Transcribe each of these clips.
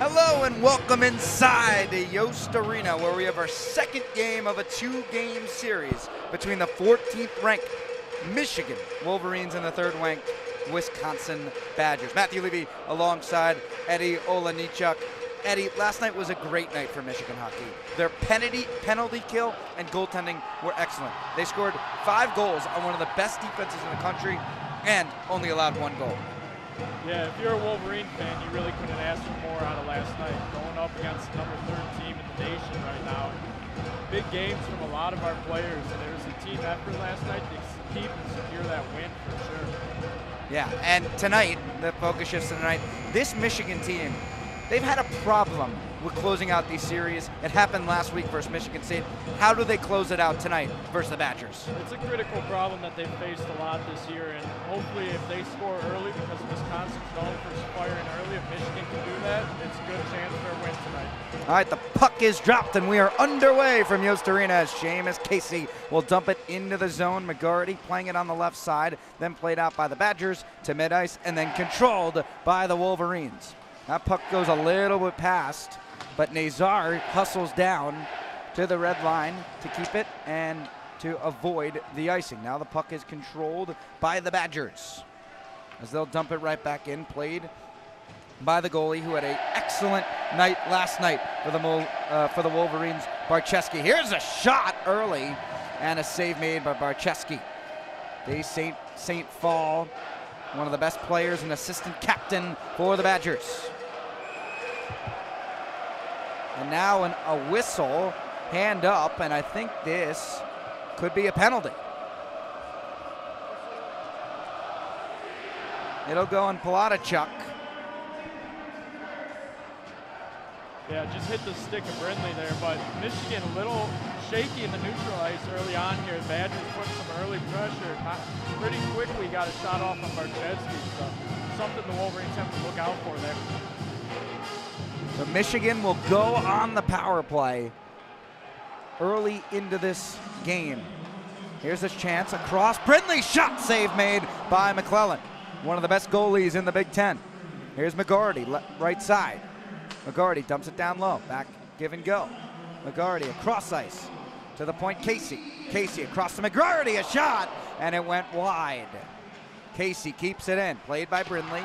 Hello and welcome inside the Yost Arena, where we have our second game of a two-game series between the 14th ranked Michigan Wolverines and the third ranked Wisconsin Badgers. Matt Levy alongside Eddie Olejniczak. Eddie, last night was a great night for Michigan hockey. Their penalty kill and goaltending were excellent. They scored 5 goals on one of the best defenses in the country and only allowed 1 goal. Yeah, if you're a Wolverine fan, you really couldn't ask for more out of last night. Going up against the number 3rd team in the nation right now. Big games from a lot of our players, and there was a team effort last night to keep and secure that win for sure. Yeah, and tonight, the focus shifts to tonight. This Michigan team, they've had a problem with closing out these series. It happened last week versus Michigan State. How do they close it out tonight versus the Badgers? It's a critical problem that they've faced a lot this year, and hopefully if they score early, because Wisconsin's known for firing early, if Michigan can do that, it's a good chance for a win tonight. All right, the puck is dropped, and we are underway from Yost Arena as Seamus Casey will dump it into the zone. McGarty playing it on the left side, then played out by the Badgers to mid-ice, and then controlled by the Wolverines. That puck goes a little bit past, but Nazar hustles down to the red line to keep it and to avoid the icing. Now the puck is controlled by the Badgers as they'll dump it right back in. Played by the goalie, who had an excellent night last night for the Wolverines, Barcheski. Here's a shot early and a save made by Barcheski. Dave St. Paul, one of the best players and assistant captain for the Badgers. And now a whistle, hand up, and I think this could be a penalty. It'll go on Olejniczak. Yeah, just hit the stick of Brindley there, but Michigan a little shaky in the neutral ice early on here. The Badgers put some early pressure. Pretty quickly got a shot off on Barcheski, so something the Wolverines have to look out for there. So Michigan will go on the power play early into this game. Here's his chance across. Brindley, shot save made by McClellan, one of the best goalies in the Big Ten. Here's McGarty, right side. McGarty dumps it down low, back, give and go. McGarty across ice to the point, Casey. Casey across to McGarty, a shot, and it went wide. Casey keeps it in, played by Brindley.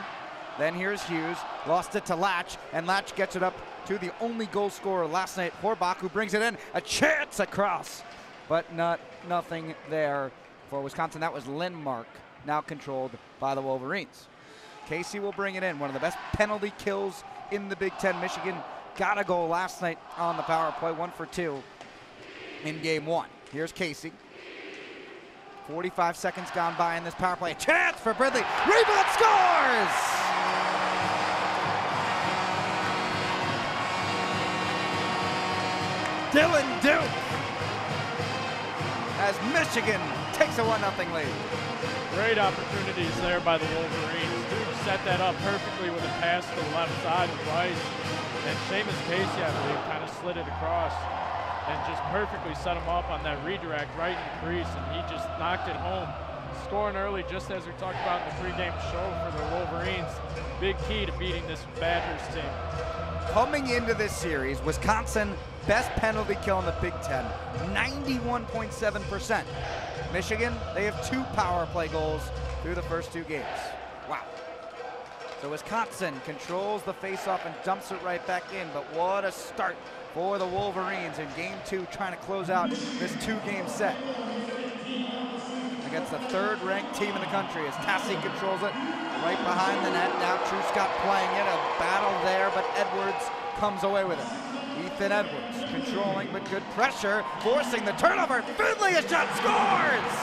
Then here's Hughes, lost it to Latch, and Latch gets it up to the only goal scorer last night, Horbach, who brings it in. A chance across, but nothing there for Wisconsin. That was Lindmark, now controlled by the Wolverines. Casey will bring it in, one of the best penalty kills in the Big Ten. Michigan got a goal last night on the power play, 1 for 2 in game 1. Here's Casey. 45 seconds gone by in this power play. A chance for Brindley. Rebound, scores! Dylan Duke as Michigan takes a 1-0 lead. Great opportunities there by the Wolverines. Duke set that up perfectly with a pass to the left side of the ice. And Seamus Casey, I believe, kind of slid it across and just perfectly set him up on that redirect right in the crease, and he just knocked it home. Scoring early, just as we talked about in the pregame show for the Wolverines. Big key to beating this Badgers team. Coming into this series, Wisconsin, best penalty kill in the Big Ten, 91.7%. Michigan, they have 2 power play goals through the first 2 games. Wow. So Wisconsin controls the faceoff and dumps it right back in, but what a start for the Wolverines in game 2, trying to close out this 2-game set against the 3rd ranked team in the country as Tassi controls it right behind the net. Now Truscott playing it, a battle there, but Edwards comes away with it. Ethan Edwards controlling, but good pressure, forcing the turnover. Finley, a shot, scores!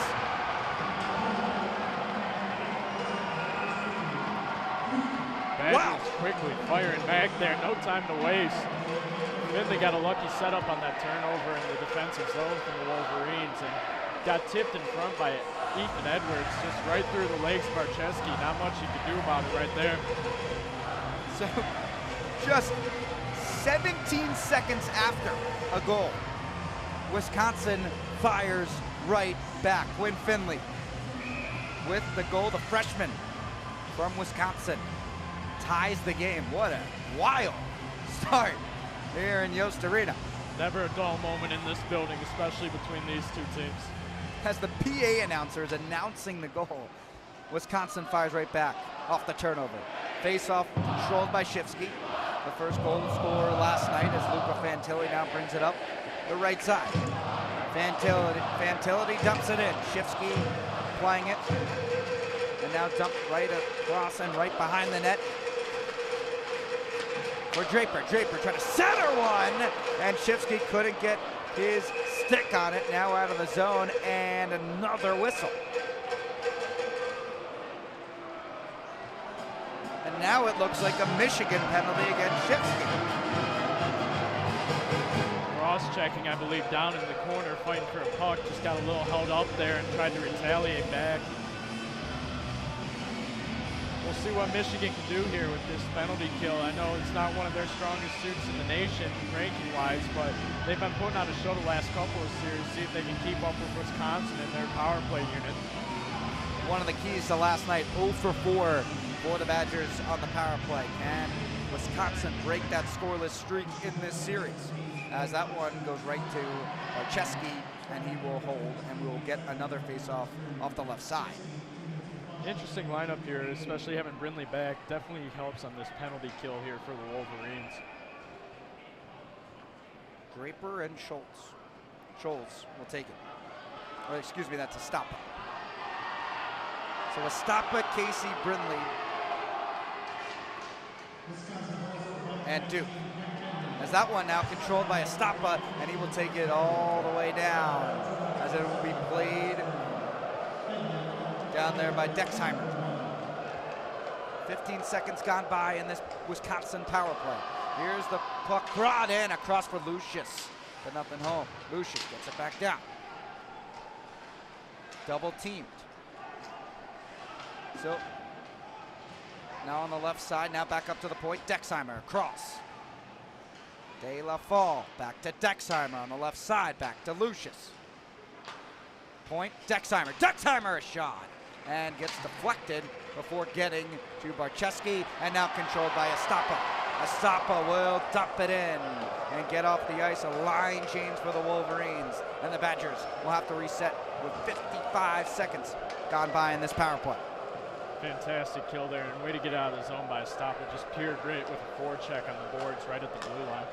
Badgers quickly firing back there, no time to waste. Finley got a lucky setup on that turnover in the defensive zone from the Wolverines and got tipped in front by Ethan Edwards, just right through the legs of Barcheski. Not much you could do about it right there. So just 17 seconds after a goal, Wisconsin fires right back. Quinn Finley with the goal, the freshman from Wisconsin ties the game. What a wild start here in Yost Arena. Never a dull moment in this building, especially between these two teams. As the PA announcer is announcing the goal, Wisconsin fires right back off the turnover. Face-off controlled by Shifsky. The first goal scorer last night as Luca Fantilli now brings it up the right side. Fantilli dumps it in. Shifsky playing it. And now dumped right across and right behind the net. For Draper. Draper trying to center one. And Shifsky couldn't get his stick on it. Now out of the zone and another whistle. And now it looks like a Michigan penalty against Shifsky. Cross-checking, I believe, down in the corner, fighting for a puck. Just got a little held up there and tried to retaliate back. We'll see what Michigan can do here with this penalty kill. I know it's not one of their strongest suits in the nation, ranking-wise, but they've been putting on a show the last couple of series, see if they can keep up with Wisconsin in their power play unit. One of the keys to last night, 0 for 4 for the Badgers on the power play. Can Wisconsin break that scoreless streak in this series? As that one goes right to Olejniczak, and he will hold, and we will get another face-off off the left side. Interesting lineup here, especially having Brindley back. Definitely helps on this penalty kill here for the Wolverines. Draper and Schultz. Schultz will take it. Or excuse me, that's a stop. So a stop at Casey Brindley and Duke. As that one now controlled by Estapa, and he will take it all the way down as it will be played down there by Dexheimer. 15 seconds gone by in this Wisconsin power play. Here's the puck brought in across for Lucius, but nothing home. Lucius gets it back down. Double teamed. So now on the left side, now back up to the point. Dexheimer across. De La Fall back to Dexheimer on the left side, back to Lucius. Point, Dexheimer. Dexheimer a shot and gets deflected before getting to Barczewski, and now controlled by Estapa. Estapa will dump it in and get off the ice. A line change for the Wolverines, and the Badgers will have to reset with 55 seconds gone by in this power play. Fantastic kill there, and way to get out of the zone by Estapa. Just pure grit with a forecheck on the boards right at the blue line.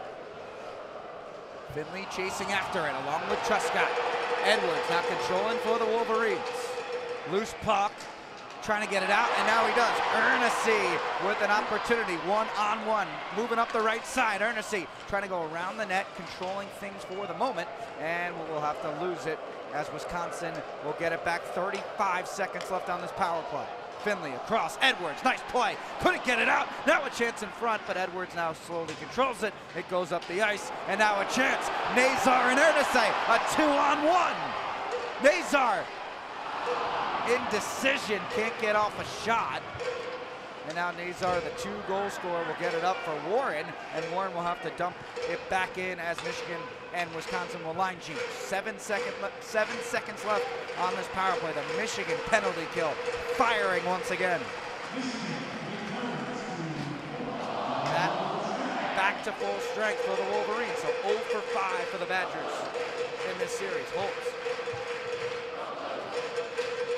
Finley chasing after it along with Truscott. Edwards now controlling for the Wolverines. Loose puck, trying to get it out, and now he does. Ernest with an opportunity, one-on-one, moving up the right side. Ernest trying to go around the net, controlling things for the moment, and we'll have to lose it as Wisconsin will get it back. 35 seconds left on this power play. Finley across, Edwards, nice play, couldn't get it out, now a chance in front, but Edwards now slowly controls it. It goes up the ice, and now a chance. Nazar and Ernest, a 2-on-1. Nazar, indecision, can't get off a shot. And now Nazar, the 2-goal scorer, will get it up for Warren, and Warren will have to dump it back in as Michigan and Wisconsin will line change. 7 seconds left on this power play. The Michigan penalty kill firing once again. That back to full strength for the Wolverines. So 0 for 5 for the Badgers in this series. Holtz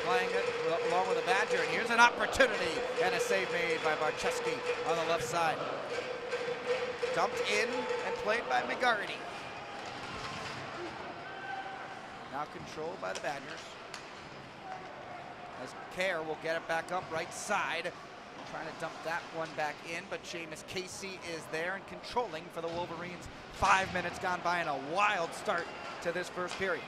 playing it along with the Badger, and here's an opportunity and a save made by Barczewski on the left side. Dumped in and played by McGarty. Now controlled by the Badgers. As Kerr will get it back up right side. Trying to dump that one back in, but Seamus Casey is there and controlling for the Wolverines. 5 minutes gone by and a wild start to this first period.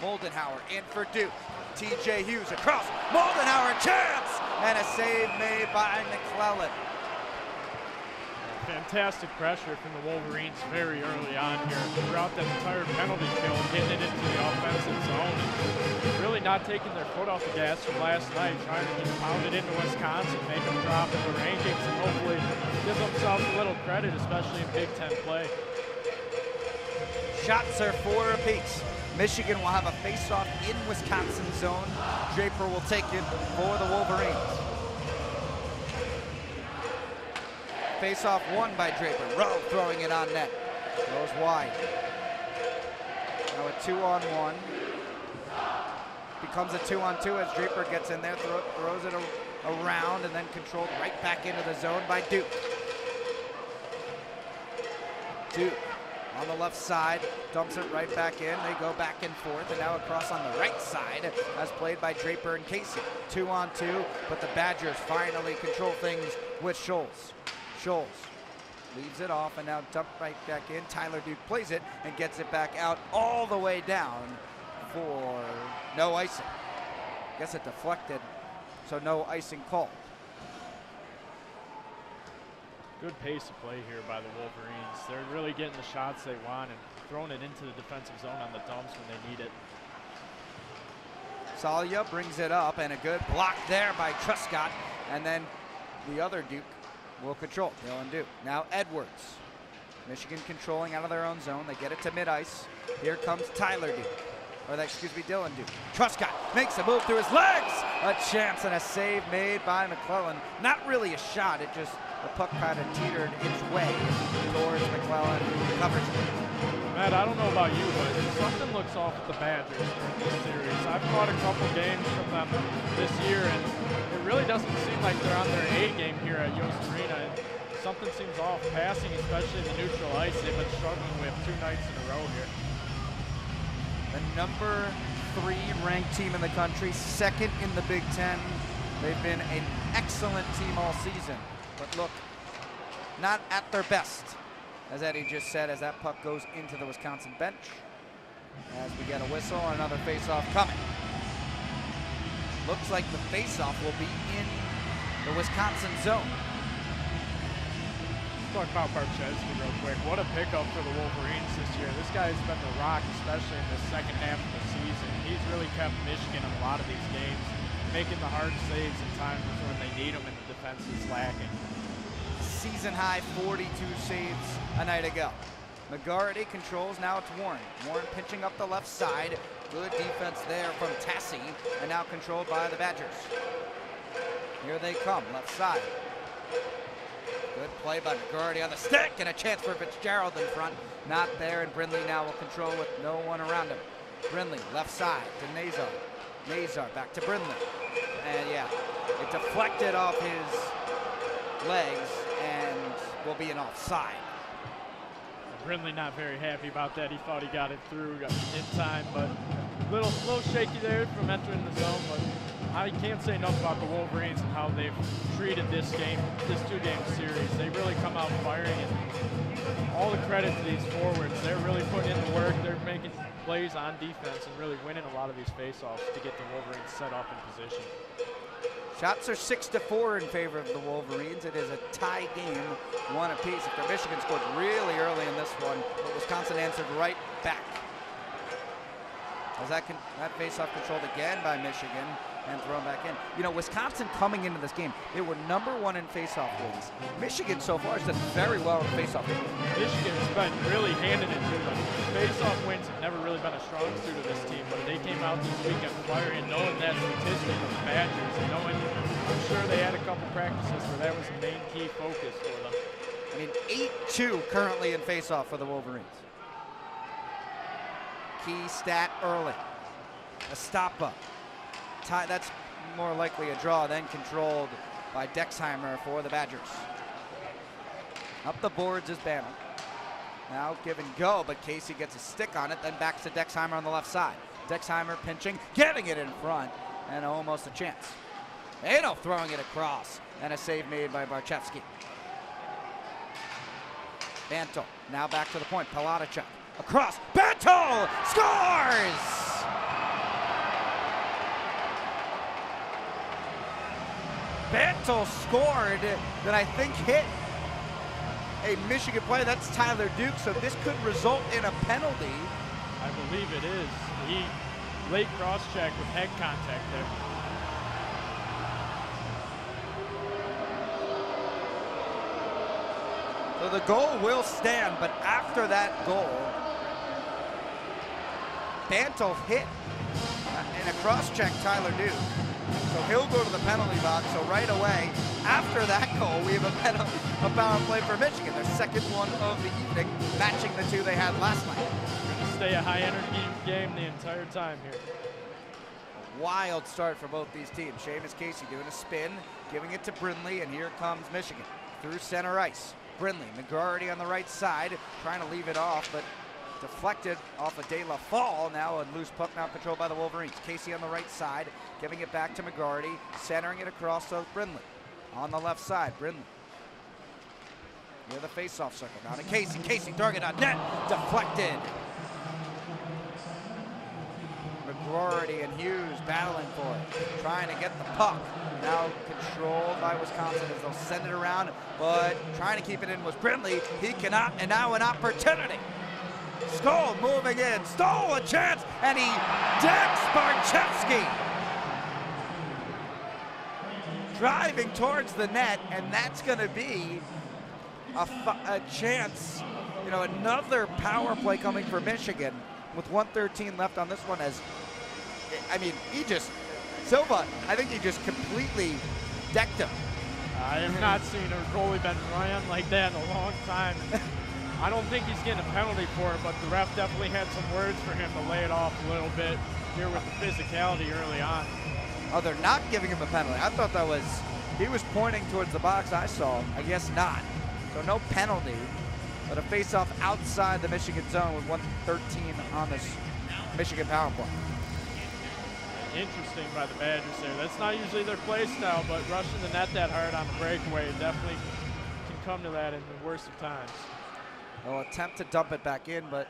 Moldenhauer in for Duke. TJ Hughes across. Moldenhauer, chance! And a save made by McClellan. Fantastic pressure from the Wolverines very early on here. Throughout that entire penalty kill, getting it into the offensive zone. Really not taking their foot off the gas from last night, trying to just pound it into Wisconsin, make them drop in the rankings, and hopefully give themselves a little credit, especially in Big Ten play. Shots are 4 apiece. Michigan will have a face-off in Wisconsin zone. Draper will take it for the Wolverines. Face-off won by Draper. Rowe throwing it on net. Goes wide. Now a 2-on-1. Becomes a 2-on-2 as Draper gets in there, throws it around, and then controlled right back into the zone by Duke. Duke on the left side, dumps it right back in. They go back and forth, and now across on the right side as played by Draper and Casey. 2-on-2, but the Badgers finally control things with Scholes. Scholes leaves it off and now dumped right back in. Tyler Duke plays it and gets it back out all the way down for no icing. Guess it deflected, so no icing called. Good pace of play here by the Wolverines. They're really getting the shots they want and throwing it into the defensive zone on the dumps when they need it. Salya brings it up, and a good block there by Truscott, and then the other Duke will control. Dylan Duke. Now Edwards. Michigan controlling out of their own zone. They get it to mid-ice. Here comes Tyler Duke. Or Dylan Duke. Truscott makes a move through his legs. A chance and a save made by McClellan. Not really a shot, it just, the puck kind of teetered its way towards McClellan, who covers it. Matt, I don't know about you, but something looks off with the Badgers during this series. I've caught a couple games from them this year, and it really doesn't seem like they're on their A game here at Yost Arena. And something seems off. Passing, especially in the neutral ice, they've been struggling with 2 nights in a row here. The number 3 ranked team in the country, 2nd in the Big Ten. They've been an excellent team all season, but look, not at their best, as Eddie just said, as that puck goes into the Wisconsin bench. As we get a whistle, another face-off coming. Looks like the face-off will be in the Wisconsin zone. Talk about Barczewski real quick. What a pickup for the Wolverines this year. This guy has been the rock, especially in the second half of the season. He's really kept Michigan in a lot of these games, making the hard saves in times when they need them and the defense is lacking. Season high 42 saves a night ago. McGarity controls, now it's Warren. Warren pitching up the left side. Good defense there from Tassi, and now controlled by the Badgers. Here they come, left side. Good play by McGarty on the stick, and a chance for Fitzgerald in front. Not there, and Brindley now will control with no one around him. Brindley, left side to Nazar. Nazar back to Brindley. And yeah, it deflected off his legs and will be an offside. Brindley not very happy about that. He thought he got it through in time, but a little shaky there from entering the zone. But I can't say enough about the Wolverines and how they've treated this game, this 2-game series. They really come out firing, and all the credit to these forwards. They're really putting in the work. They're making plays on defense and really winning a lot of these faceoffs to get the Wolverines set up in position. Shots are 6-4 in favor of the Wolverines. It is a tie game, 1 apiece. After Michigan scored really early in this one, but Wisconsin answered right back. As that face-off controlled again by Michigan and thrown back in. You know, Wisconsin coming into this game, they were number 1 in face-off wins. Michigan so far has done very well in face-off wins. Michigan's been really handing it to them. Face-off wins have never really been a strong suit of this team, but they came out this weekend firing, knowing that statistic of the Badgers, and knowing, I'm sure they had a couple practices where that was the main key focus for them. I mean, 8-2 currently in face-off for the Wolverines. Key stat early. A stop-up. That's more likely a draw, then controlled by Dexheimer for the Badgers. Up the boards is Banner. Now give and go, but Casey gets a stick on it, then back to Dexheimer on the left side. Dexheimer pinching, getting it in front, and almost a chance. Ano throwing it across, and a save made by Barczewski. Bantle, now back to the point, Palatichuk. Across, Bantle scores! Bantle scored that I think hit a Michigan player. That's Tyler Duke, so this could result in a penalty. I believe it is. He late cross-check with head contact there. So the goal will stand, but after that goal, Bantle hit in a cross-check Tyler Duke. So he'll go to the penalty box. So right away, after that goal, we have a power play for Michigan. Their second one of the evening, matching the two they had last night. Going to stay a high-energy game the entire time here. Wild start for both these teams. Seamus Casey doing a spin, giving it to Brindley, and here comes Michigan through center ice. Brindley, McGarty on the right side, trying to leave it off, but deflected off of De La Fall. Now a loose puck now controlled by the Wolverines. Casey on the right side, giving it back to McGarty, centering it across to Brindley. On the left side, Brindley. Near the face-off circle, now to Casey. Casey throwing it on net, deflected. McGarty and Hughes battling for it, trying to get the puck. Now controlled by Wisconsin as they'll send it around, but trying to keep it in was Brindley. He cannot, and now an opportunity. Stoll moving in, Stoll a chance, and he decks Barchevsky. Driving towards the net, and that's going to be a chance, you know, another power play coming for Michigan with 1:13 left on this one. As I mean, Silva, I think he just completely decked him. I have not seen a goalie been run like that in a long time. I don't think he's getting a penalty for it, but the ref definitely had some words for him to lay it off a little bit here with the physicality early on. Oh, they're not giving him a penalty. I thought that was, he was pointing towards the box I saw. I guess not. So no penalty, but a face-off outside the Michigan zone with 1:13 on this Michigan power play. Interesting by the Badgers there. That's not usually their play style, but rushing the net that hard on a breakaway definitely can come to that in the worst of times. They'll attempt to dump it back in, but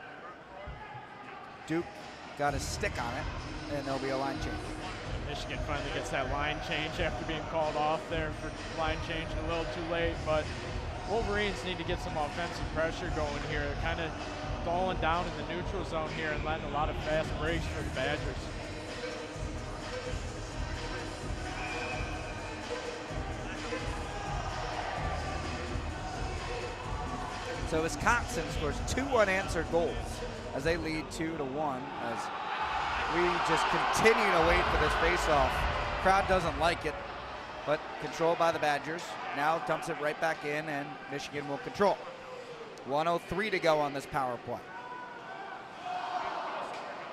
Duke got a stick on it, and there'll be a line change. Michigan finally gets that line change after being called off there for line change a little too late, but Wolverines need to get some offensive pressure going here. They're kind of falling down in the neutral zone here and letting a lot of fast breaks for the Badgers. So Wisconsin scores 2 unanswered goals as they lead 2-1 as we just continue to wait for this faceoff. Crowd doesn't like it, but controlled by the Badgers. Now dumps it right back in, and Michigan will control. 1:03 to go on this power play.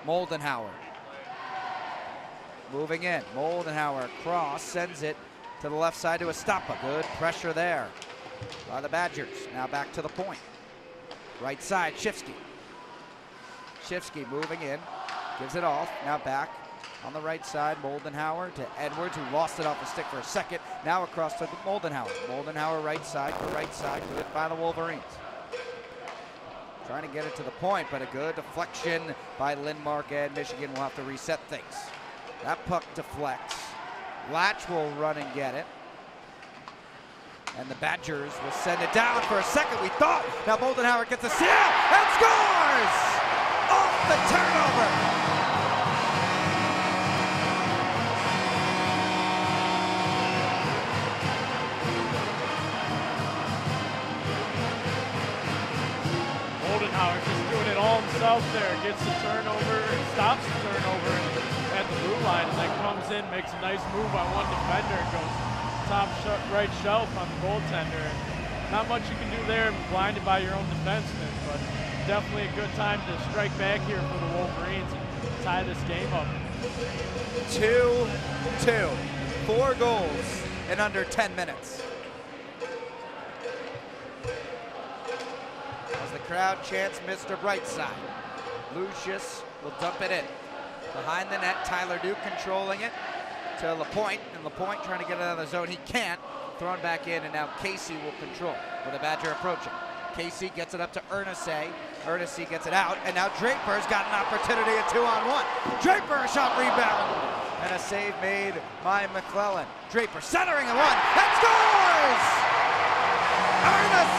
Moldenhauer moving in. Moldenhauer across, sends it to the left side to Estapa. Good pressure there by the Badgers. Now back to the point. Right side, Shifsky. Shifsky moving in, gives it off. Now back on the right side, Moldenhauer to Edwards, who lost it off the stick for a second. Now across to Moldenhauer. Moldenhauer right side, good by the Wolverines. Trying to get it to the point, but a good deflection by Lindmark, and Michigan will have to reset things. That puck deflects. Latch will run and get it. And the Badgers will send it down for a second, we thought. Now Moldenhauer gets a seal and scores! Off the turnover! Moldenhauer just doing it all himself there. Gets the turnover, stops the turnover at the blue line, and then comes in, makes a nice move on one defender, and goes top right shelf on the goaltender. Not much you can do there, blinded by your own defenseman, but definitely a good time to strike back here for the Wolverines and tie this game up. 2-2, 4 goals in under 10 minutes. As the crowd chants Mr. Brightside, Lucius will dump it in. Behind the net, Tyler Duke controlling it to Lapointe, and Lapointe trying to get it out of the zone. He can't. Thrown back in, and now Casey will control with the Badger approaching. Casey gets it up to Ernest. Ernest gets it out, and now Draper's got an opportunity at 2-on-1. Draper, a shot rebound, and a save made by McClellan. Draper centering a run, and scores! Ernest!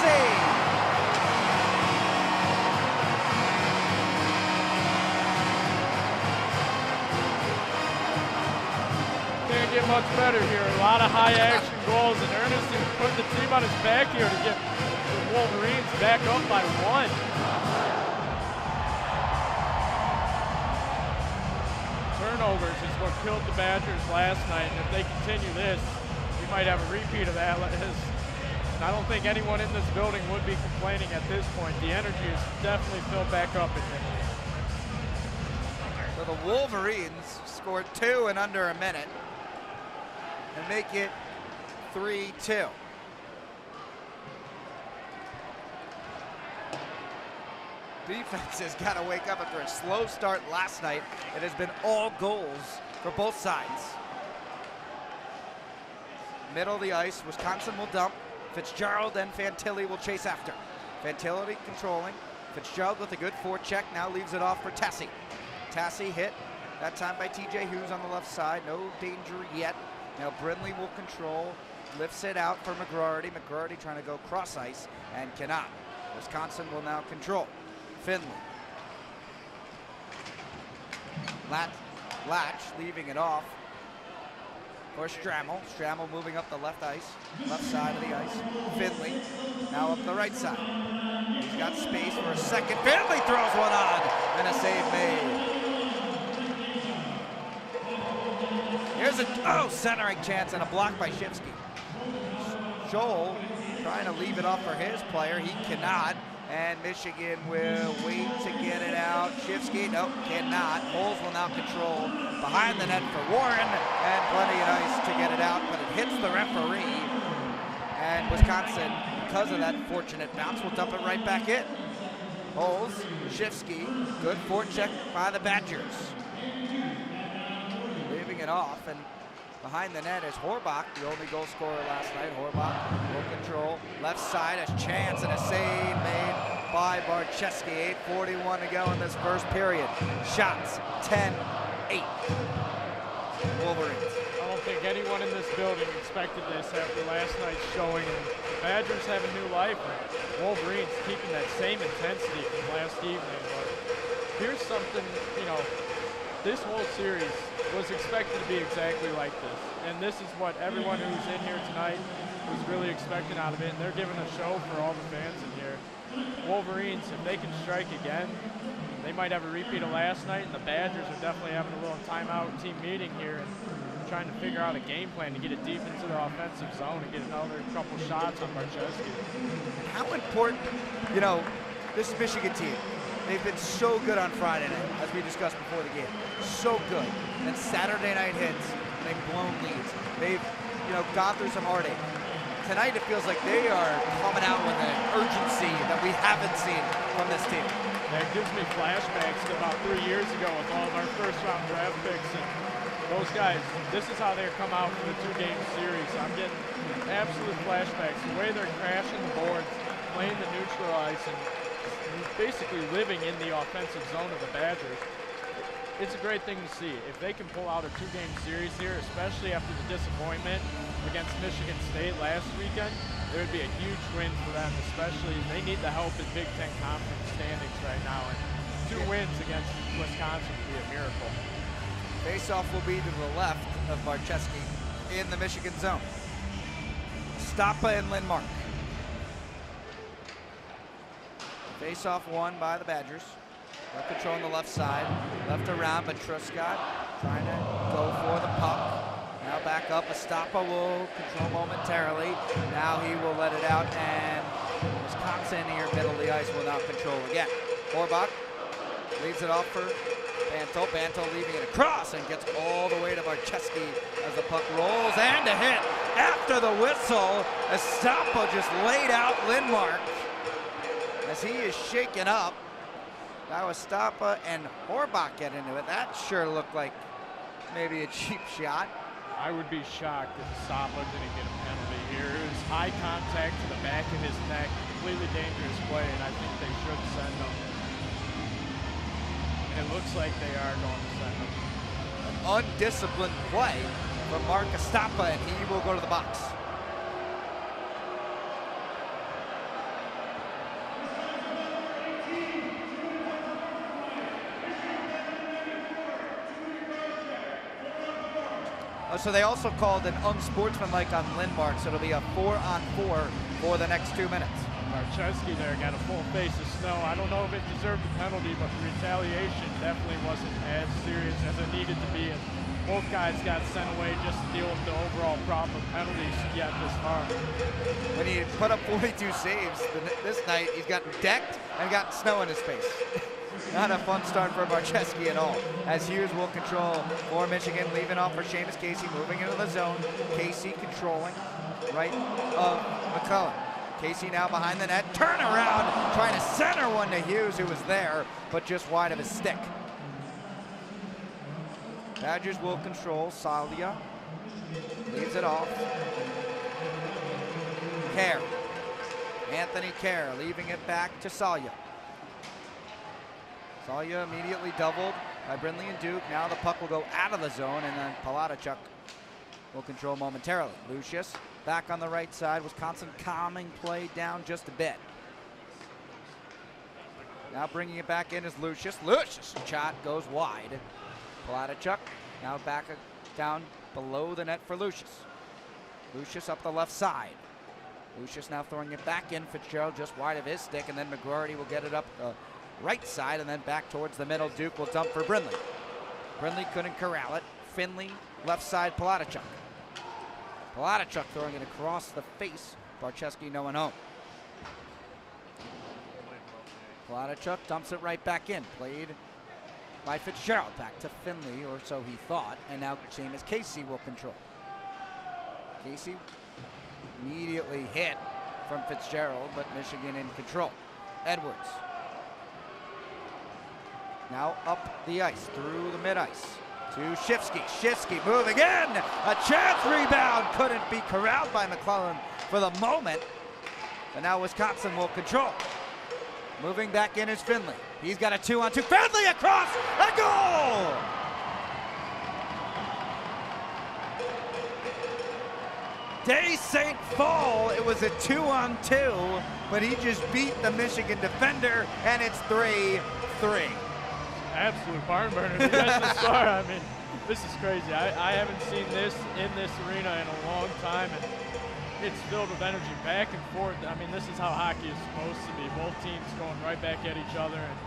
Can't get much better here. A lot of high action goals, and Ernest is putting the team on his back here to get the Wolverines back up by 1. turnovers is what killed the Badgers last night, and if they continue this, we might have a repeat of that. And I don't think anyone in this building would be complaining at this point. The energy is definitely filled back up in here. So the Wolverines scored 2 in under a minute and make it 3-2. Defense has got to wake up after a slow start last night. It has been all goals for both sides. Middle of the ice, Wisconsin will dump. Fitzgerald and Fantilli will chase after. Fantilli controlling. Fitzgerald with a good forecheck, now leaves it off for Tassi. Tassi hit, that time by TJ Hughes on the left side. No danger yet. Now Brindley will control, lifts it out for McGroarty. McGroarty trying to go cross ice and cannot. Wisconsin will now control. Finley. Latch leaving it off for Strammel. Strammel moving up the left side of the ice. Finley now up the right side. He's got space for a second. Finley throws one on and a save made. Here's a centering chance and a block by Shifsky. Joel trying to leave it off for his player. He cannot. And Michigan will wait to get it out. Shifsky, nope, cannot. Holes will now control behind the net for Warren, and plenty of ice to get it out, but it hits the referee. And Wisconsin, because of that fortunate bounce, will dump it right back in. Holes, Shifsky, good forecheck by the Badgers. Leaving it off, and behind the net is Horbach, the only goal scorer last night. Horbach will control. Left side, a chance and a save made by Barczewski. 8:41 to go in this first period. Shots, 10-8. Wolverines. I don't think anyone in this building expected this after last night's showing. And the Badgers have a new life. And Wolverines keeping that same intensity from last evening. But here's something, this whole series was expected to be exactly like this. And this is what everyone who's in here tonight was really expecting out of it. And they're giving a show for all the fans in here. Wolverines, if they can strike again, they might have a repeat of last night. And the Badgers are definitely having a little timeout team meeting here and trying to figure out a game plan to get it deep into their offensive zone and get another couple shots on Barczewski. How important, this is Michigan team. They've been so good on Friday night, as we discussed before the game. So good. And Saturday night hits, and they've blown leads. They've, gone through some heartache. Tonight it feels like they are coming out with an urgency that we haven't seen from this team. That gives me flashbacks to about 3 years ago with all of our first-round draft picks. And those guys, this is how they come out for the two-game series. I'm getting absolute flashbacks. The way they're crashing the boards, playing the neutral ice, and basically living in the offensive zone of the Badgers. It's a great thing to see. If they can pull out a two-game series here, especially after the disappointment against Michigan State last weekend, it would be a huge win for them, especially they need the help in Big Ten Conference standings right now. And 2 wins against Wisconsin would be a miracle. Face-off will be to the left of Barczewski in the Michigan zone. Stoppa and Lindmark. Face-off won by the Badgers. They're controlling the left side. Left around, but Truscott trying to go for the puck. Now back up. Estapa will control momentarily. Now he will let it out, and Wisconsin here, middle of the ice, will now control again. Horbach leaves it off for Bantle. Bantle leaving it across and gets all the way to Barczewski as the puck rolls, and a hit after the whistle. Estapa just laid out Lindmark as he is shaken up. Now Estapa and Horbach get into it. That sure looked like maybe a cheap shot. I would be shocked if Estapa didn't get a penalty here. It was high contact to the back of his neck, completely dangerous play, and I think they should send him. And it looks like they are going to send him. An undisciplined play from Mark Estapa, and he will go to the box. So they also called an unsportsmanlike on Lindmark, so it'll be a 4-on-4 for the next 2 minutes. Barczewski there got a full face of snow. I don't know if it deserved the penalty, but the retaliation definitely wasn't as serious as it needed to be. And both guys got sent away just to deal with the overall problem of penalties yet this far. When he put up 42 saves this night, he's gotten decked and gotten snow in his face. Not a fun start for Barczewski at all. As Hughes will control for Michigan, leaving off for Seamus Casey, moving into the zone. Casey controlling right of McCullough. Casey now behind the net, turn around, trying to center one to Hughes, who was there, but just wide of his stick. Badgers will control. Salya leaves it off. Kerr. Anthony Kerr leaving it back to Salya. Salya immediately doubled by Brindley and Duke. Now the puck will go out of the zone, and then Palatachuk will control momentarily. Lucius back on the right side. Wisconsin calming play down just a bit. Now bringing it back in is Lucius. Lucius shot goes wide. Palatachuk now back down below the net for Lucius. Lucius up the left side. Lucius now throwing it back in. Fitzgerald just wide of his stick, and then McGroarty will get it up the right side and then back towards the middle. Duke will dump for Brindley. Brindley couldn't corral it. Finley left side, Palatachuk. Palatachuk throwing it across the face. Barczewski no one home. Palatachuk dumps it right back in. Played by Fitzgerald. Back to Finley, or so he thought. And now Seamus Casey will control. Casey immediately hit from Fitzgerald, but Michigan in control. Edwards. Now up the ice, through the mid-ice to Shifsky. Shifsky moving in. A chance rebound. Couldn't be corralled by McClellan for the moment. And now Wisconsin will control. Moving back in is Finley. He's got a 2-on-2. Finley across. A goal! Day St. Paul, it was a 2-on-2, but he just beat the Michigan defender, and it's 3-3. Absolute barn burner. That's the score. I mean, this is crazy. I haven't seen this in this arena in a long time, and it's filled with energy back and forth. I mean, this is how hockey is supposed to be. Both teams going right back at each other, and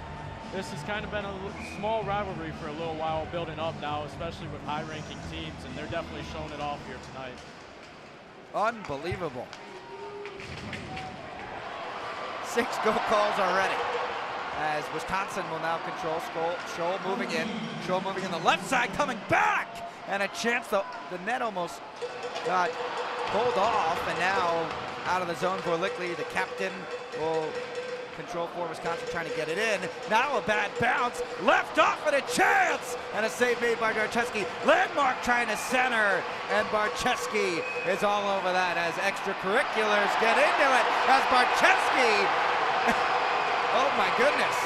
this has kind of been a small rivalry for a little while building up now, especially with high-ranking teams, and they're definitely showing it off here tonight. Unbelievable. 6 goal calls already. As Wisconsin will now control. Scholl moving in. Scholl moving in the left side, coming back! And a chance, the net almost got pulled off, and now out of the zone for Lickley. The captain will control for Wisconsin, trying to get it in. Now a bad bounce, left off and a chance! And a save made by Barczewski. Landmark trying to center, and Barczewski is all over that as extracurriculars get into it. As Barczewski, oh my goodness.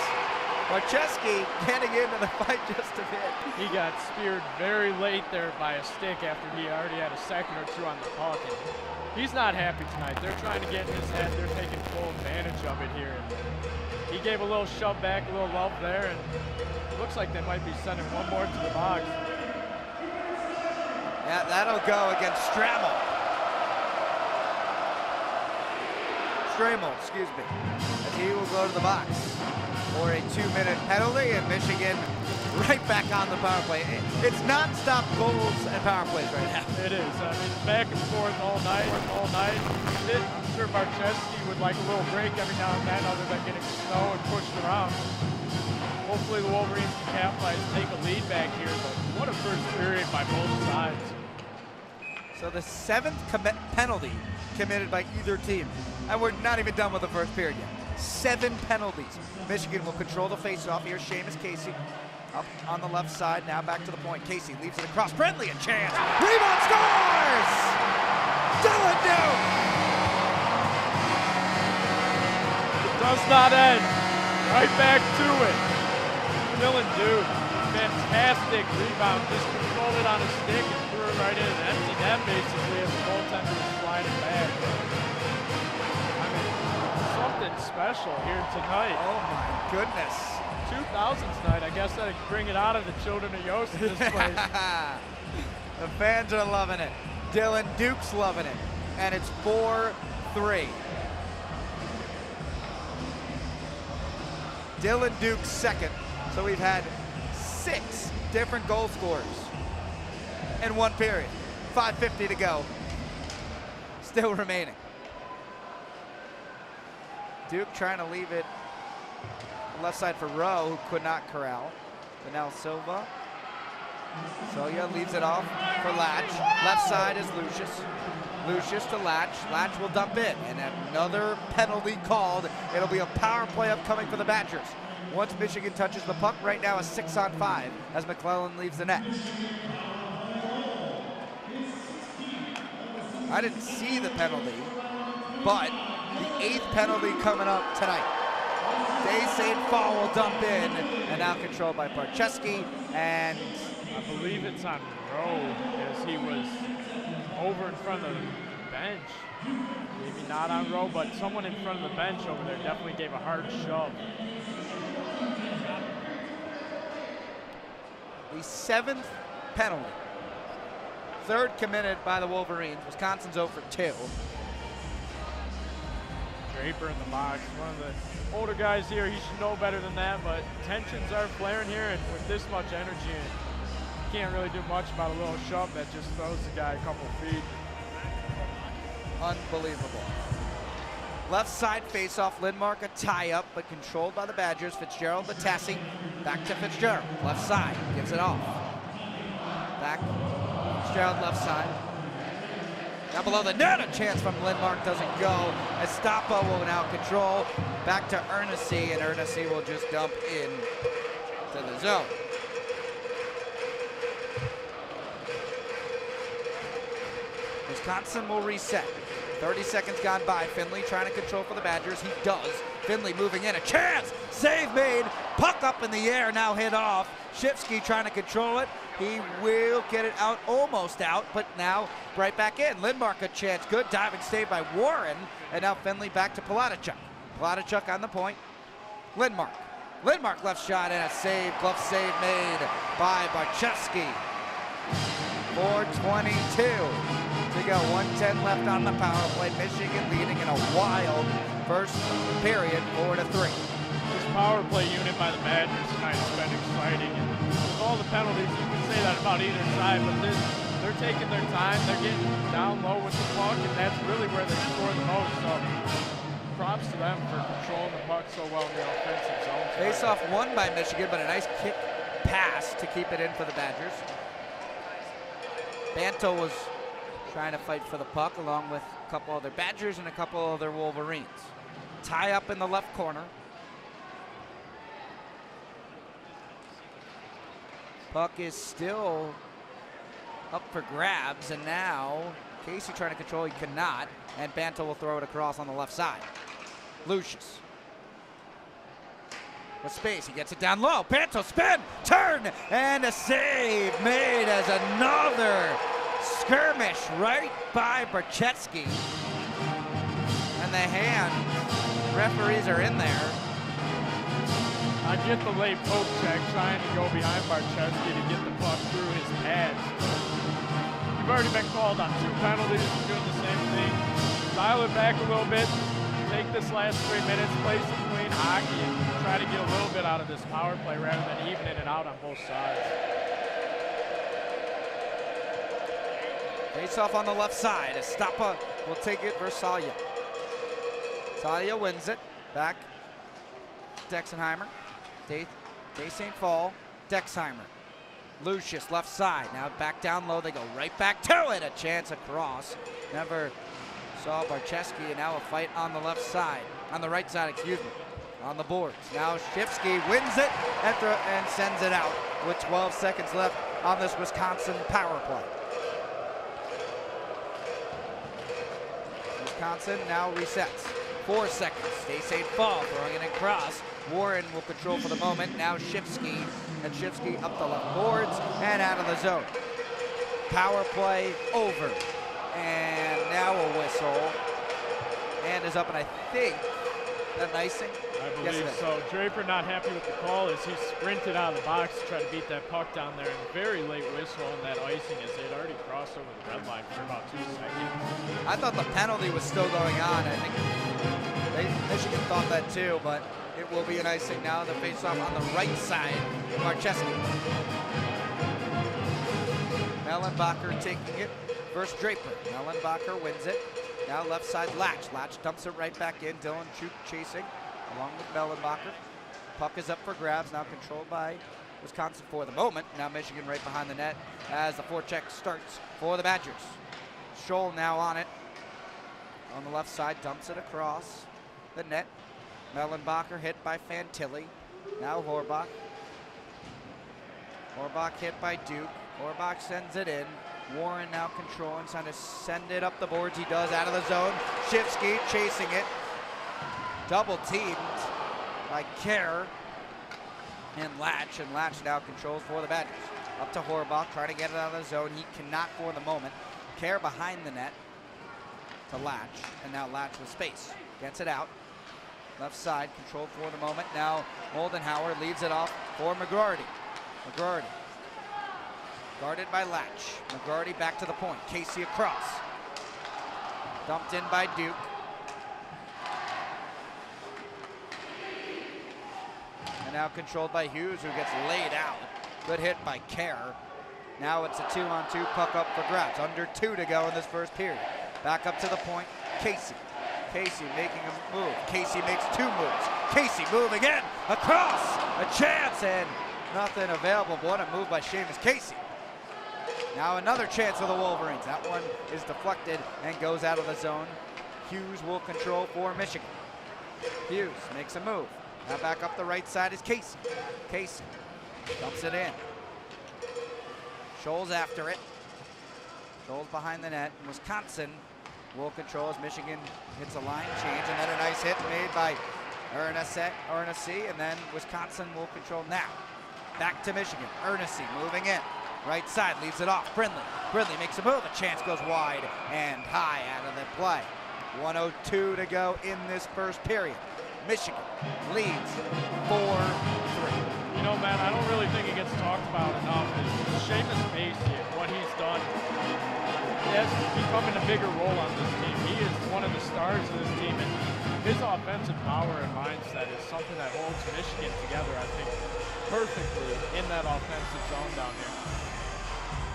Barczewski getting into the fight just a bit. He got speared very late there by a stick after he already had a second or two on the puck. And he's not happy tonight. They're trying to get in his head. They're taking full advantage of it here. He gave a little shove back, a little love there, and it looks like they might be sending one more to the box. Yeah, that'll go against Stramel. Excuse me. As he will go to the box for a 2-minute penalty, and Michigan right back on the power play. It's non-stop goals and power plays right now. It is. I mean, back and forth all night. I'm sure Barczewski would like a little break every now and then, other than getting snow and pushed around. Hopefully the Wolverines can capitalize, take a lead back here, but what a first period by both sides. So the 7th penalty committed by either team. And we're not even done with the first period yet. 7 penalties. Michigan will control the faceoff here. Seamus Casey up on the left side. Now back to the point. Casey leaves it across. Brindley, a chance. Rebound, scores! Dylan Duke! It does not end. Right back to it. Dylan Duke, fantastic rebound. Just controlled it on a stick and threw it right in. Empty net basically as the goaltender was sliding back. Something special here tonight. Oh my goodness. 2000s night. I guess that'd bring it out of the children of Yost in this place. The fans are loving it. Dylan Duke's loving it. And it's 4-3. Dylan Duke's second. So we've had 6 different goal scorers in one period. 5:50 to go. Still remaining. Duke trying to leave it left side for Rowe, who could not corral. But now Silva. Soya leaves it off for Latch. Left side is Lucius. Lucius to Latch. Latch will dump in. And another penalty called. It'll be a power play upcoming for the Badgers. Once Michigan touches the puck, right now a 6-on-5 as McClellan leaves the net. I didn't see the penalty, but the 8th penalty coming up tonight. Day St. Paul will dump in, and now controlled by Barczewski, and I believe it's on Rowe as he was over in front of the bench. Maybe not on Rowe, but someone in front of the bench over there definitely gave a hard shove. The 7th penalty. 3rd committed by the Wolverines. Wisconsin's 0 for 2. Draper in the box, one of the older guys here. He should know better than that, but tensions are flaring here, and with this much energy, you can't really do much about a little shove that just throws the guy a couple feet. Unbelievable. Left side face-off, Lindmark a tie-up, but controlled by the Badgers. Fitzgerald to Tassi, back to Fitzgerald. Left side, gives it off. Back, Fitzgerald left side. Down below the net, a chance from Lindmark doesn't go. Estapa will now control. Back to Ernestine, and Ernestine will just dump in to the zone. Wisconsin will reset. 30 seconds gone by. Finley trying to control for the Badgers. He does. Finley moving in. A chance. Save made. Puck up in the air. Now hit off. Shifsky trying to control it. He will get it out. Almost out. But now right back in. Lindmark a chance. Good diving save by Warren. And now Finley back to Palatichuk. Palatichuk on the point. Lindmark. Lindmark left shot and a save. Glove save made by Barczewski. 4:22 to go. 1:10 left on the power play. Michigan leading in a wild first period, 4-3. This power play unit by the Badgers tonight has been exciting. And with all the penalties, you can say that about either side, but they're taking their time. They're getting down low with the puck, and that's really where they score the most. So props to them for controlling the puck so well in the offensive zone. Face-off won by Michigan, but a nice kick pass to keep it in for the Badgers. Banto was trying to fight for the puck along with a couple other Badgers and a couple other Wolverines. Tie up in the left corner. Puck is still up for grabs, and now Casey trying to control, he cannot, and Banto will throw it across on the left side. Lucius. With space, he gets it down low. Banto spin, turn, and a save made as another skirmish right by Barczewski. And the hand, referees are in there. I get the late poke check trying to go behind Barczewski to get the puck through his pads. You've already been called on 2 penalties, doing the same thing. Dial it back a little bit, take this last 3 minutes, play some clean hockey, and try to get a little bit out of this power play rather than evening it out on both sides. Face off on the left side. Estapa will take it versus Salya. Salya wins it. Back. Dexenheimer. Day St. Paul. Dexheimer. Lucius left side. Now back down low. They go right back to it. A chance across. Never saw Barczewski, and now a fight on the left side. On the right side, excuse me. On the boards. Now Shifsky wins it and sends it out with 12 seconds left on this Wisconsin power play. Wisconsin now resets. 4 seconds. Day St. Paul throwing it across. Warren will control for the moment. Now Shifsky, and Shifsky up the left boards and out of the zone. Power play over. And now a whistle. And is up, and I think that icing? I believe so. Draper not happy with the call as he sprinted out of the box to try to beat that puck down there. And very late whistle on that icing as they'd already crossed over the red line for about 2 seconds. I thought the penalty was still going on. I think Michigan thought that too, but It will be an icing now. The face-off on the right side. Marcheski. Mellenbacher taking it versus Draper. Mellenbacher wins it. Now left side Latch. Latch dumps it right back in. Dylan Chuk chasing along with Mellenbacher. Puck is up for grabs, now controlled by Wisconsin for the moment. Now Michigan right behind the net as the forecheck starts for the Badgers. Scholl now on it. On the left side, dumps it across the net. Mellenbacher hit by Fantilli. Now Horbach. Horbach hit by Duke. Horbach sends it in. Warren now controlling, trying to send it up the boards. He does out of the zone. Shifsky chasing it. Double teamed by Kerr and Latch now controls for the Badgers. Up to Horbach, trying to get it out of the zone. He cannot for the moment. Kerr behind the net to Latch, and now Latch with space. Gets it out. Left side, controlled for the moment. Now Moldenhauer leaves it off for McGrarty. McGrarty. Guarded by Latch. McGrarty back to the point. Casey across. Dumped in by Duke. And now controlled by Hughes, who gets laid out. Good hit by Kerr. Now it's a 2-on-2 puck up for grabs. Under 2 to go in this first period. Back up to the point. Casey. Casey making a move. Casey makes 2 moves. Casey moving in. Across. A chance and nothing available. What a move by Seamus Casey. Now another chance for the Wolverines. That one is deflected and goes out of the zone. Hughes will control for Michigan. Hughes makes a move. Now back up the right side is Casey. Casey dumps it in. Scholl's after it. Scholl's behind the net. Wisconsin will control as Michigan hits a line change, and then a nice hit made by Ernest, and then Wisconsin will control now. Back to Michigan. Ernest moving in. Right side leaves it off. Brindley. Brindley makes a move. A chance goes wide and high out of the play. 1:02 to go in this first period. Michigan leads 4-3. You know, man, I don't really think he gets talked about enough. Is Seamus Macy, what he's done. He has becoming a bigger role on this team. He is one of the stars of this team, and his offensive power and mindset is something that holds Michigan together, I think, perfectly in that offensive zone down here.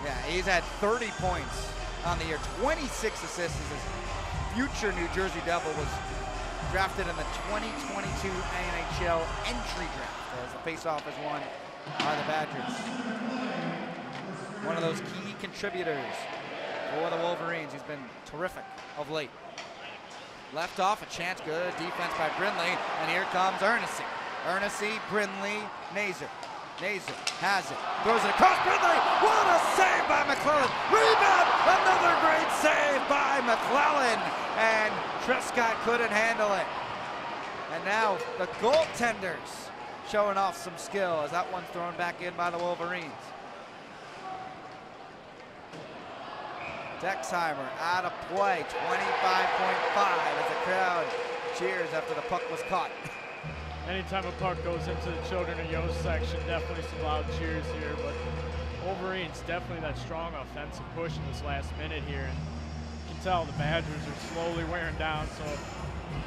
Yeah, he's had 30 points on the year, 26 assists as his future New Jersey Devil was drafted in the 2022 NHL entry draft as the faceoff is won by the Badgers. One of those key contributors for the Wolverines. He's been terrific of late. Left off, a chance, good defense by Brindley, and here comes Ernest. Ernest, Brindley, Nazer. Nazer has it, throws it across Brindley. What a save by McClellan. Rebound, another great save by McClellan. And Trescott couldn't handle it. And now the goaltenders showing off some skill as that one's thrown back in by the Wolverines. Dexheimer out of play, 25.5 as the crowd cheers after the puck was caught. Anytime a puck goes into the Children of Yost section, definitely some loud cheers here, but Wolverines definitely that strong offensive push in this last minute here, and you can tell the Badgers are slowly wearing down, so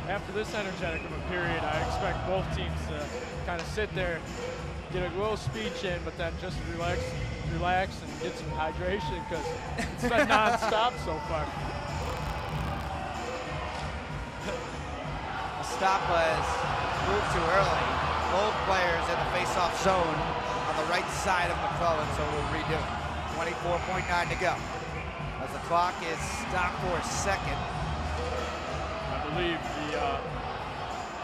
after this energetic of a period, I expect both teams to kind of sit there, get a little speech in, but then just relax and get some hydration because it's been non-stop so far. The stop was moved too early. Both players in the face-off zone on the right side of McClellan, so we'll redo it. 24.9 to go. As the clock is stopped for a second. I believe the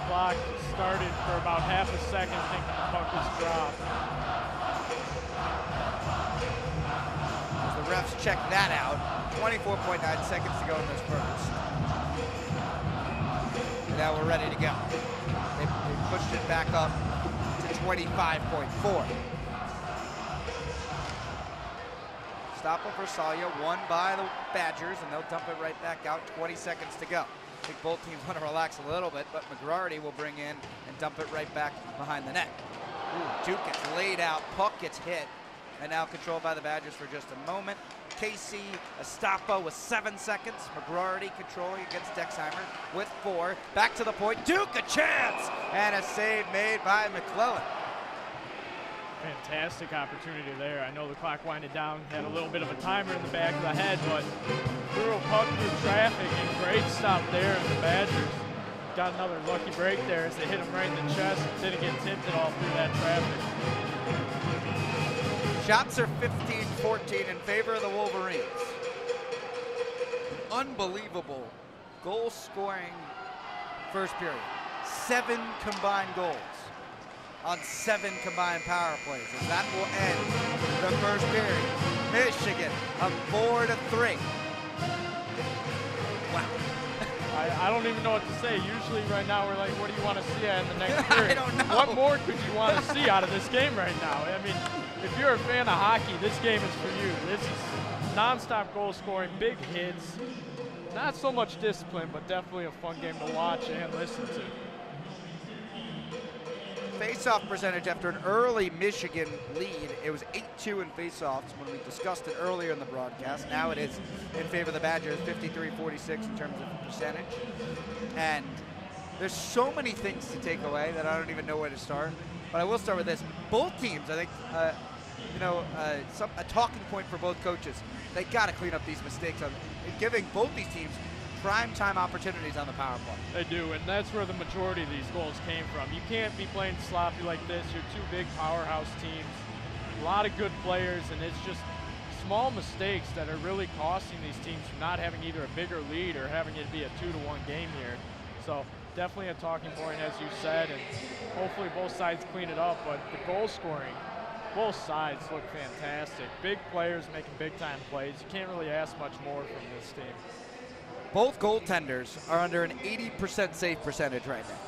clock started for about half a second, thinking the puck was dropped. As the refs check that out, 24.9 seconds to go in this first. And now we're ready to go. They pushed it back up to 25.4. Stop over Salya, won by the Badgers, and they'll dump it right back out. 20 seconds to go. I think both teams want to relax a little bit, but McGrarty will bring in and dump it right back behind the net. Ooh, Duke gets laid out, puck gets hit, and now controlled by the Badgers for just a moment. Casey Estapa with 7 seconds. McGroarty controlling against Dexheimer with 4. Back to the point. Duke a chance and a save made by McClellan. Fantastic opportunity there. I know the clock winded down, had a little bit of a timer in the back of the head, but threw a puck through traffic and great stop there. And the Badgers got another lucky break there as they hit him right in the chest. Didn't get tipped at all through that traffic. Shots are 15-14 in favor of the Wolverines. Unbelievable goal scoring first period. 7 combined goals on 7 combined power plays. And that will end the first period. Michigan up 4-3. Wow. I don't even know what to say. Usually right now we're like, what do you want to see in the next period? I don't know. What more could you want to see out of this game right now? I mean, if you're a fan of hockey, this game is for you. This is nonstop goal scoring, big hits. Not so much discipline, but definitely a fun game to watch and listen to. Face-off percentage after an early Michigan lead. It was 8-2 in face-offs when we discussed it earlier in the broadcast. Now it is in favor of the Badgers, 53-46 in terms of percentage. And there's so many things to take away that I don't even know where to start. But I will start with this. Both teams, I think, a talking point for both coaches. They got to clean up these mistakes on giving both these teams prime time opportunities on the power play. They do, and that's where the majority of these goals came from. You can't be playing sloppy like this. You're two big powerhouse teams, a lot of good players, and it's just small mistakes that are really costing these teams from not having either a bigger lead or having it be a 2-1 game here. So definitely a talking point, as you said, and hopefully both sides clean it up. But the goal scoring, both sides look fantastic. Big players making big time plays. You can't really ask much more from this team. Both goaltenders are under an 80% save percentage right now.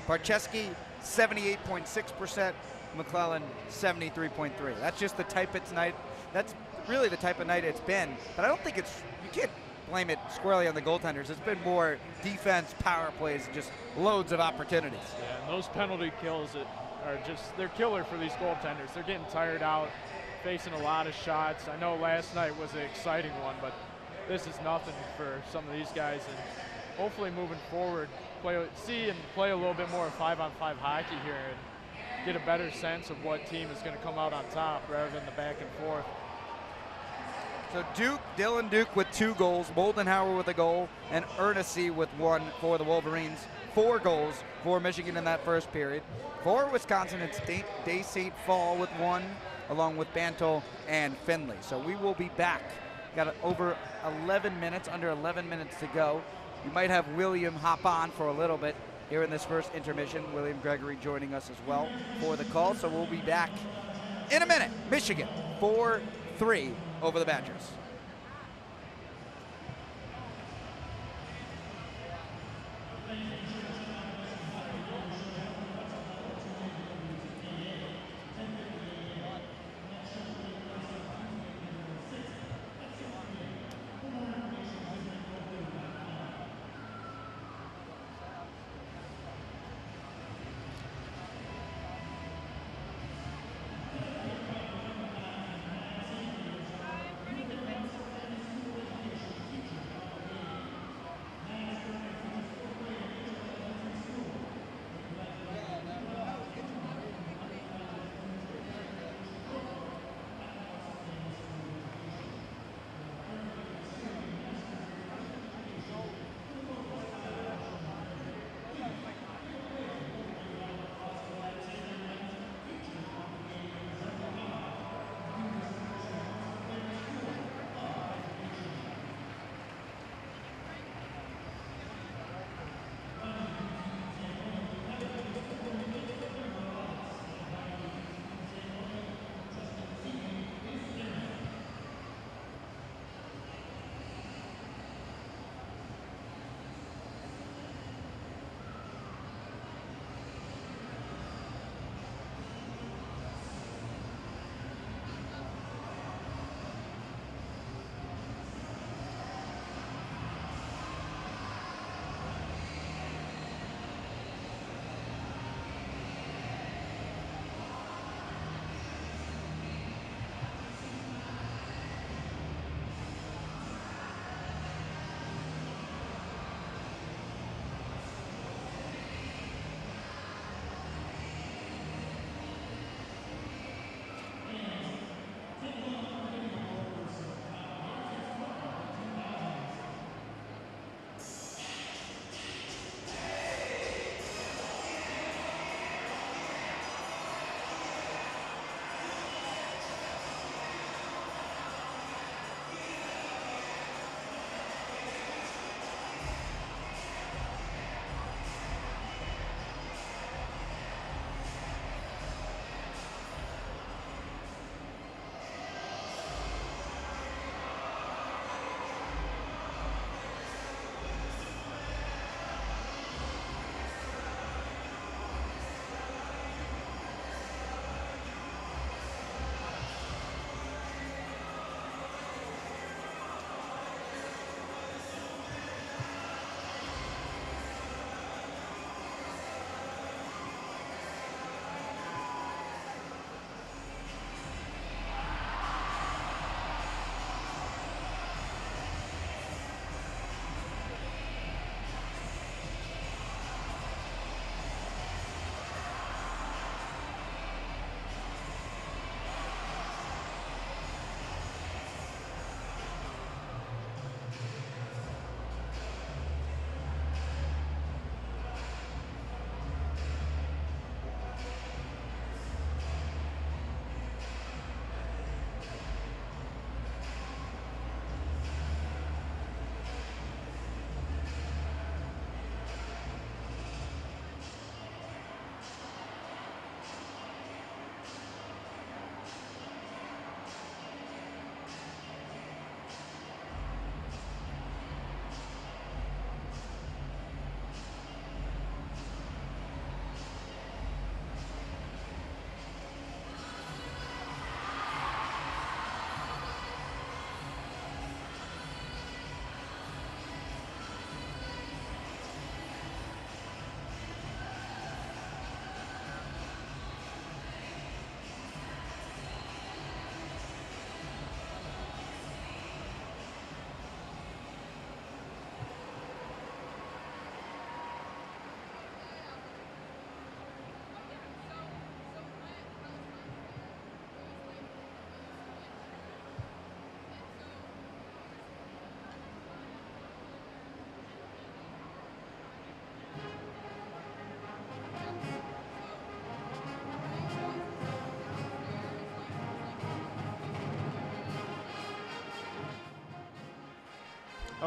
Barczewski, 78.6%, McClellan, 73.3. That's just the type it's night. That's really the type of night it's been. But I don't think it's, you can't blame it squarely on the goaltenders. It's been more defense, power plays, and just loads of opportunities. Yeah, and those penalty kills are just, they're killer for these goaltenders. They're getting tired out, facing a lot of shots. I know last night was an exciting one, but this is nothing for some of these guys, and hopefully moving forward, play a little bit more 5-on-5 hockey here and get a better sense of what team is going to come out on top rather than the back and forth. So Dylan Duke with 2 goals, Moldenhauer with a goal, and Ernest with 1 for the Wolverines. 4 goals for Michigan in that first period. For Wisconsin, it's Day St. Paul with 1, along with Bantle and Finley. So we will be back. Got over 11 minutes, under 11 minutes to go. You might have William hop on for a little bit here in this first intermission. William Gregory joining us as well for the call. So we'll be back in a minute. Michigan 4-3 over the Badgers.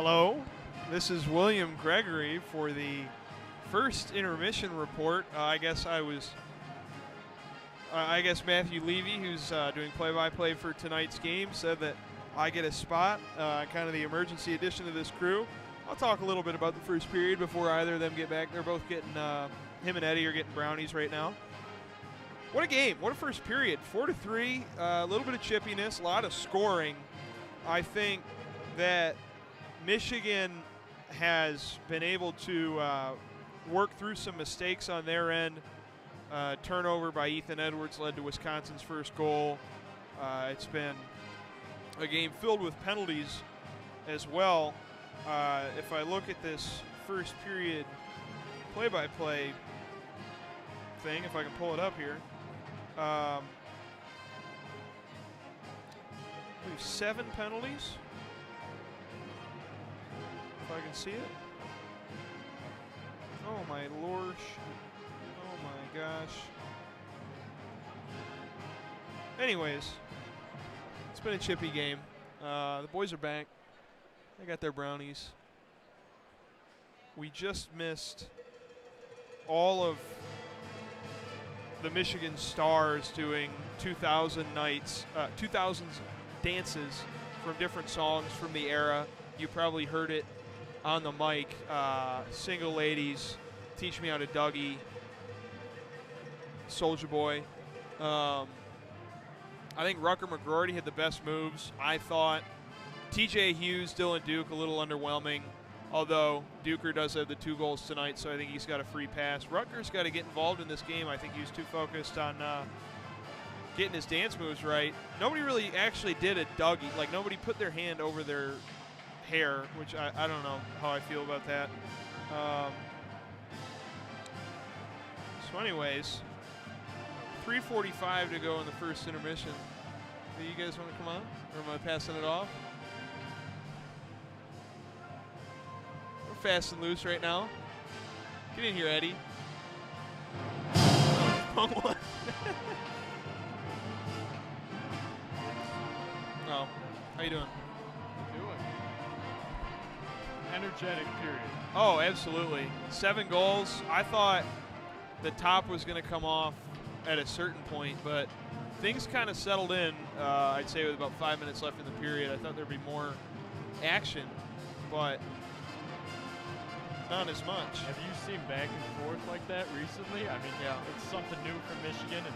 Hello, this is William Gregory for the first intermission report. I guess Matthew Levy, who's doing play-by-play for tonight's game, said that I get a spot, kind of the emergency addition to this crew. I'll talk a little bit about the first period before either of them get back. They're both getting, him and Eddie are getting brownies right now. What a game. What a first period. 4-3, a little bit of chippiness, a lot of scoring. I think that Michigan has been able to work through some mistakes on their end. Turnover by Ethan Edwards led to Wisconsin's first goal. It's been a game filled with penalties as well. If I look at this first period play-by-play thing, if I can pull it up here, I believe 7 penalties, if I can see it. Oh my lord. Oh my gosh. Anyways, it's been a chippy game. The boys are back. They got their brownies. We just missed all of the Michigan stars doing 2000 nights, 2000s dances from different songs from the era. You probably heard it on the mic. Single Ladies, Teach Me How to Dougie, Soulja Boy. I think Rucker McGroarty had the best moves. I thought TJ Hughes, Dylan Duke, a little underwhelming, although Duker does have the 2 goals tonight, so I think he's got a free pass. Rutgers got to get involved in this game. I think he was too focused on getting his dance moves right. Nobody really actually did a Dougie. Like, nobody put their hand over their hair, which I don't know how I feel about that. So anyways, 3:45 to go in the first intermission. Do you guys want to come on, or am I passing it off? We're fast and loose right now. Get in here, Eddie. Wrong one. Oh, how you doing? Energetic period. Oh, absolutely. 7 goals. I thought the top was going to come off at a certain point, but things kind of settled in, I'd say, with about 5 minutes left in the period. I thought there'd be more action, but not as much. Have you seen back and forth like that recently? I mean, yeah, it's something new for Michigan and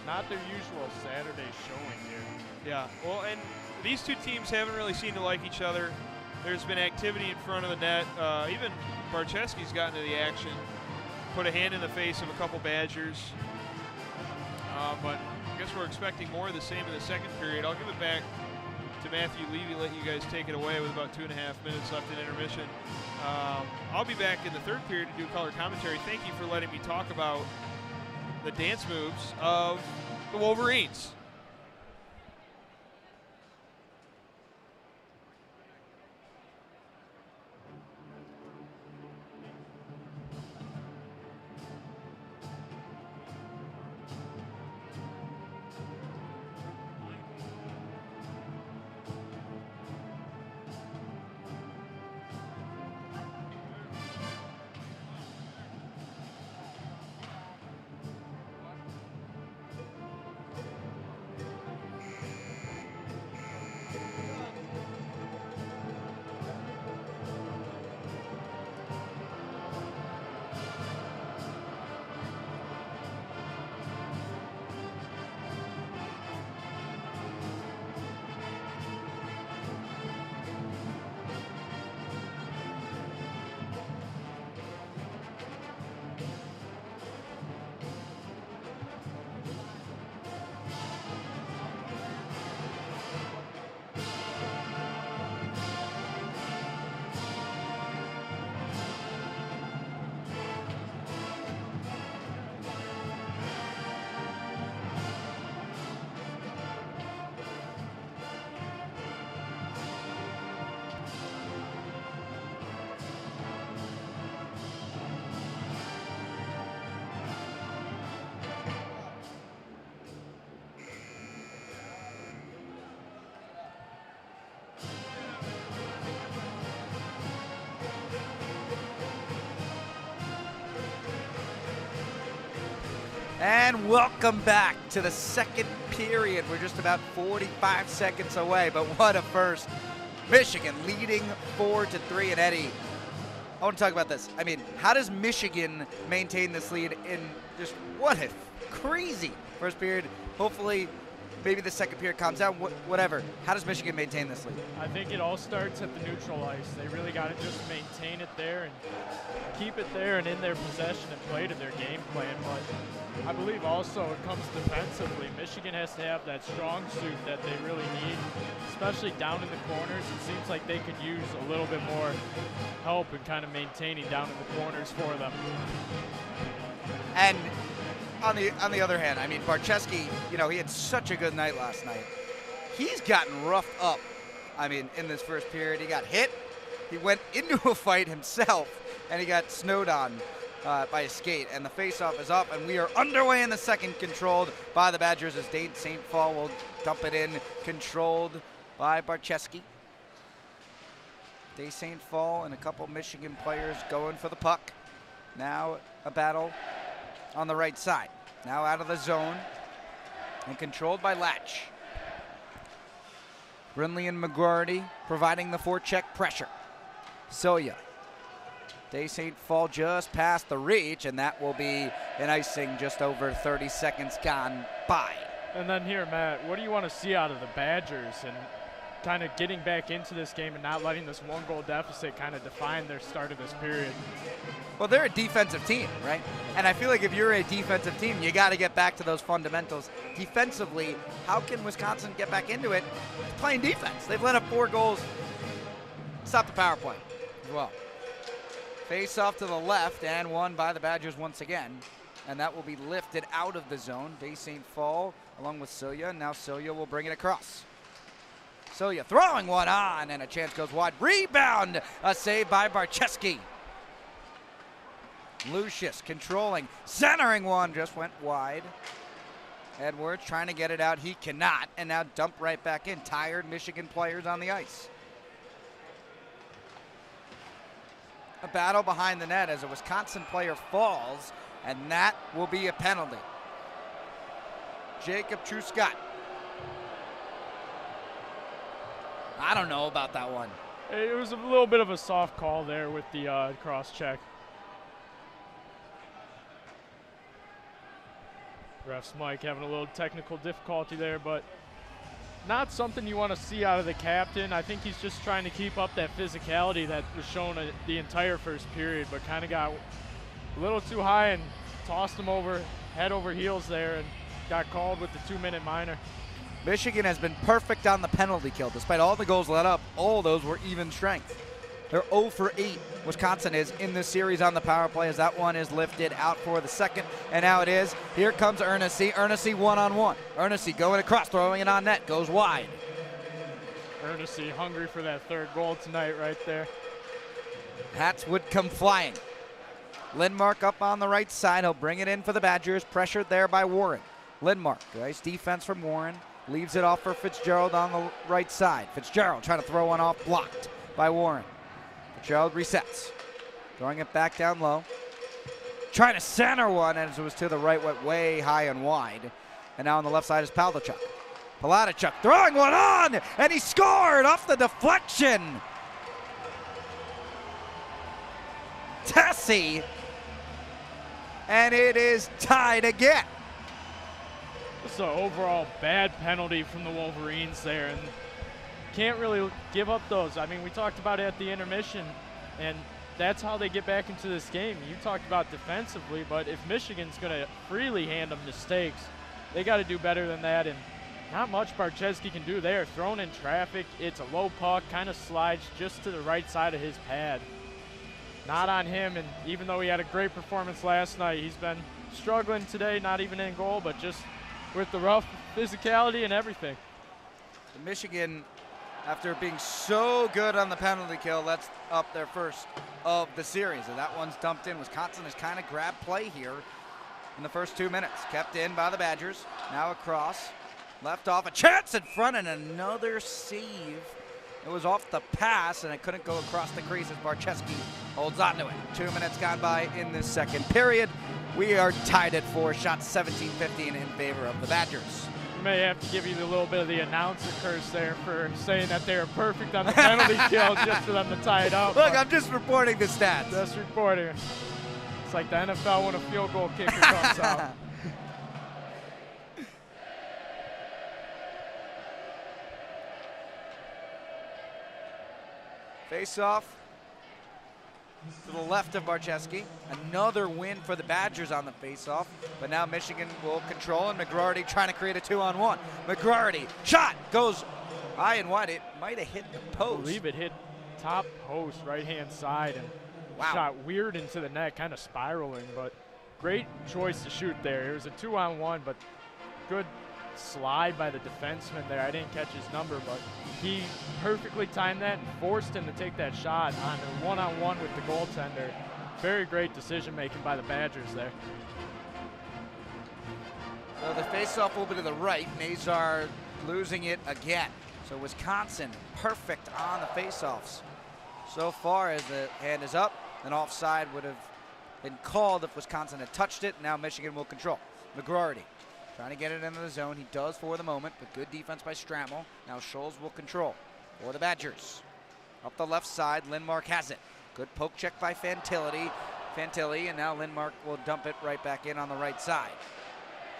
not their usual Saturday showing here. Yeah, well, and these two teams haven't really seemed to like each other. There's been activity in front of the net. Even Barczewski's gotten into the action, put a hand in the face of a couple Badgers. But I guess we're expecting more of the same in the second period. I'll give it back to Matthew Levy, let you guys take it away with about 2.5 minutes left in intermission. I'll be back in the third period to do color commentary. Thank you for letting me talk about the dance moves of the Wolverines. And welcome back to the second period. We're just about 45 seconds away, but what a first. Michigan leading 4-3. And Eddie, I want to talk about this. I mean, how does Michigan maintain this lead in just what a crazy first period? Hopefully, maybe the second period calms down, whatever. How does Michigan maintain this lead? I think it all starts at the neutral ice. They really got to just maintain it there and keep it there and in their possession and play to their game plan. But I believe also it comes defensively. Michigan has to have that strong suit that they really need, especially down in the corners. It seems like they could use a little bit more help in kind of maintaining down in the corners for them. And on the other hand, I mean, Barczewski, you know, he had such a good night last night. He's gotten roughed up. I mean, in this first period, he got hit. He went into a fight himself, and he got snowed on by a skate. And the faceoff is up, and we are underway in the second, controlled by the Badgers as Dade St. Paul will dump it in, controlled by Barczewski. Dade St. Paul and a couple Michigan players going for the puck. Now a battle on the right side. Now out of the zone and controlled by Latch. Brindley and McGroarty providing the forecheck pressure. Silya. Dade St. Paul just past the reach, and that will be an icing just over 30 seconds gone by. And then here, Matt, what do you want to see out of the Badgers and kind of getting back into this game and not letting this one-goal deficit kind of define their start of this period? Well, they're a defensive team, right? And I feel like if you're a defensive team, you got to get back to those fundamentals. Defensively, how can Wisconsin get back into it? Playing defense. They've let up 4 goals. Stop the power play as well. Face off to the left and won by the Badgers once again. And that will be lifted out of the zone. Dade St. Paul along with Silya. Now Silya will bring it across. Silya throwing one on, and a chance goes wide. Rebound, a save by Barczewski. Lucius controlling, centering one, just went wide. Edwards trying to get it out, he cannot, and now dumped right back in. Tired Michigan players on the ice. A battle behind the net as a Wisconsin player falls, and that will be a penalty. Jacob Truscott. I don't know about that one. It was a little bit of a soft call there with the cross check. Refs Mike having a little technical difficulty there, but not something you want to see out of the captain. I think he's just trying to keep up that physicality that was shown the entire first period, but kind of got a little too high and tossed him over, head over heels there, and got called with the 2-minute minor. Michigan has been perfect on the penalty kill. Despite all the goals let up, all those were even strength. They're 0 for 8, Wisconsin is, in this series on the power play as that one is lifted out for the second. And now it is. Here comes Ernest. Ernest one-on-one. Ernest going across, throwing it on net, goes wide. Ernest hungry for that third goal tonight right there. Hats would come flying. Lindmark up on the right side. He'll bring it in for the Badgers. Pressured there by Warren. Lindmark, nice defense from Warren. Leaves it off for Fitzgerald on the right side. Fitzgerald trying to throw one off, blocked by Warren. Fitzgerald resets. Throwing it back down low. Trying to center one as it was to the right, went way high and wide. And now on the left side is Palachuk. Palachuk throwing one on, and he scored off the deflection. Tessie. And it is tied again. Just an overall bad penalty from the Wolverines there, and can't really give up those. I mean, we talked about it at the intermission, and that's how they get back into this game. You talked about defensively, but if Michigan's going to freely hand them mistakes, they got to do better than that, and not much Barczewski can do there. Thrown in traffic, it's a low puck, kind of slides just to the right side of his pad. Not on him, and even though he had a great performance last night, he's been struggling today, not even in goal, but just with the rough physicality and everything. Michigan, after being so good on the penalty kill, that's up their first of the series. And that one's dumped in. Wisconsin has kind of grabbed play here in the first 2 minutes. Kept in by the Badgers. Now across. Left off. A chance in front and another save. It was off the pass and it couldn't go across the crease as Barczewski holds on to it. 2 minutes gone by in this second period. We are tied at 4 shots, 17-15 in favor of the Badgers. May have to give you a little bit of the announcer curse there for saying that they were perfect on the penalty kill just for them to tie it up. Look, I'm just reporting the stats. Just reporting. It's like the NFL when a field goal kicker comes out. Face off to the left of Barczewski. Another win for the Badgers on the face-off, but now Michigan will control, and McGrarty trying to create a 2-on-1. McGrarty, shot, goes high and wide. It might have hit the post. I believe it hit top post, right-hand side, and wow. Shot weird into the net, kind of spiraling, but great choice to shoot there. It was a 2-on-1, but good slide by the defenseman there. I didn't catch his number, but he perfectly timed that and forced him to take that shot on a 1-on-1 with the goaltender. Very great decision making by the Badgers there. So the face-off will be to the right. Nazar losing it again. So Wisconsin perfect on the face-offs. So far as the hand is up, an offside would have been called if Wisconsin had touched it. Now Michigan will control. McGrarty trying to get it into the zone. He does for the moment, but good defense by Strammel. Now Scholes will control for the Badgers. Up the left side, Lindmark has it. Good poke check by Fantilli, and now Lindmark will dump it right back in on the right side.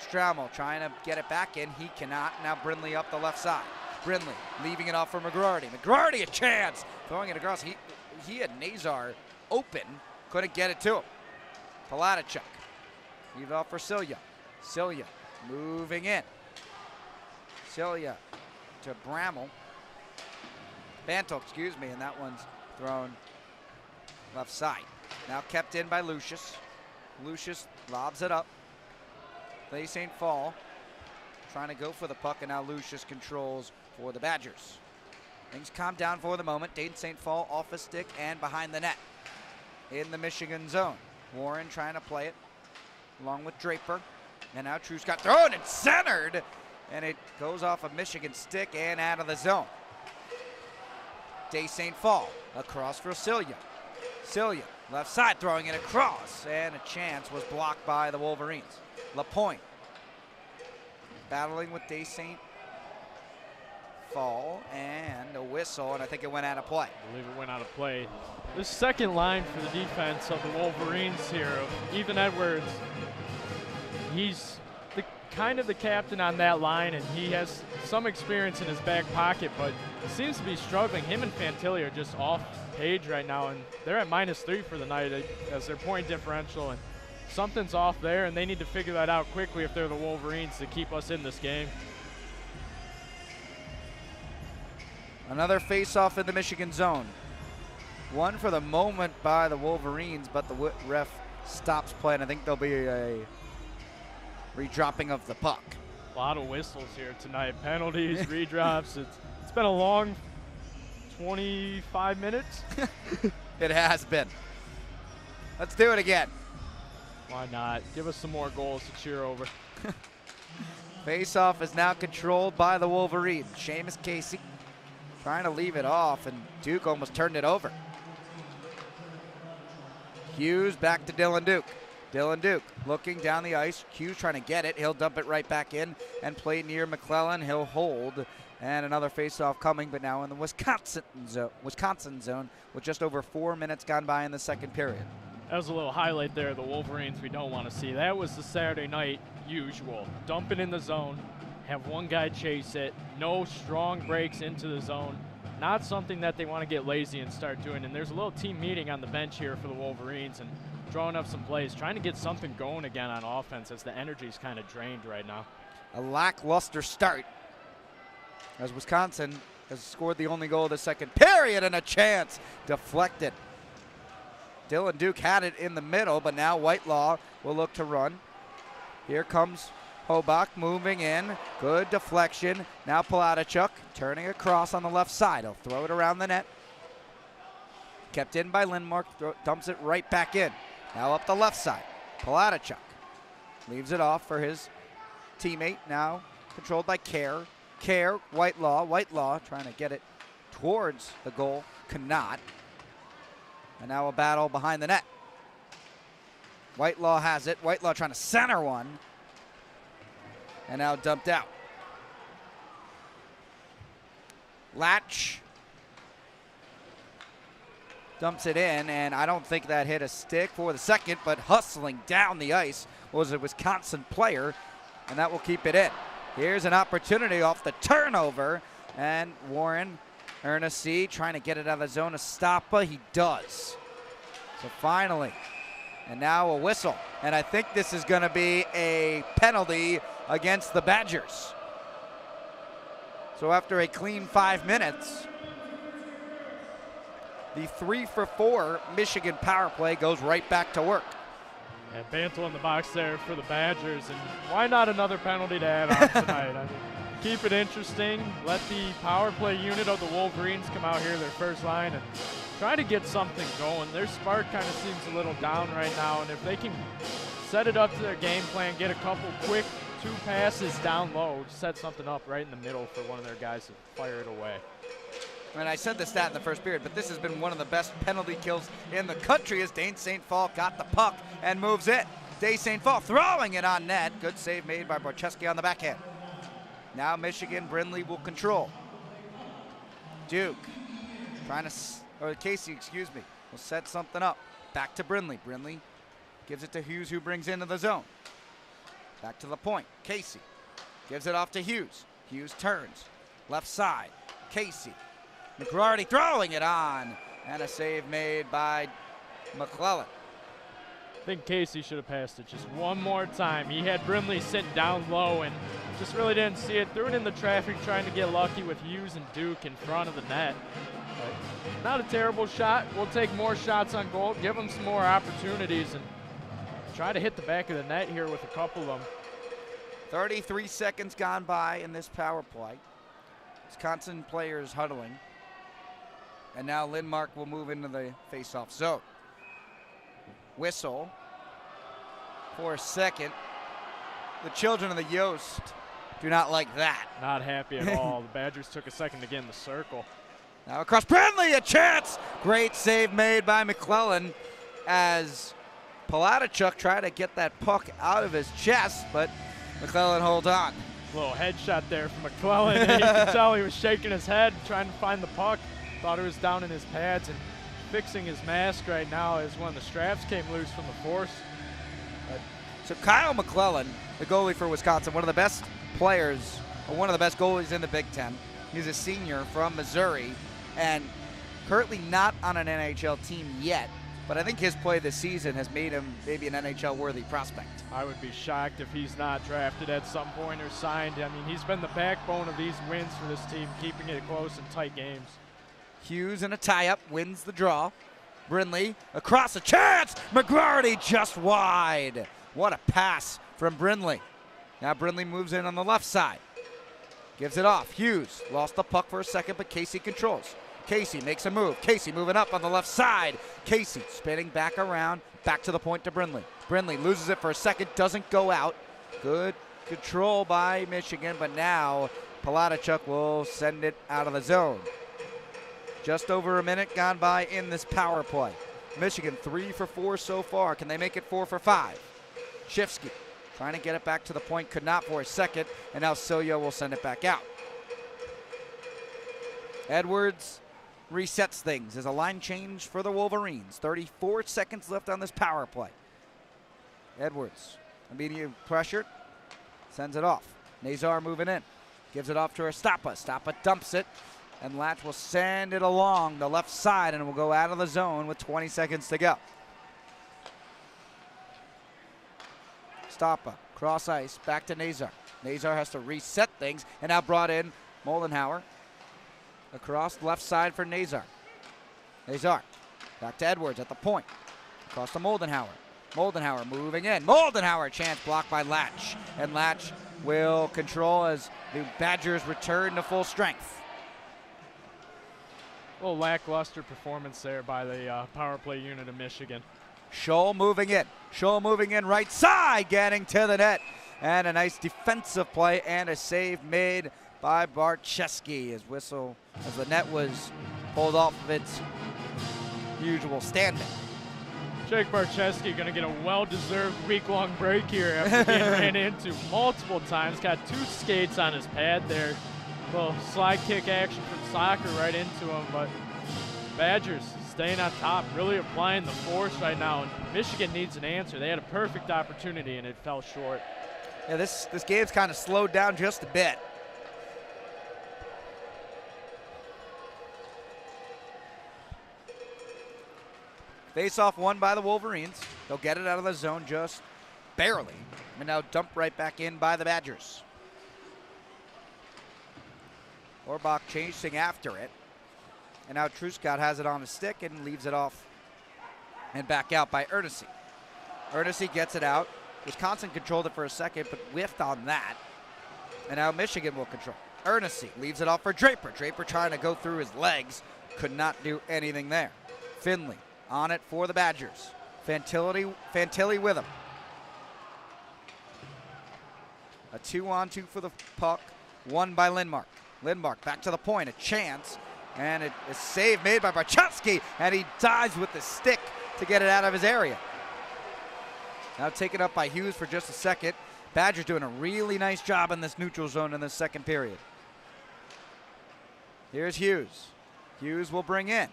Strammel trying to get it back in. He cannot. Now Brindley up the left side. Brindley leaving it off for McGrarty. McGrarty a chance. Throwing it across. He had Nazar open. Couldn't get it to him. Palatachuk. Leave it off for Cilia. Cilia moving in. Cilia to Bramall. Bantle, excuse me, and that one's thrown left side. Now kept in by Lucius. Lucius lobs it up. They St. Paul trying to go for the puck, and now Lucius controls for the Badgers. Things calm down for the moment. Dayton St. Paul off a stick and behind the net in the Michigan zone. Warren trying to play it along with Draper. And now Truce got thrown and centered, and it goes off a Michigan stick and out of the zone. Day St. Paul across for Cilia. Cilia left side throwing it across, and a chance was blocked by the Wolverines. LaPointe battling with Day St. Paul, and a whistle, and I think it went out of play. I believe it went out of play. The second line for the defense of the Wolverines here, of Ethan Edwards. He's kind of the captain on that line, and he has some experience in his back pocket, but seems to be struggling. Him and Fantilli are just off page right now, and they're at -3 for the night as their point differential, and something's off there, and they need to figure that out quickly if they're the Wolverines to keep us in this game. Another face-off in the Michigan zone. One for the moment by the Wolverines, but the ref stops play, and I think there'll be a redropping of the puck. A lot of whistles here tonight. Penalties, redrops. It's been a long 25 minutes. It has been. Let's do it again. Why not? Give us some more goals to cheer over. Face-off is now controlled by the Wolverines. Seamus Casey trying to leave it off, and Duke almost turned it over. Hughes back to Dylan Duke. Dylan Duke looking down the ice. Hughes trying to get it. He'll dump it right back in and play near McClellan. He'll hold. And another face-off coming, but now in the Wisconsin zone with just over 4 minutes gone by in the second period. That was a little highlight there of the Wolverines we don't want to see. That was the Saturday night usual. Dump it in the zone, have one guy chase it, no strong breaks into the zone. Not something that they want to get lazy and start doing. And there's a little team meeting on the bench here for the Wolverines and drawing up some plays, trying to get something going again on offense as the energy's kind of drained right now. A lackluster start as Wisconsin has scored the only goal of the second period, and a chance deflected. Dylan Duke had it in the middle, but now Whitelaw will look to run. Here comes Hobach moving in. Good deflection. Now Palatachuk turning across on the left side. He'll throw it around the net. Kept in by Lindmark, dumps it right back in. Now up the left side. Palatachuk leaves it off for his teammate. Now controlled by Kerr. Kerr, Whitelaw trying to get it towards the goal. Cannot. And now a battle behind the net. Whitelaw has it. Whitelaw trying to center one. And now dumped out. Latch dumps it in, and I don't think that hit a stick for the second, but hustling down the ice was a Wisconsin player, and that will keep it in. Here's an opportunity off the turnover, and Warren Ernest trying to get it out of the zone. Estapa, he does. So finally, and now a whistle, and I think this is going to be a penalty against the Badgers. So after a clean 5 minutes, the 3-for-4 Michigan power play goes right back to work. And Bantle in the box there for the Badgers, and why not another penalty to add on tonight? I mean, keep it interesting. Let the power play unit of the Wolverines come out here, their first line, and try to get something going. Their spark kind of seems a little down right now, and if they can set it up to their game plan, get a couple quick 2 passes down low, set something up right in the middle for one of their guys to fire it away. And I said the stat in the first period, but this has been one of the best penalty kills in the country as Dane St. Paul got the puck and moves it. Dane St. Paul throwing it on net. Good save made by Borcheski on the backhand. Now Michigan, Brindley will control. Duke trying to, or Casey, excuse me, will set something up. Back to Brindley. Brindley gives it to Hughes, who brings into the zone. Back to the point. Casey gives it off to Hughes. Hughes turns. Left side. Casey. McGrarty throwing it on. And a save made by McClellan. I think Casey should have passed it just one more time. He had Brindley sitting down low and just really didn't see it. Threw it in the traffic, trying to get lucky with Hughes and Duke in front of the net. But not a terrible shot. We'll take more shots on goal, give them some more opportunities, and try to hit the back of the net here with a couple of them. 33 seconds gone by in this power play. Wisconsin players huddling. And now Lindmark will move into the face-off zone. Whistle for a second. The children of the Yost do not like that. Not happy at all. The Badgers took a second to get in the circle. Now across Brindley, a chance. Great save made by McClellan as Olejniczak tried to get that puck out of his chest, but McClellan holds on. A little headshot there from McClellan. And you can tell he was shaking his head, trying to find the puck. Thought it was down in his pads and fixing his mask right now as one of the straps came loose from the force. So Kyle McClellan, the goalie for Wisconsin, one of the best players, or one of the best goalies in the Big Ten. He's a senior from Missouri and currently not on an NHL team yet, but I think his play this season has made him maybe an NHL-worthy prospect. I would be shocked if he's not drafted at some point or signed. I mean, he's been the backbone of these wins for this team, keeping it close and tight games. Hughes in a tie-up wins the draw. Brindley across, a chance. McGrarty just wide. What a pass from Brindley. Now Brindley moves in on the left side. Gives it off. Hughes lost the puck for a second, but Casey controls. Casey makes a move. Casey moving up on the left side. Casey spinning back around, back to the point to Brindley. Brindley loses it for a second, doesn't go out. Good control by Michigan, but now Olejniczak will send it out of the zone. Just over a minute gone by in this power play. Michigan 3-for-4 so far. Can they make it 4-for-5? Shifsky trying to get it back to the point, could not for a second, and now Silio will send it back out. Edwards resets things as a line change for the Wolverines. 34 seconds left on this power play. Edwards, immediate pressure, sends it off. Nazar moving in, gives it off to Estapa. Estapa dumps it. And Latch will send it along the left side and will go out of the zone with 20 seconds to go. Stoppa, cross ice, back to Nazar. Nazar has to reset things and now brought in Moldenhauer. Across left side for Nazar. Nazar, back to Edwards at the point. Across to Moldenhauer. Moldenhauer moving in. Moldenhauer, chance blocked by Latch. And Latch will control as the Badgers return to full strength. A little lackluster performance there by the power play unit of Michigan. Scholl moving in. Scholl moving in right side, getting to the net. And a nice defensive play and a save made by Barcheski as the net was pulled off of its usual standing. Jake Barczewski going to get a well-deserved week-long break here after being ran into multiple times. Got 2 skates on his pad there. Little slide kick action from soccer right into him, but Badgers staying on top, really applying the force right now, and Michigan needs an answer. They had a perfect opportunity, and it fell short. Yeah, this game's kind of slowed down just a bit. Face-off won by the Wolverines. They'll get it out of the zone just barely. And now dumped right back in by the Badgers. Orbach chasing after it. And now Truscott has it on his stick and leaves it off and back out by Ernest. Ernest gets it out. Wisconsin controlled it for a second, but whiffed on that. And now Michigan will control. Ernest leaves it off for Draper. Draper trying to go through his legs. Could not do anything there. Finley on it for the Badgers. Fantilli with him. A 2-on-2 for the puck. Won by Lindmark. Lindmark back to the point. A chance. And it is save made by Barczewski. And he dives with the stick to get it out of his area. Now taken up by Hughes for just a second. Badgers doing a really nice job in this neutral zone in the second period. Here's Hughes. Hughes will bring in.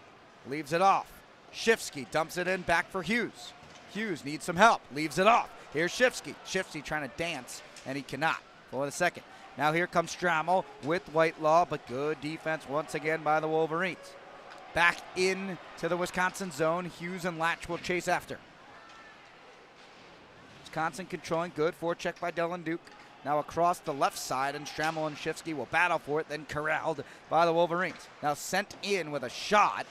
Leaves it off. Shifsky dumps it in back for Hughes. Hughes needs some help. Leaves it off. Here's Shifsky. Shifsky trying to dance, and he cannot for the second. Now here comes Strammel with Whitelaw, but good defense once again by the Wolverines. Back in to the Wisconsin zone. Hughes and Latch will chase after. Wisconsin controlling, good forecheck by Dylan Duke. Now across the left side, and Strammel and Shifsky will battle for it, then corralled by the Wolverines. Now sent in with a shot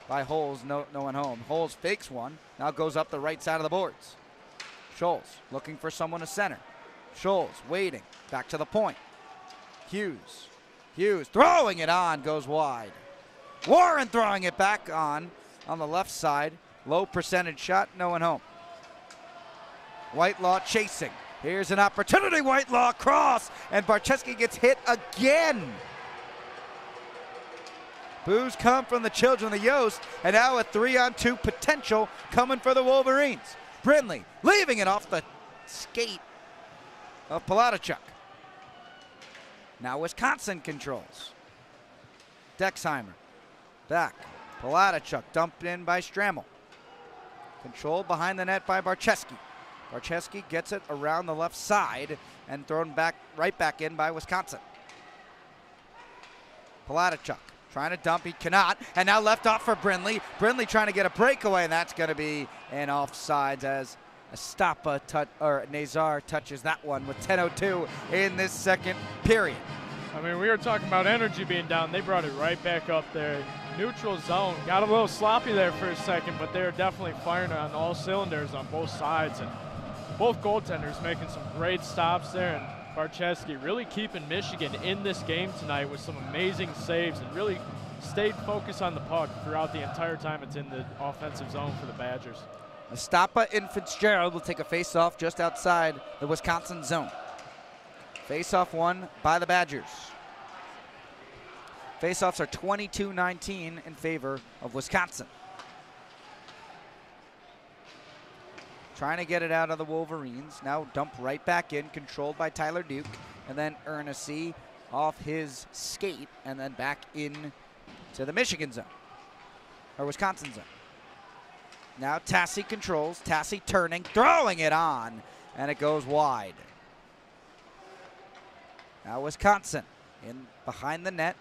by Holes, no one home. Holes fakes one, now goes up the right side of the boards. Scholes looking for someone to center. Scholes waiting, back to the point. Hughes throwing it on, goes wide. Warren throwing it back on the left side. Low percentage shot, no one home. Whitelaw chasing. Here's an opportunity, Whitelaw cross, and Barczewski gets hit again. Boos come from the children of the Yost, and now a 3-on-2 potential coming for the Wolverines. Brindley leaving it off the skate of Palatachuk. Now Wisconsin controls. Dexheimer back. Palatachuk dumped in by Strammel. Controlled behind the net by Barczewski. Barczewski gets it around the left side and thrown back right back in by Wisconsin. Palatachuk trying to dump, he cannot, and now left off for Brindley. Brindley trying to get a breakaway, and that's going to be an offsides as Nazar touches that one with 10:02 in this second period. I mean, we were talking about energy being down. They brought it right back up there. Neutral zone. Got a little sloppy there for a second, but they were definitely firing on all cylinders on both sides. And both goaltenders making some great stops there. And Barczewski really keeping Michigan in this game tonight with some amazing saves and really stayed focused on the puck throughout the entire time it's in the offensive zone for the Badgers. Estapa and Fitzgerald will take a face-off just outside the Wisconsin zone. Face-off won by the Badgers. Face-offs are 22-19 in favor of Wisconsin. Trying to get it out of the Wolverines. Now dump right back in, controlled by Tyler Duke. And then Ernest off his skate and then back in to the Michigan zone, or Wisconsin zone. Now Tassi controls, Tassi turning, throwing it on, and it goes wide. Now Wisconsin in behind the net.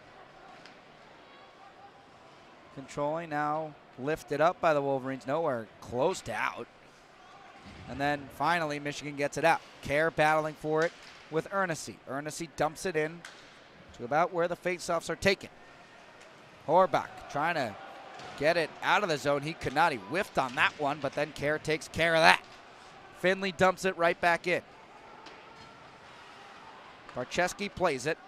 Controlling now, lifted up by the Wolverines, nowhere close to out. And then finally Michigan gets it out. Kerr battling for it with Ernest. Ernest dumps it in to about where the faceoffs are taken. Horbach trying to get it out of the zone. He could not. He whiffed on that one, but then Kerr takes care of that. Finley dumps it right back in. Barczewski plays it.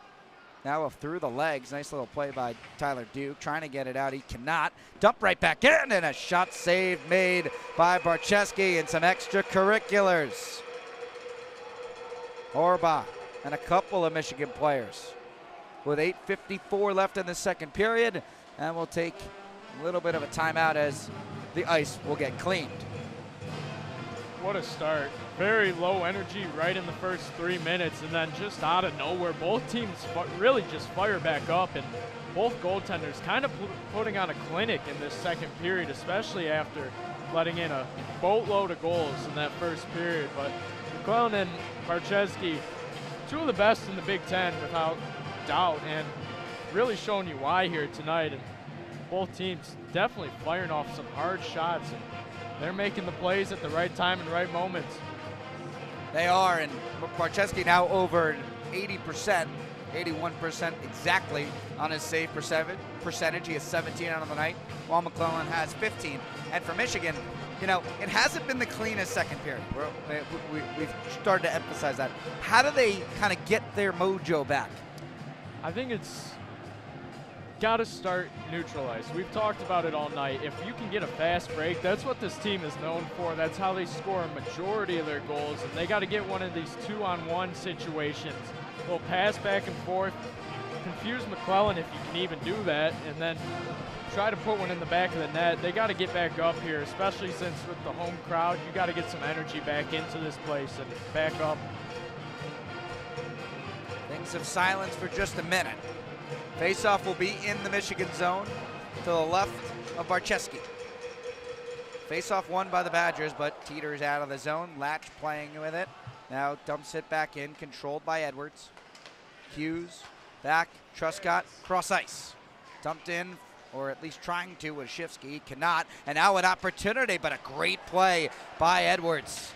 Now through the legs. Nice little play by Tyler Duke. Trying to get it out. He cannot. Dump right back in, and a shot save made by Barczewski and some extracurriculars. Orbach and a couple of Michigan players with 8:54 left in the second period, and we'll take a little bit of a timeout as the ice will get cleaned. what a start. Very low energy right in the first 3 minutes, and then just out of nowhere, both teams really just fire back up, and both goaltenders kind of putting on a clinic in this second period, especially after letting in a boatload of goals in that first period. But McClellan and Barczewski, two of the best in the Big Ten without doubt, and really showing you why here tonight. And both teams definitely firing off some hard shots, and they're making the plays at the right time and right moments. They are, and Barczewski now over 80%, 81% exactly on his save percentage. He has 17 out of the night, while McClellan has 15. And for Michigan, you know, it hasn't been the cleanest second period. We've started to emphasize that. How do they kind of get their mojo back? I think it's got to start neutralized. We've talked about it all night. If you can get a fast break, that's what this team is known for. That's how they score a majority of their goals, and they got to get one of these 2-on-1 situations. A little pass back and forth, confuse McClellan if you can even do that, and then try to put one in the back of the net. They got to get back up here, especially since with the home crowd, you got to get some energy back into this place and back up. Things of silence for just a minute. Faceoff will be in the Michigan zone to the left of Barczewski. Faceoff won by the Badgers, but teeters out of the zone. Latch playing with it. Now dumps it back in, controlled by Edwards. Hughes, back, Truscott, cross ice. Dumped in, or at least trying to, with Shifsky. Cannot, and now an opportunity, but a great play by Edwards.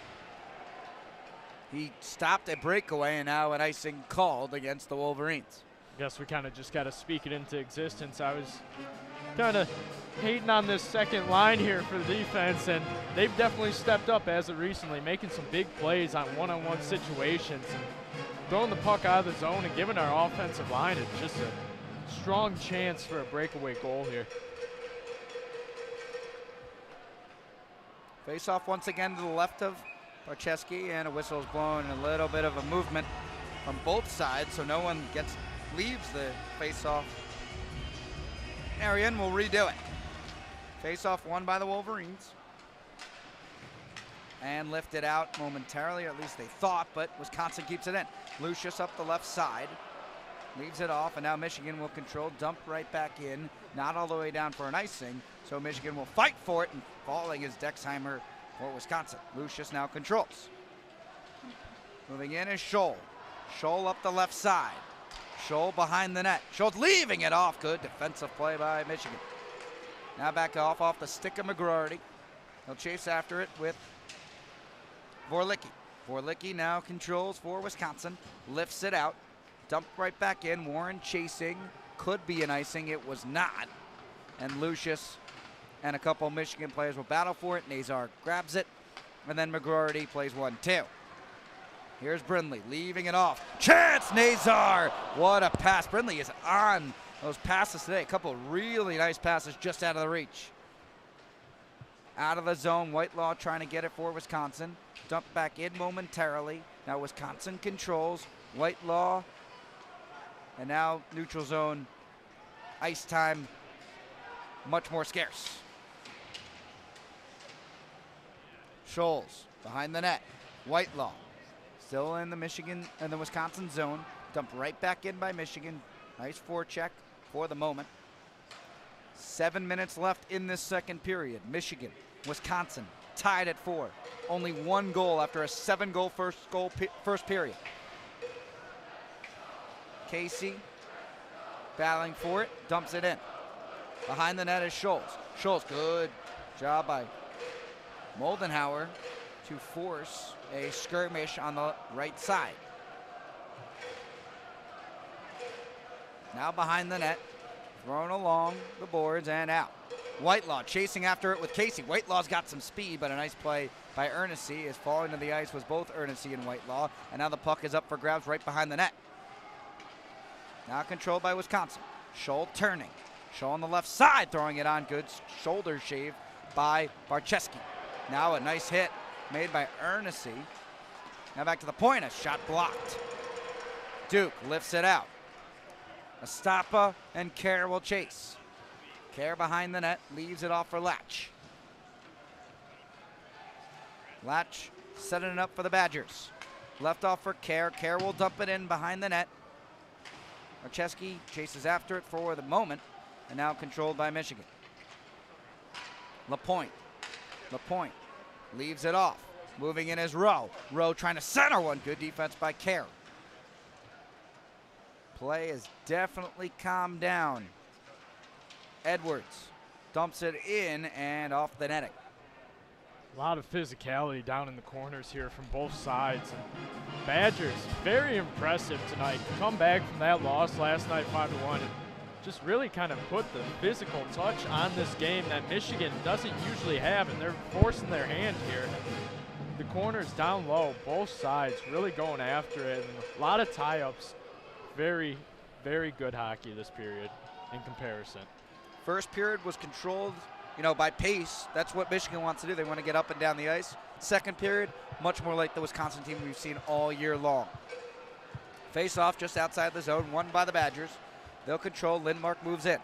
He stopped a breakaway, and now an icing called against the Wolverines. I guess we kind of just got to speak it into existence. I was kind of hating on this second line here for the defense, and they've definitely stepped up as of recently, making some big plays on one-on-one situations and throwing the puck out of the zone and giving our offensive line just a strong chance for a breakaway goal here. Face-off once again to the left of Barczewski, and a whistle is blown. A little bit of a movement from both sides, so no one leaves the face-off area, and we'll redo it. Face-off won by the Wolverines. And lifted out momentarily, or at least they thought, but Wisconsin keeps it in. Lucius up the left side, leaves it off, and now Michigan will control, dump right back in, not all the way down for an icing, so Michigan will fight for it, and falling is Dexheimer for Wisconsin. Lucius now controls. Moving in is Scholl. Scholl up the left side. Scholl behind the net. Scholl's leaving it off. Good defensive play by Michigan. Now back off the stick of McGroarty. He'll chase after it with Vorlicki. Vorlicki now controls for Wisconsin. Lifts it out. Dumped right back in. Warren chasing. Could be an icing. It was not. And Lucius and a couple Michigan players will battle for it. Nazar grabs it. And then McGroarty plays 1-2. Here's Brindley leaving it off. Chance, Nazar! What a pass. Brindley is on those passes today. A couple of really nice passes just out of the reach. Out of the zone. Whitelaw trying to get it for Wisconsin. Dumped back in momentarily. Now Wisconsin controls. Whitelaw. And now neutral zone. Ice time much more scarce. Scholes behind the net. Whitelaw. Still in the Michigan and the Wisconsin zone. Dumped right back in by Michigan. Nice forecheck for the moment. 7 minutes left in this second period. Michigan, Wisconsin tied at 4. Only one goal after a 7-goal first period. Casey battling for it, dumps it in. Behind the net is Scholes. Scholes, good job by Moldenhauer to force a skirmish on the right side. Now behind the net, thrown along the boards and out. Whitelaw chasing after it with Casey. Whitelaw's got some speed, but a nice play by Ernestey. As falling to the ice was both Ernestey and Whitelaw, and now the puck is up for grabs right behind the net. Now controlled by Wisconsin. Scholl turning. Scholl on the left side, throwing it on. Good shoulder shave by Barczewski. Now a nice hit made by Ernestey. Now back to the point, a shot blocked. Duke lifts it out. Estapa and Kerr will chase. Kerr behind the net, leaves it off for Latch. Latch setting it up for the Badgers. Left off for Kerr. Kerr will dump it in behind the net. Olejniczak chases after it for the moment, and now controlled by Michigan. Lapointe leaves it off. Moving in is Rowe. Rowe trying to center one. Good defense by Kerr. Play has definitely calmed down. Edwards dumps it in and off the netting. A lot of physicality down in the corners here from both sides. And Badgers, very impressive tonight. Come back from that loss last night 5-1 and just really kind of put the physical touch on this game that Michigan doesn't usually have, and they're forcing their hand here. The corners down low, both sides really going after it, and a lot of tie-ups. Very, very good hockey this period in comparison. First period was controlled, by pace. That's what Michigan wants to do. They want to get up and down the ice. Second period, much more like the Wisconsin team we've seen all year long. Face-off just outside the zone, won by the Badgers. They'll control. Lindmark moves in.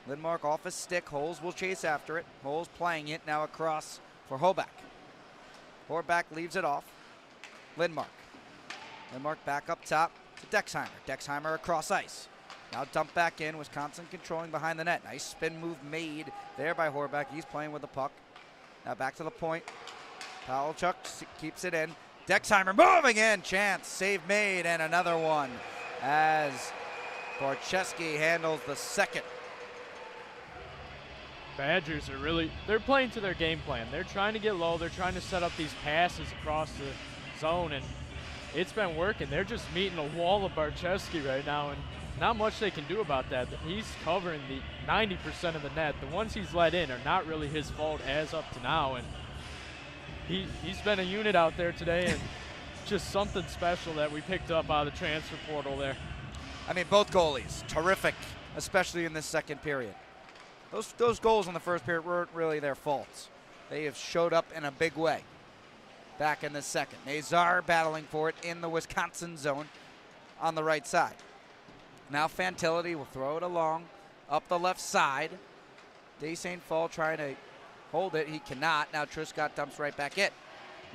Lindmark off his stick. Holes will chase after it. Holes playing it now across for Hoback. Hoback leaves it off. Lindmark back up top to Dexheimer. Dexheimer across ice. Now dump back in. Wisconsin controlling behind the net. Nice spin move made there by Hoback. He's playing with the puck. Now back to the point. Pawelczuk keeps it in. Dexheimer moving in. Chance. Save made and another one as Olejniczak handles the second. Badgers are they're playing to their game plan. They're trying to get low. They're trying to set up these passes across the zone, and it's been working. They're just meeting a wall of Olejniczak right now, and not much they can do about that. He's covering the 90% of the net. The ones he's let in are not really his fault as up to now, and he's been a unit out there today, and just something special that we picked up out of the transfer portal there. I mean, both goalies, terrific, especially in this second period. Those goals in the first period weren't really their faults. They have showed up in a big way back in the second. Nazar battling for it in the Wisconsin zone on the right side. Now Fantility will throw it along up the left side. De St. Paul trying to hold it. He cannot. Now Truscott dumps right back in.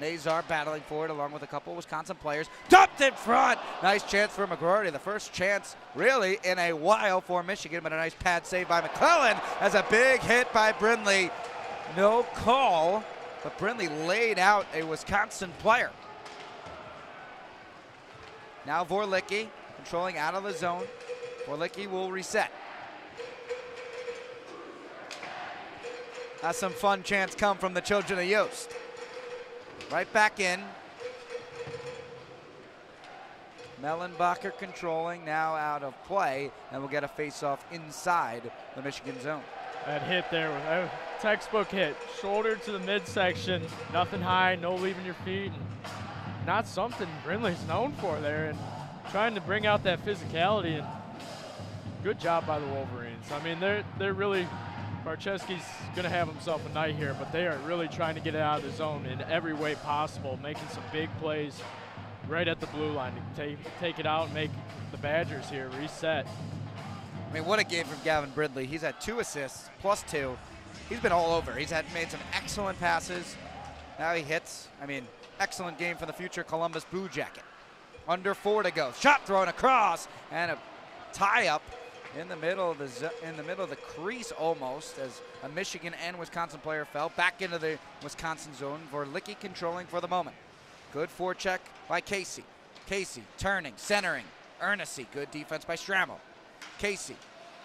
Nazar battling for it along with a couple Wisconsin players. Dumped in front. Nice chance for McGroarty. The first chance really in a while for Michigan, but a nice pad save by McClellan as a big hit by Brindley. No call, but Brindley laid out a Wisconsin player. Now Vorlicki controlling out of the zone. Vorlicki will reset. Has some fun chance come from the children of Yost. Right back in. Mellenbacher controlling, now out of play, and we'll get a face-off inside the Michigan zone. That hit there was a textbook hit. Shoulder to the midsection, nothing high, no leaving your feet. And not something Brindley's known for there, and trying to bring out that physicality. And good job by the Wolverines. I mean, they're really, Olejniczak's going to have himself a night here, but they are really trying to get it out of the zone in every way possible, making some big plays right at the blue line to take it out and make the Badgers here reset. I mean, what a game from Gavin Brindley. He's had 2 assists, plus 2. He's been all over. He's made some excellent passes. Now he hits. I mean, excellent game for the future Columbus Blue Jacket. Under 4 to go. Shot thrown across, and a tie-up in the middle of the crease almost, as a Michigan and Wisconsin player fell back into the Wisconsin zone. Vorlicki controlling for the moment. Good forecheck by Casey. Casey turning, centering. Ernest, good defense by Strammel. Casey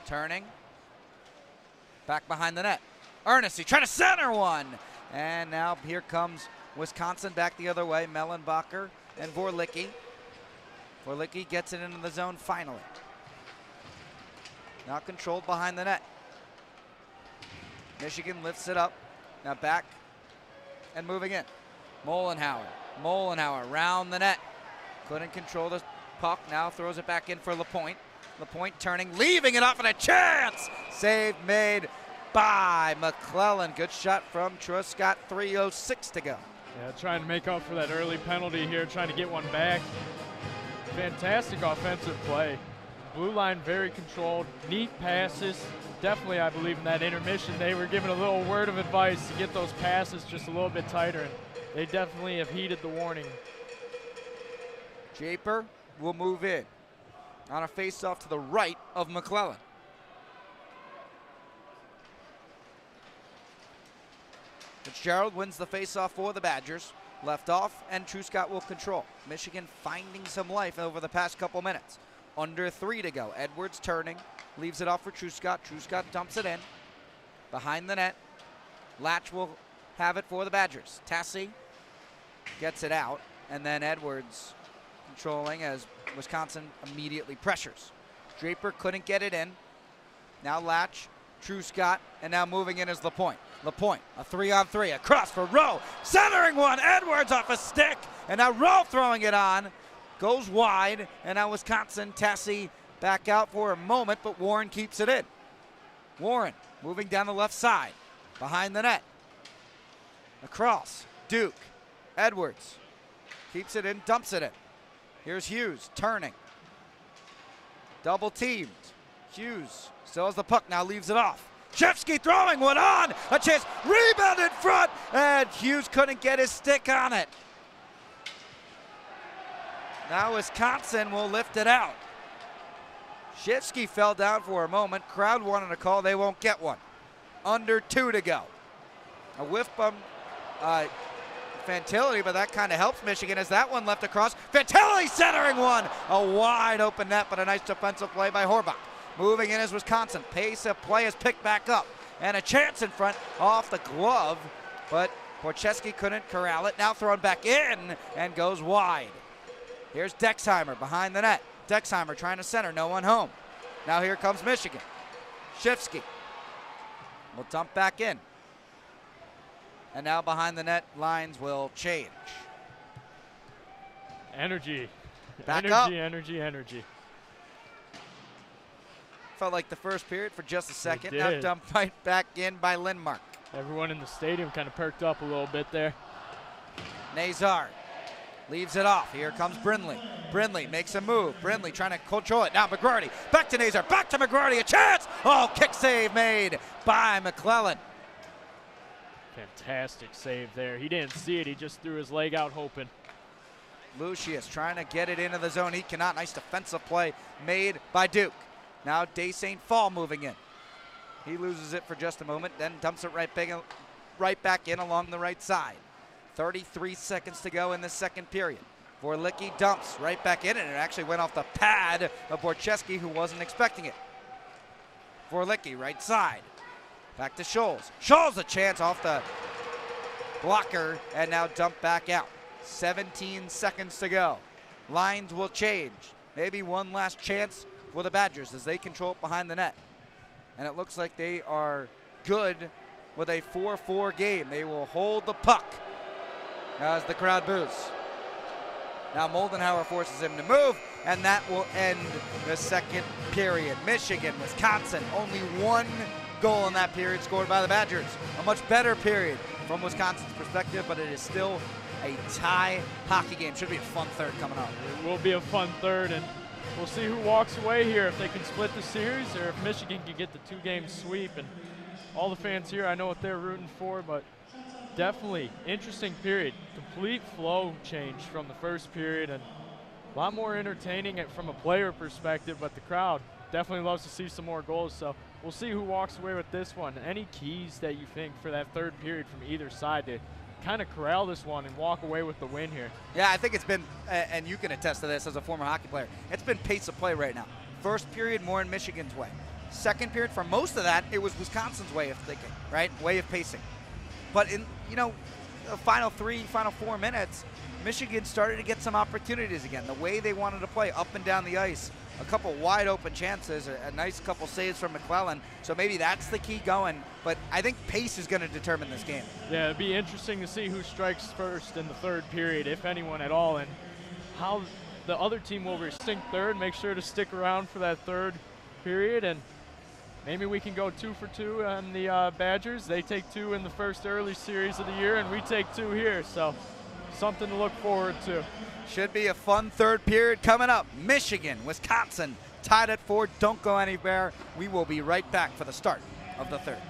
turning, back behind the net. Ernest trying to center one, and now here comes Wisconsin back the other way. Mellenbacher and Vorlicki. Vorlicki gets it into the zone finally. Now controlled behind the net. Michigan lifts it up. Now back and moving in. Molenhauer round the net. Couldn't control the puck. Now throws it back in for Lapointe. Lapointe turning, leaving it off, and a chance! Save made by McClellan. Good shot from Truscott. 3:06 to go. Yeah, trying to make up for that early penalty here, trying to get one back. Fantastic offensive play. Blue line very controlled, neat passes, definitely, I believe, in that intermission, they were given a little word of advice to get those passes just a little bit tighter, and they definitely have heeded the warning. Japer will move in on a face-off to the right of McClellan. Fitzgerald wins the face-off for the Badgers. Left off, and Truscott will control. Michigan finding some life over the past couple minutes. Under 3 to go. Edwards turning, leaves it off for Truscott. Truscott dumps it in. Behind the net. Latch will have it for the Badgers. Tassi gets it out, and then Edwards controlling as Wisconsin immediately pressures. Draper couldn't get it in. Now Latch, Truscott, and now moving in is LaPointe. LaPointe, a 3-on-3, across for Rowe, centering one, Edwards off a stick, and now Rowe throwing it on, goes wide, and now Wisconsin, Tassi back out for a moment, but Warren keeps it in. Warren moving down the left side, behind the net, across, Duke, Edwards, keeps it in, dumps it in. Here's Hughes, turning, double teamed, Hughes still has the puck, now leaves it off. Shevsky throwing one on, a chance, rebound in front, and Hughes couldn't get his stick on it. Now Wisconsin will lift it out. Shevsky fell down for a moment, crowd wanted a call, they won't get one. Under 2 to go. A whiff bump, Fantilli, but that kind of helps Michigan as that one left across. Fantilli centering one, a wide open net, but a nice defensive play by Horbach. Moving in is Wisconsin. Pace of play is picked back up. And a chance in front off the glove, but Borcheski couldn't corral it. Now thrown back in and goes wide. Here's Dexheimer behind the net. Dexheimer trying to center, no one home. Now here comes Michigan. Shivsky will dump back in. And now behind the net, lines will change. Energy. Back energy, up. energy. Felt like the first period for just a second. It Now did. dumped right back in by Lindmark. Everyone in the stadium kind of perked up a little bit there. Nazar leaves it off. Here comes Brindley. Brindley makes a move. Brindley trying to control it. Now McGroarty. Back to Nazar. Back to McGroarty. A chance. Oh, kick save made by McClellan. Fantastic save there. He didn't see it. He just threw his leg out hoping. Lucius trying to get it into the zone. He cannot. Nice defensive play made by Duke. Now Day St. Paul moving in. He loses it for just a moment, then dumps it right back in along the right side. 33 seconds to go in the second period. Vorlicki dumps right back in, and it actually went off the pad of Borcheski, who wasn't expecting it. Vorlicki, right side. Back to Scholes. Scholes a chance off the blocker, and now dumped back out. 17 seconds to go. Lines will change. Maybe one last chance for the Badgers as they control it behind the net. And it looks like they are good with a 4-4 game. They will hold the puck as the crowd boos. Now Moldenhauer forces him to move, and that will end the second period. Michigan, Wisconsin, only one goal in that period scored by the Badgers. A much better period from Wisconsin's perspective, but it is still a tie hockey game. Should be a fun third coming up. It will be a fun third, and we'll see who walks away here, if they can split the series or if Michigan can get the 2-game sweep. And all the fans here, I know what they're rooting for, but definitely interesting period. Complete flow change from the first period, and a lot more entertaining from a player perspective, but the crowd definitely loves to see some more goals. So we'll see who walks away with this one. Any keys that you think for that third period from either side to kind of corral this one and walk away with the win here? Yeah, I think it's been, and you can attest to this as a former hockey player, it's been pace of play right now. First period, more in Michigan's way. Second period, for most of that, it was Wisconsin's way of thinking, right? Way of pacing. But in, the final 4 minutes, Michigan started to get some opportunities again. The way they wanted to play, up and down the ice. A couple wide open chances, a nice couple saves from McClellan. So maybe that's the key going. But I think pace is going to determine this game. Yeah, it'd be interesting to see who strikes first in the third period, if anyone at all, and how the other team will resync third. Make sure to stick around for that third period, and maybe we can go 2 for 2 on the Badgers. They take 2 in the first early series of the year, and we take 2 here. So something to look forward to. Should be a fun third period coming up. Michigan, Wisconsin, tied at 4. Don't go anywhere. We will be right back for the start of the third.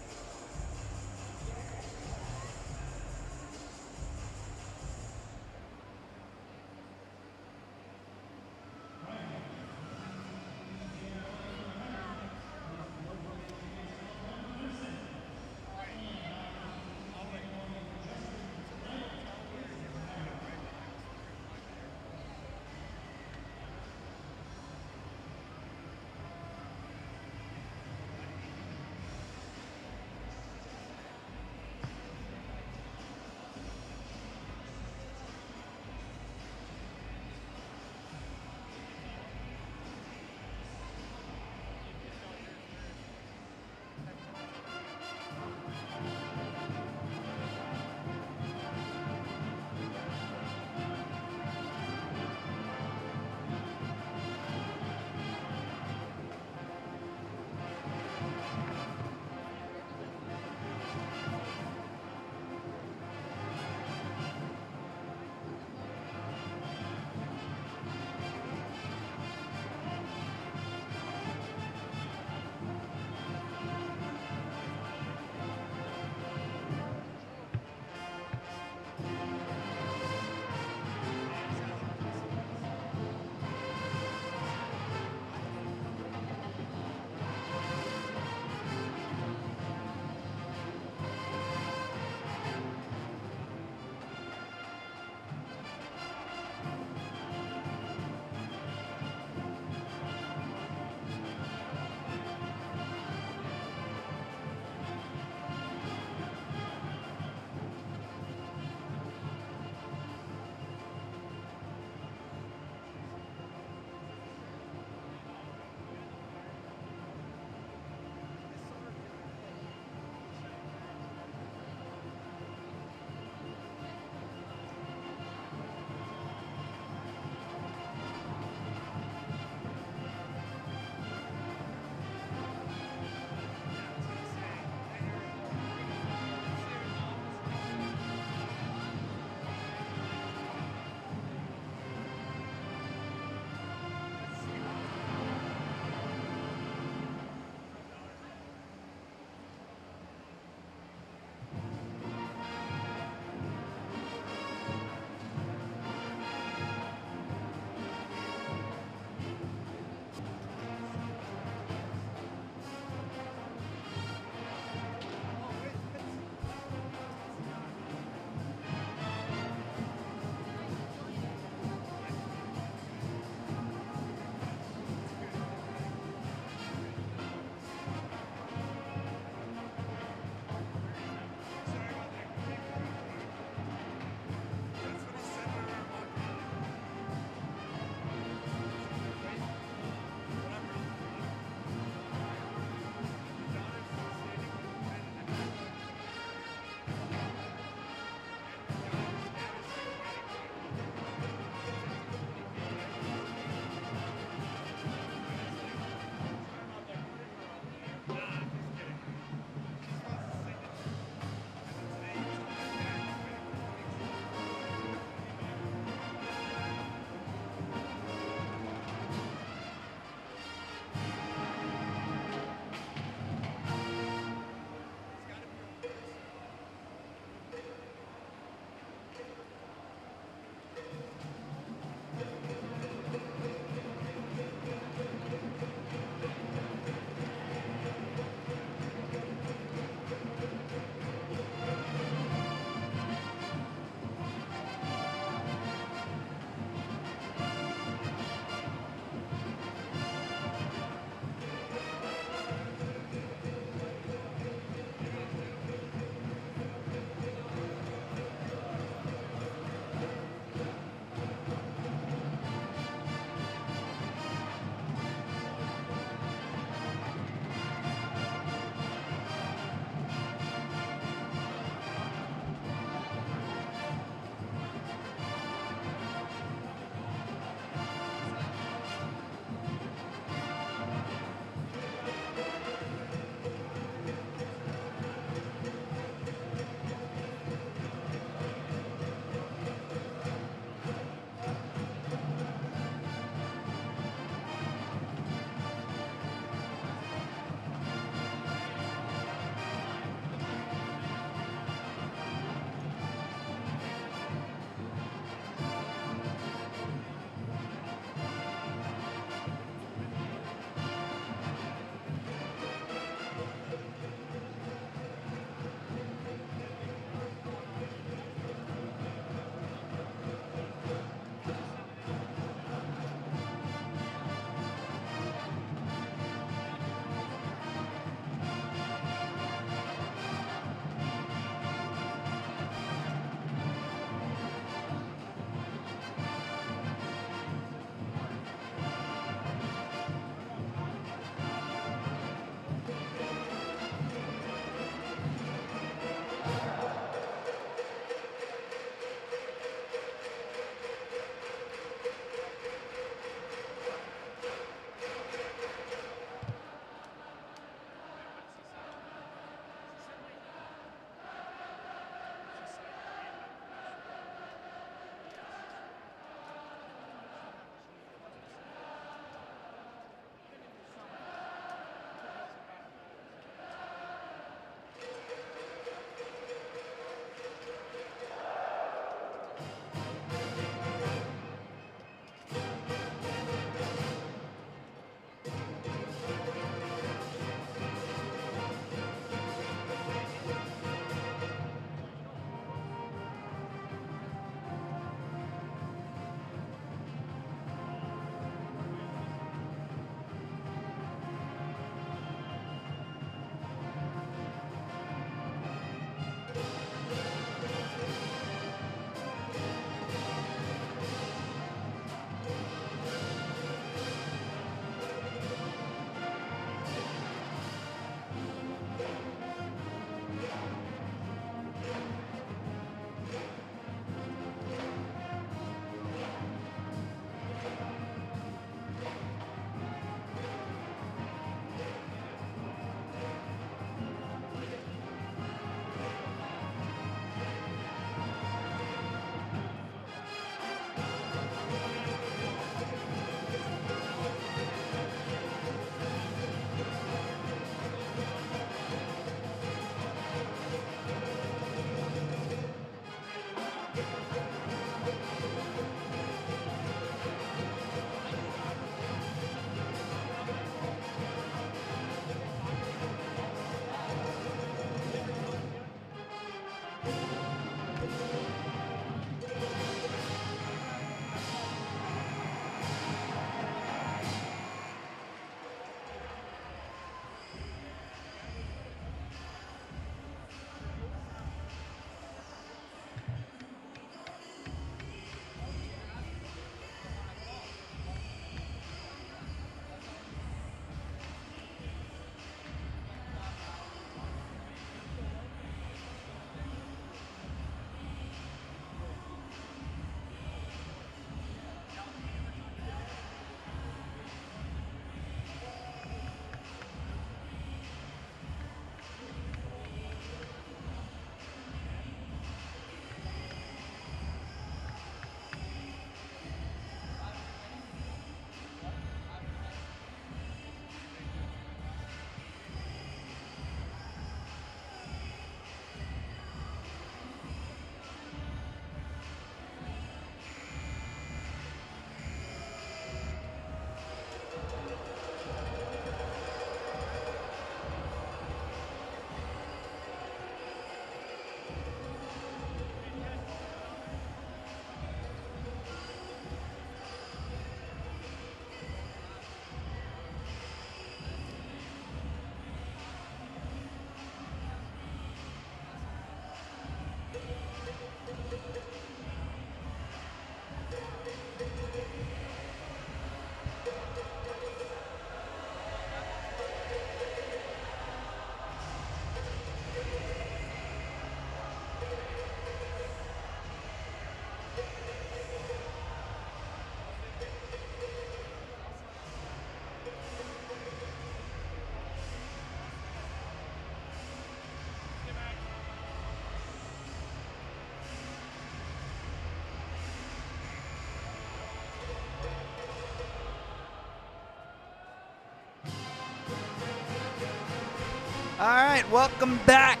All right, welcome back.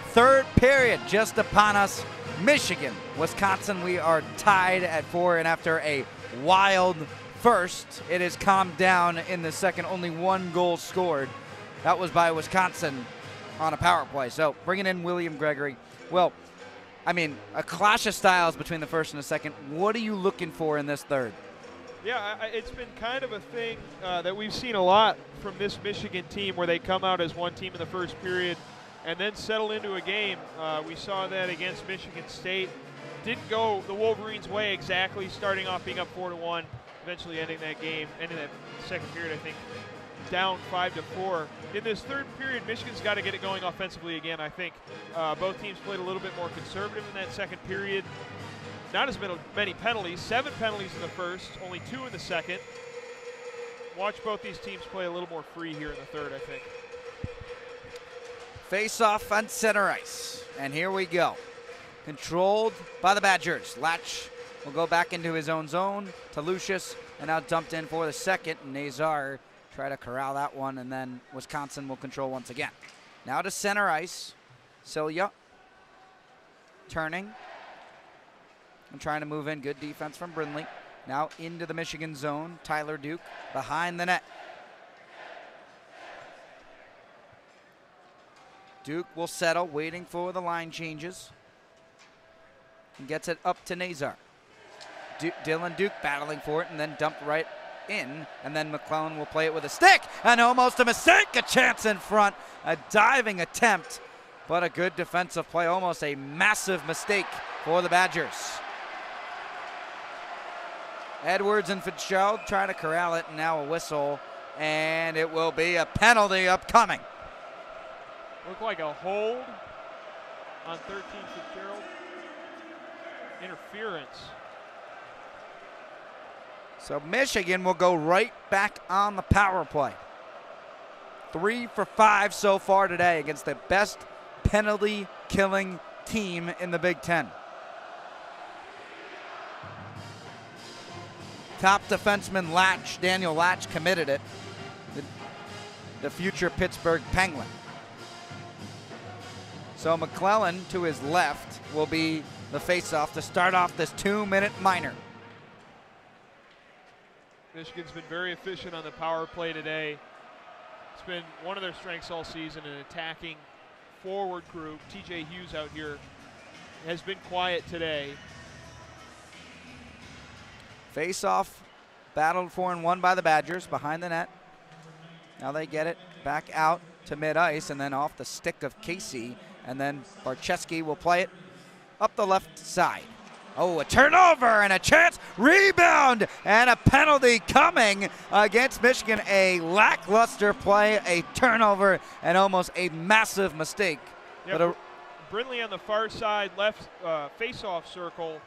Third period just upon us. Michigan, Wisconsin, we are tied at 4, and after a wild first, it has calmed down in the second. Only 1 goal scored. That was by Wisconsin on a power play. So bringing in William Gregory. Well, I mean, a clash of styles between the first and the second. What are you looking for in this third? Yeah, it's been kind of a thing that we've seen a lot from this Michigan team, where they come out as one team in the first period and then settle into a game. We saw that against Michigan State. Didn't go the Wolverines' way exactly, starting off being up 4-1, eventually ending that second period, I think, down 5-4. In this third period, Michigan's got to get it going offensively again, I think. Both teams played a little bit more conservative in that second period. Not as many penalties, 7 penalties in the first, only 2 in the second. Watch both these teams play a little more free here in the third, I think. Face off on center ice, and here we go. Controlled by the Badgers. Latch will go back into his own zone to Lucius, and now dumped in for the second. Nazar try to corral that one, and then Wisconsin will control once again. Now to center ice. Celia turning and trying to move in. Good defense from Brindley. Now into the Michigan zone. Tyler Duke behind the net. Duke will settle, waiting for the line changes. And gets it up to Nazar. Dylan Duke battling for it and then dumped right in. And then McClellan will play it with a stick. And almost a mistake, a chance in front. A diving attempt, but a good defensive play. Almost a massive mistake for the Badgers. Edwards and Fitzgerald trying to corral it, and now a whistle, and it will be a penalty upcoming. Looked like a hold on 13 Fitzgerald. Interference. So Michigan will go right back on the power play. 3 for 5 so far today against the best penalty-killing team in the Big Ten. Top defenseman Daniel Latch committed it. The future Pittsburgh Penguin. So McClellan to his left will be the faceoff to start off this 2-minute minor. Michigan's been very efficient on the power play today. It's been one of their strengths all season, an attacking forward group. TJ Hughes out here has been quiet today. Face-off battled for and won by the Badgers behind the net. Now they get it back out to mid-ice and then off the stick of Casey. And then Barczewski will play it up the left side. Oh, a turnover and a chance. Rebound and a penalty coming against Michigan. A lackluster play, a turnover, and almost a massive mistake. Yep. Brindley on the far side, left face-off circle,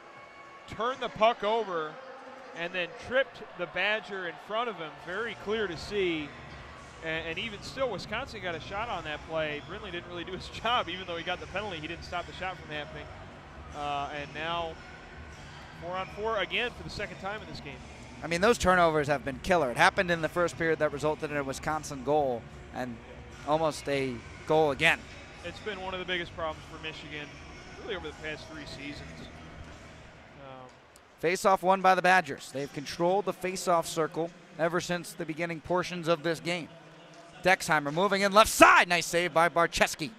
turned the puck over, and then tripped the Badger in front of him. Very clear to see. And even still, Wisconsin got a shot on that play. Brindley didn't really do his job. Even though he got the penalty, he didn't stop the shot from happening. And now 4-on-4 again for the second time in this game. I mean, those turnovers have been killer. It happened in the first period that resulted in a Wisconsin goal and almost a goal again. It's been one of the biggest problems for Michigan really over the past 3 seasons. Face-off won by the Badgers. They've controlled the face-off circle ever since the beginning portions of this game. Dexheimer moving in left side. Nice save by Barczewski.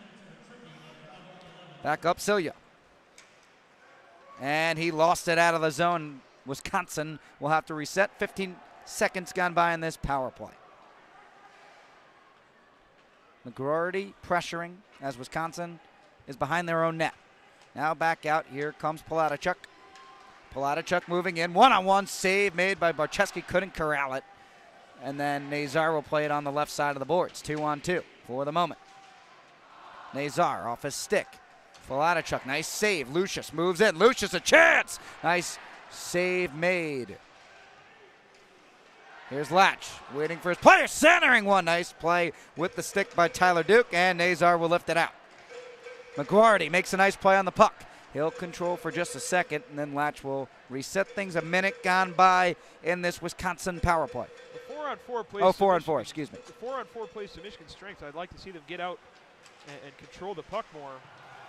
Back up Celia. And he lost it out of the zone. Wisconsin will have to reset. 15 seconds gone by in this power play. McGroarty pressuring as Wisconsin is behind their own net. Now back out. Here comes Palatachuk. Palatachuk moving in. One-on-one save made by Barczewski. Couldn't corral it. And then Nazar will play it on the left side of the boards. 2-on-2 for the moment. Nazar off his stick. Palatachuk, nice save. Lucius moves in. Lucius, a chance. Nice save made. Here's Latch waiting for his player. Centering one. Nice play with the stick by Tyler Duke. And Nazar will lift it out. McGroarty makes a nice play on the puck. He'll control for just a second, and then Latch will reset things. A minute gone by in this Wisconsin power play. The 4-on-4 plays. Oh, 4-on-4, excuse me. The 4-on-4 plays to Michigan's strength. I'd like to see them get out and control the puck more.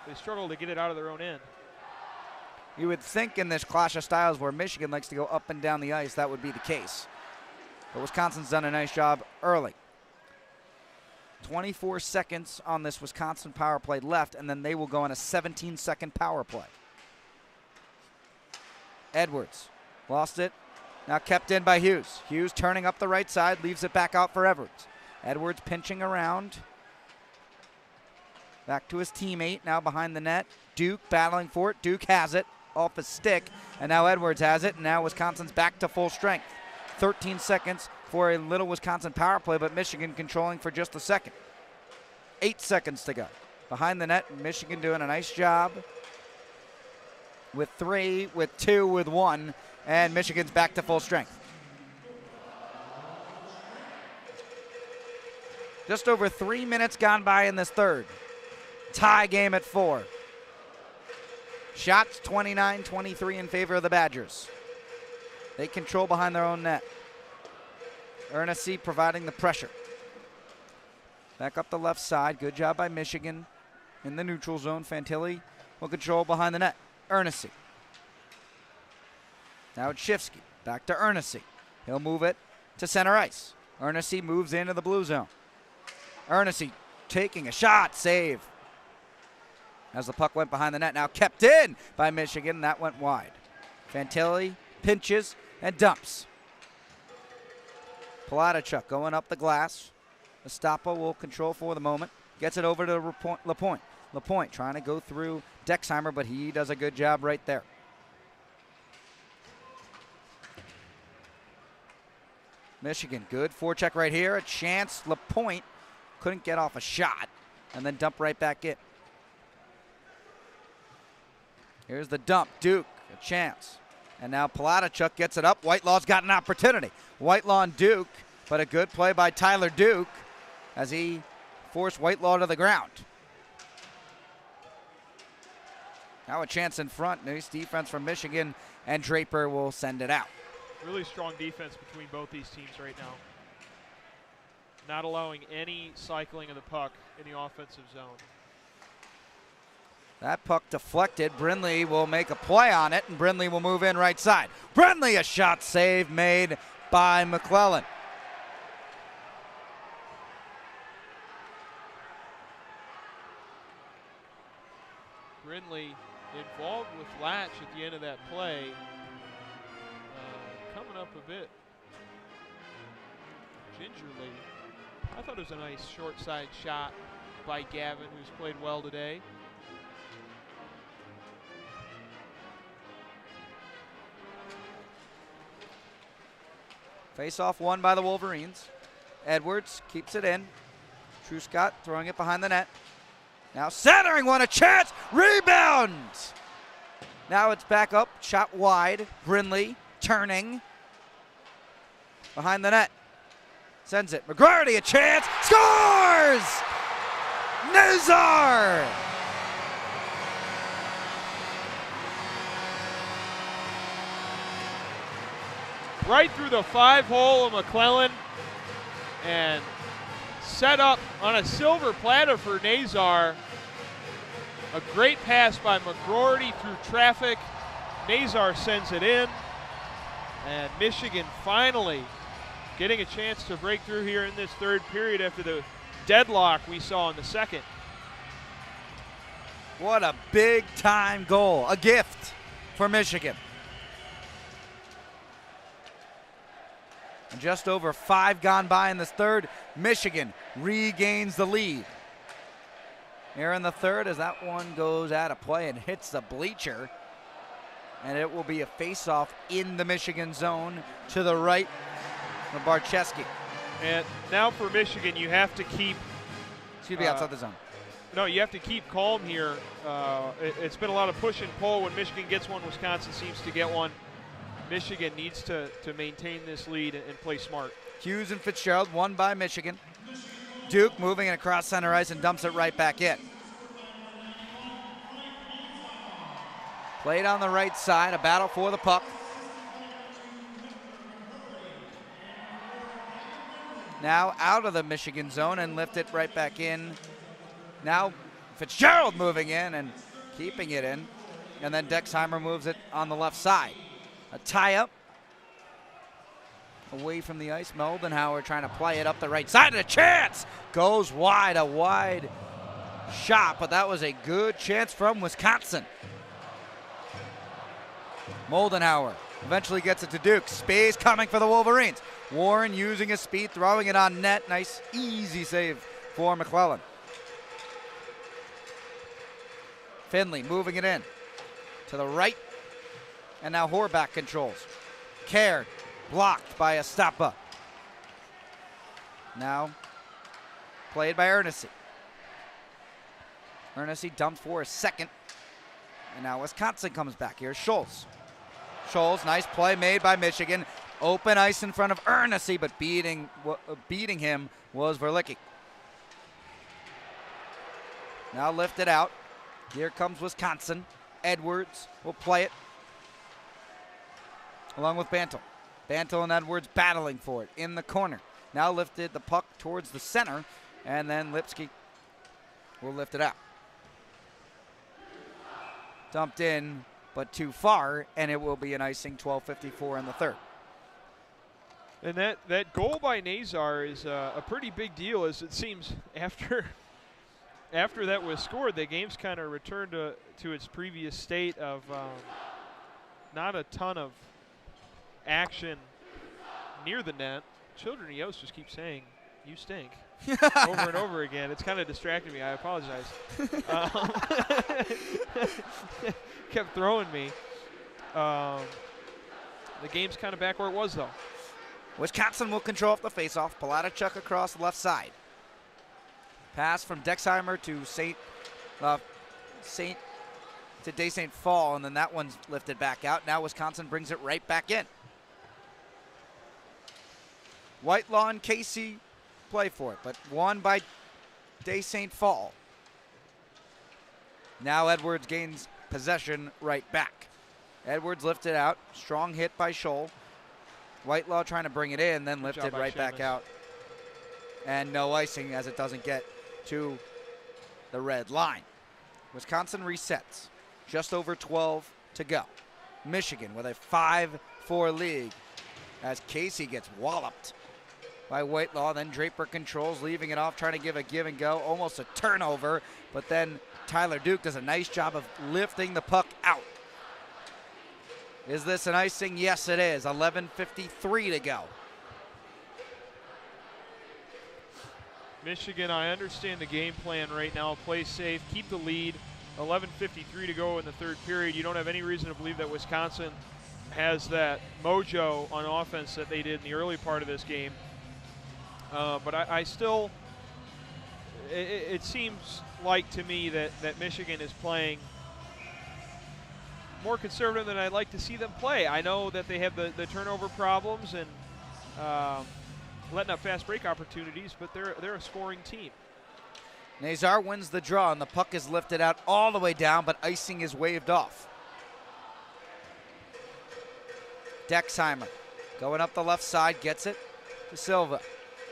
They struggle to get it out of their own end. You would think in this clash of styles where Michigan likes to go up and down the ice, that would be the case. But Wisconsin's done a nice job early. 24 seconds on this Wisconsin power play left, and then they will go on a 17-second power play. Edwards lost it. Now kept in by Hughes. Hughes turning up the right side, leaves it back out for Edwards. Edwards pinching around. Back to his teammate, now behind the net. Duke battling for it. Duke has it off his stick, and now Edwards has it, and now Wisconsin's back to full strength. 13 seconds for a little Wisconsin power play, but Michigan controlling for just a second. 8 seconds to go. Behind the net, Michigan doing a nice job. With 3, with 2, with 1, and Michigan's back to full strength. Just over 3 minutes gone by in this third. Tie game at 4. Shots 29-23 in favor of the Badgers. They control behind their own net. Ernest providing the pressure. Back up the left side. Good job by Michigan in the neutral zone. Fantilli will control behind the net. Ernest. Now it's Shifsky. Back to Ernest. He'll move it to center ice. Ernest moves into the blue zone. Ernest taking a shot. Save. As the puck went behind the net. Now kept in by Michigan. That went wide. Fantilli pinches and dumps. Olejniczak going up the glass. Estapa will control for the moment. Gets it over to LaPointe. LaPointe trying to go through Dexheimer, but he does a good job right there. Michigan, good forecheck right here. A chance. LaPointe couldn't get off a shot and then dump right back in. Here's the dump. Duke, a chance. And now Olejniczak gets it up. Whitelaw's got an opportunity. Whitelaw and Duke, but a good play by Tyler Duke as he forced Whitelaw to the ground. Now a chance in front. Nice defense from Michigan, and Draper will send it out. Really strong defense between both these teams right now. Not allowing any cycling of the puck in the offensive zone. That puck deflected. Brindley will make a play on it, and Brindley will move in right side. Brindley, a shot save made by McClellan. Brindley involved with Latch at the end of that play. Coming up a bit gingerly. I thought it was a nice short side shot by Gavin, who's played well today. Face-off won by the Wolverines. Edwards keeps it in. Truscott throwing it behind the net. Now centering one, a chance, rebound! Now it's back up, shot wide. Brindley turning. Behind the net. Sends it. McGroarty, a chance, scores! Nazar! Right through the 5-hole of McClellan and set up on a silver platter for Nazar. A great pass by McGroarty through traffic. Nazar sends it in, and Michigan finally getting a chance to break through here in this third period after the deadlock we saw in the second. What a big-time goal. A gift for Michigan. And just over 5 gone by in this third. Michigan regains the lead. Here in the third as that one goes out of play and hits the bleacher. And it will be a face-off in the Michigan zone to the right of Barczewski. And now for Michigan, you have to keep... Excuse me, outside the zone. No, you have to keep calm here. It's been a lot of push and pull. When Michigan gets one, Wisconsin seems to get one. Michigan needs to maintain this lead and play smart. Hughes and Fitzgerald, won by Michigan. Duke moving it across center ice and dumps it right back in. Played on the right side, a battle for the puck. Now out of the Michigan zone and lift it right back in Now Fitzgerald moving in and keeping it in. And then Dexheimer moves it on the left side. A tie-up. Away from the ice. Meldenhauer trying to play it up the right side. And a chance! Goes wide. A wide shot, but that was a good chance from Wisconsin. Moldenhauer eventually gets it to Duke. Space coming for the Wolverines. Warren using his speed, throwing it on net. Nice, easy save for McClellan. Finley moving it in to the right. And now Horback controls. Caird blocked by Estapa. Now played by Ernest. Ernest dumped for a second. And now Wisconsin comes back. Here's Scholes. Scholes, nice play made by Michigan. Open ice in front of Ernest, but beating him was Verlicki. Now lifted out. Here comes Wisconsin. Edwards will play it along with Bantle. Bantle and Edwards battling for it in the corner. Now lifted the puck towards the center, and then Lipsky will lift it out. Dumped in, but too far, and it will be an icing. 12:54 in the third. And that goal by Nazar is a pretty big deal, as it seems after that was scored, the game's kind of returned to its previous state of not a ton of action near the net. Children of Yost just keep saying, "You stink." Over and over again. It's kind of distracting me. I apologize. Kept throwing me. The game's kind of back where it was, though. Wisconsin will control off the faceoff. Palatachuk across the left side. Pass from Dexheimer to Day St. Paul, and then that one's lifted back out. Now Wisconsin brings it right back in. Whitelaw and Casey play for it, but won by Day St. Paul. Now Edwards gains possession right back. Edwards lifted out. Strong hit by Scholl. Whitelaw trying to bring it in, then lifted right back out. And no icing as it doesn't get to the red line. Wisconsin resets. Just over 12 to go. Michigan with a 5-4 lead as Casey gets walloped by Whitelaw. Then Draper controls, leaving it off, trying to give a give and go. Almost a turnover, but then Tyler Duke does a nice job of lifting the puck out. Is this an icing? Yes, it is. 11:53 to go. Michigan, I understand the game plan right now. Play safe, keep the lead. 11:53 to go in the third period. You don't have any reason to believe that Wisconsin has that mojo on offense that they did in the early part of this game. But I still, it seems like to me that Michigan is playing more conservative than I'd like to see them play. I know that they have the turnover problems and letting up fast break opportunities, but they're a scoring team. Nazar wins the draw, and the puck is lifted out all the way down, but icing is waved off. Dexheimer going up the left side, gets it to Silva.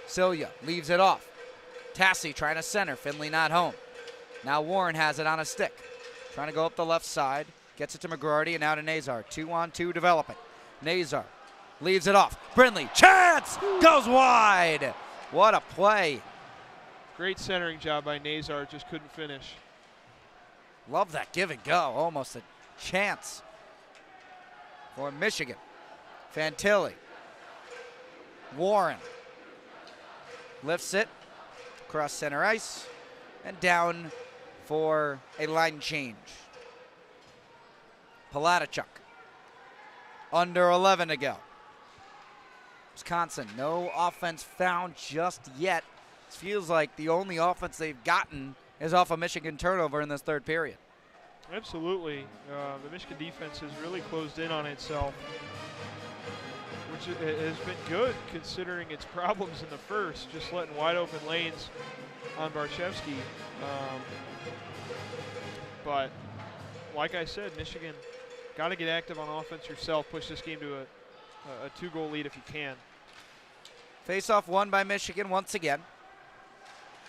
Celia leaves it off. Tassi trying to center, Finley not home. Now Warren has it on a stick. Trying to go up the left side, gets it to McGrady, and now to Nazar. 2-on-2 developing. Nazar leaves it off. Brindley, chance! Goes wide! What a play. Great centering job by Nazar, just couldn't finish. Love that give and go. Almost a chance for Michigan. Fantilli. Warren lifts it across center ice and down for a line change. Palatachuk. Under 11 to go. Wisconsin, no offense found just yet. It feels like the only offense they've gotten is off a Michigan turnover in this third period. Absolutely. The Michigan defense has really closed in on itself, which has been good considering its problems in the first, just letting wide open lanes on Barshevsky. But like I said, Michigan got to get active on offense yourself, push this game to a 2-goal lead if you can. Face-off won by Michigan once again.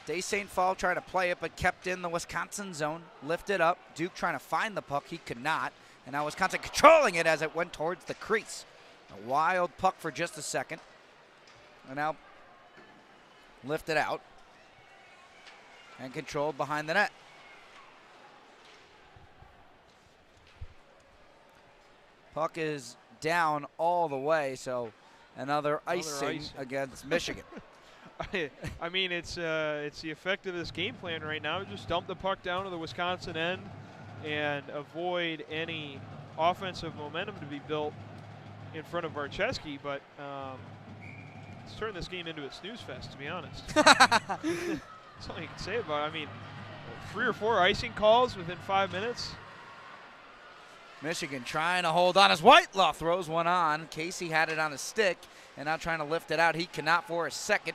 Day St. Paul trying to play it, but kept in the Wisconsin zone. Lifted up. Duke trying to find the puck. He could not. And now Wisconsin controlling it as it went towards the crease. A wild puck for just a second. And now lifted out. And controlled behind the net. Puck is down all the way, so another icing against Michigan. I mean, it's the effect of this game plan right now. Just dump the puck down to the Wisconsin end and avoid any offensive momentum to be built in front of Barczewski. But let's turn this game into a snooze fest, to be honest. That's all you can say about it. I mean, 3 or 4 icing calls within 5 minutes. Michigan trying to hold on as Whitelaw throws one on. Casey had it on a stick and now trying to lift it out. He cannot for a second.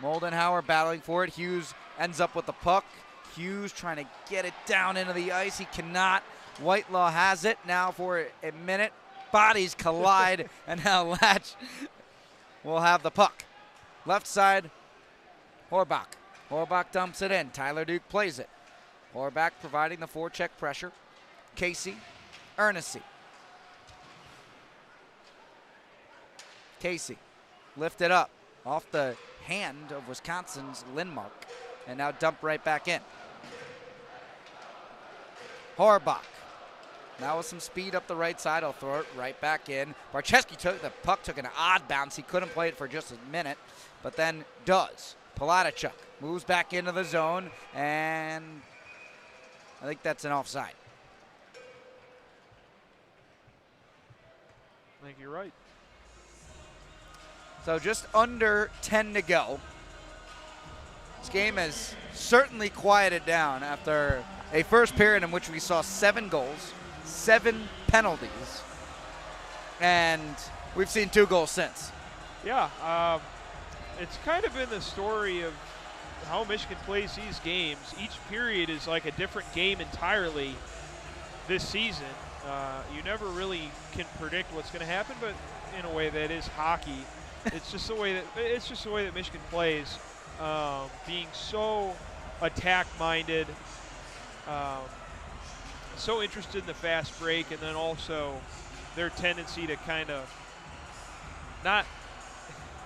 Moldenhauer battling for it. Hughes ends up with the puck. Hughes trying to get it down into the ice. He cannot. Whitelaw has it now for a minute. Bodies collide and now Latch will have the puck. Left side, Horbach. Horbach dumps it in. Tyler Duke plays it. Horbach providing the forecheck pressure. Casey, Ernest. Casey lifted up off the hand of Wisconsin's Lindmark and now dumped right back in. Horbach. Now with some speed up the right side, I'll throw it right back in. Barczewski took the puck, took an odd bounce. He couldn't play it for just a minute, but then does. Olejniczak moves back into the zone, and I think that's an offside. I think you're right. So just under 10 to go. This game has certainly quieted down after a first period in which we saw 7 goals, 7 penalties, and we've seen 2 goals since. Yeah, it's kind of been the story of how Michigan plays these games. Each period is like a different game entirely this season. You never really can predict what's going to happen, but in a way that is hockey. It's just the way that Michigan plays, being so attack-minded, so interested in the fast break, and then also their tendency to kind of not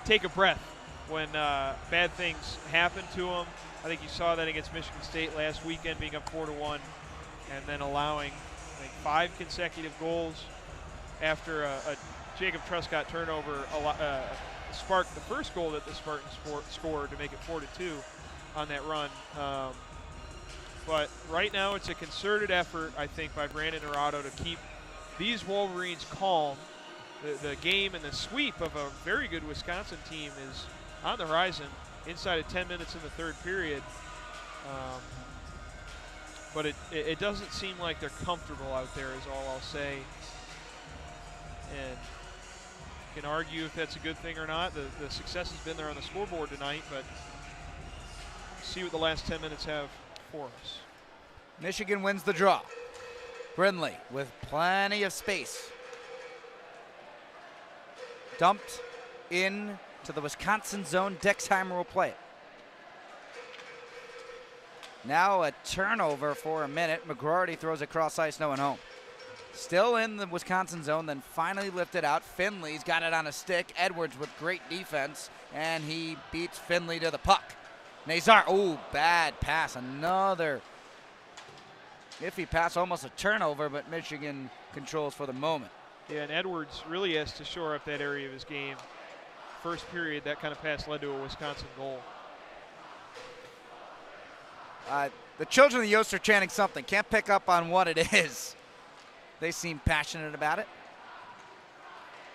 take a breath when bad things happen to them. I think you saw that against Michigan State last weekend, being up 4-1, and then allowing 5 consecutive goals after a Jacob Truscott turnover sparked the first goal that the Spartans scored to make it 4-2 on that run. But right now it's a concerted effort, I think, by Brandon Naurato to keep these Wolverines calm. The game and the sweep of a very good Wisconsin team is on the horizon inside of 10 minutes in the third period. But it doesn't seem like they're comfortable out there is all I'll say. And you can argue if that's a good thing or not. The success has been there on the scoreboard tonight, but see what the last 10 minutes have for us. Michigan wins the draw. Brindley with plenty of space. Dumped in to the Wisconsin zone. Dexheimer will play it. Now a turnover for a minute. McGroarty throws it cross ice, no one home. Still in the Wisconsin zone, then finally lifted out. Finley's got it on a stick. Edwards with great defense, and he beats Finley to the puck. Nazar, oh, bad pass. Another iffy pass, almost a turnover, but Michigan controls for the moment. Yeah, and Edwards really has to shore up that area of his game. First period, that kind of pass led to a Wisconsin goal. The children of the Yost are chanting something. Can't pick up on what it is. They seem passionate about it.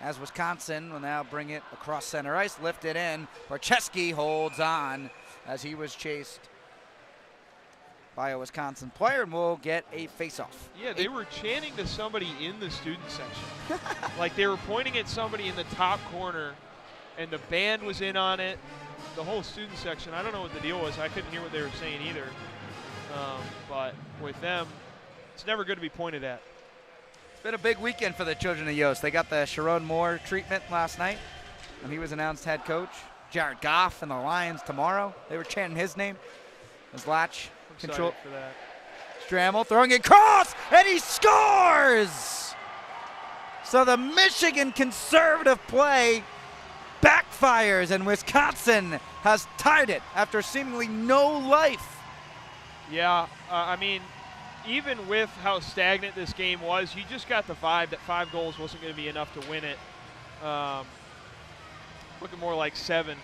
As Wisconsin will now bring it across center ice, lift it in. Barczewski holds on as he was chased by a Wisconsin player, and will get a face-off. Yeah, they were chanting to somebody in the student section. Like they were pointing at somebody in the top corner, and the band was in on it. The whole student section, I don't know what the deal was. I couldn't hear what they were saying either. But with them, it's never good to be pointed at. It's been a big weekend for the children of Yost. They got the Sharon Moore treatment last night, and he was announced head coach. Jared Goff and the Lions tomorrow. They were chanting his name as Latch control. For that. Stramel throwing it across, and he scores! So the Michigan conservative play backfires, and Wisconsin has tied it after seemingly no life. Yeah, I mean, even with how stagnant this game was, you just got the vibe that 5 goals wasn't going to be enough to win it. Looking more like 7,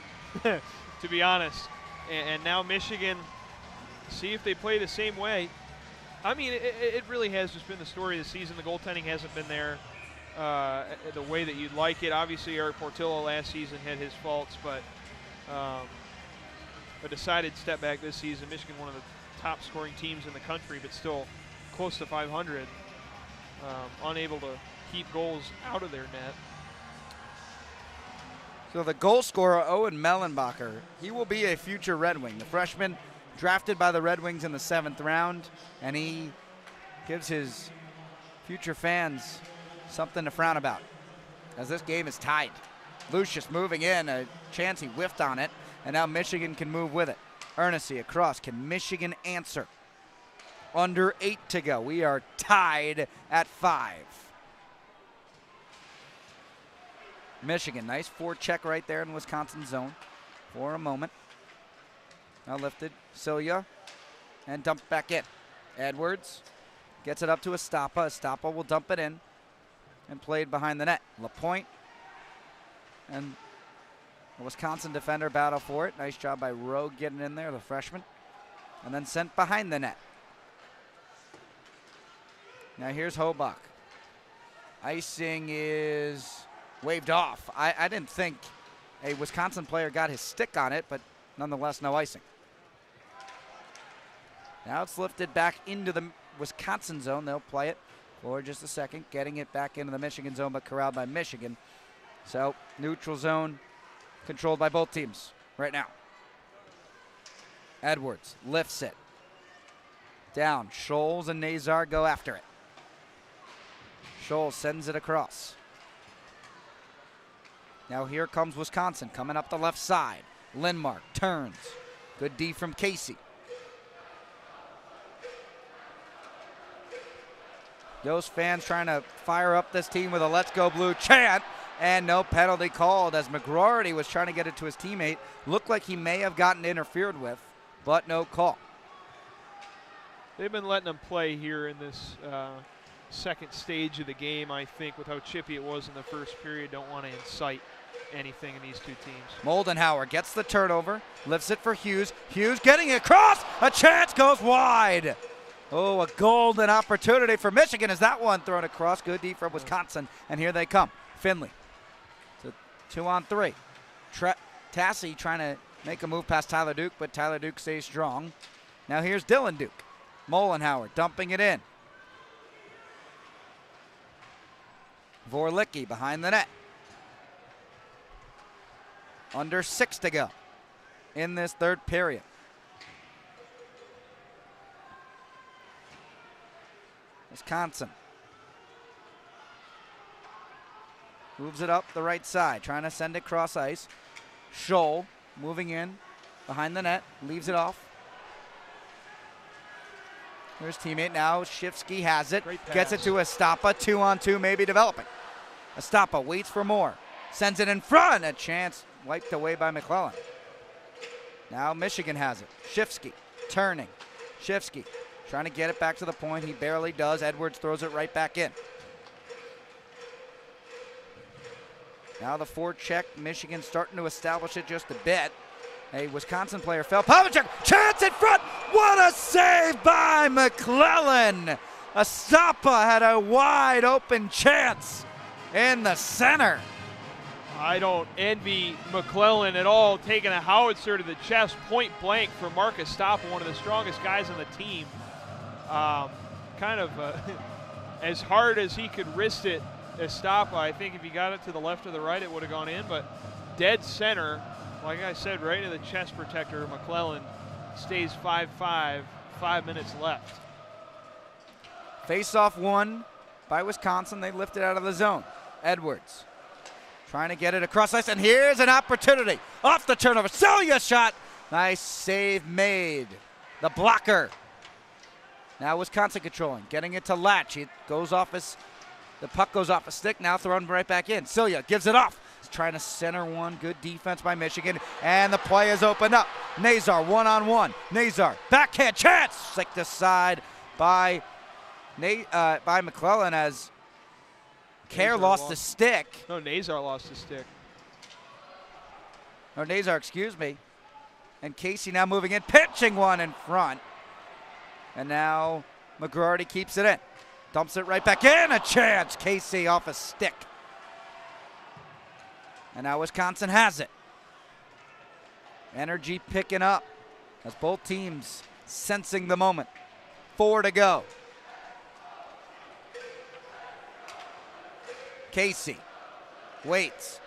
to be honest. And now Michigan, see if they play the same way. I mean, it really has just been the story of the season. The goaltending hasn't been there the way that you'd like it. Obviously, Eric Portillo last season had his faults, but a decided step back this season. Michigan, one of the top scoring teams in the country, but still close to 500, unable to keep goals out of their net. So the goal scorer, Owen Mellenbacher, he will be a future Red Wing. The freshman drafted by the Red Wings in the 7th round, and he gives his future fans something to frown about, as this game is tied. Lucius moving in, a chance he whiffed on it, and now Michigan can move with it. Ernest across, can Michigan answer? Under 8 to go, we are tied at 5. Michigan, nice forecheck right there in Wisconsin zone for a moment. Now lifted, Celia, and dumped back in. Edwards gets it up to Estapa. Estapa will dump it in and played behind the net. LaPointe and the Wisconsin defender battle for it. Nice job by Rowe getting in there, the freshman, and then sent behind the net. Now here's Hobach. Icing is waved off. I didn't think a Wisconsin player got his stick on it, but nonetheless, no icing. Now it's lifted back into the Wisconsin zone. They'll play it for just a second, getting it back into the Michigan zone, but corralled by Michigan. So neutral zone controlled by both teams right now. Edwards lifts it. Down. Scholes and Nazar go after it. Scholes sends it across. Now here comes Wisconsin coming up the left side. Lindmark turns. Good D from Casey. Those fans trying to fire up this team with a Let's Go Blue chant, and no penalty called as McGroarty was trying to get it to his teammate. Looked like he may have gotten interfered with, but no call. They've been letting them play here in this second stage of the game, I think, with how chippy it was in the first period. Don't want to incite anything in these two teams. Moldenhauer gets the turnover, lifts it for Hughes. Hughes getting it across, a chance goes wide. Oh, a golden opportunity for Michigan as that one thrown across. Good D from Wisconsin, and here they come. Finley, it's a 2-on-3. Tassi trying to make a move past Tyler Duke, but Tyler Duke stays strong. Now here's Dylan Duke. Moldenhauer dumping it in. Vorlicki behind the net. Under 6 to go in this third period. Wisconsin moves it up the right side, trying to send it cross ice. Scholl moving in behind the net, leaves it off. Here's teammate now. Shifsky has it, gets it to Estapa. 2-on-2 maybe developing. Estapa waits for more, sends it in front. A chance wiped away by McClellan. Now Michigan has it. Shifsky turning. Shifsky trying to get it back to the point. He barely does. Edwards throws it right back in. Now the forecheck. Michigan starting to establish it just a bit. A Wisconsin player fell. Pavlicek, chance in front. What a save by McClellan. Estapa had a wide open chance in the center. I don't envy McClellan at all, taking a howitzer to the chest, point blank for Mark Estapa, one of the strongest guys on the team. Kind of as hard as he could wrist it, Estapa, I think if he got it to the left or the right, it would have gone in, but dead center, like I said, right into the chest protector. McClellan stays 5-5, 5 minutes left. Face-off won by Wisconsin. They lift it out of the zone. Edwards Trying to get it across ice, and here's an opportunity. Off the turnover, Celia shot. Nice save made. The blocker. Now Wisconsin controlling, getting it to Latch. It goes off the puck goes off a stick, now thrown right back in. Celia gives it off. He's trying to center one. Good defense by Michigan, and the play is opened up. Nazar one-on-one. Nazar, backhand chance. Flicked aside by McClellan as Kerr lost the stick. No, Nazar lost the stick. Or Nazar, excuse me. And Casey now moving in, pitching one in front. And now McGroarty keeps it in. Dumps it right back in, a chance. Casey off a stick. And now Wisconsin has it. Energy picking up as both teams sensing the moment. 4 to go. Casey waits,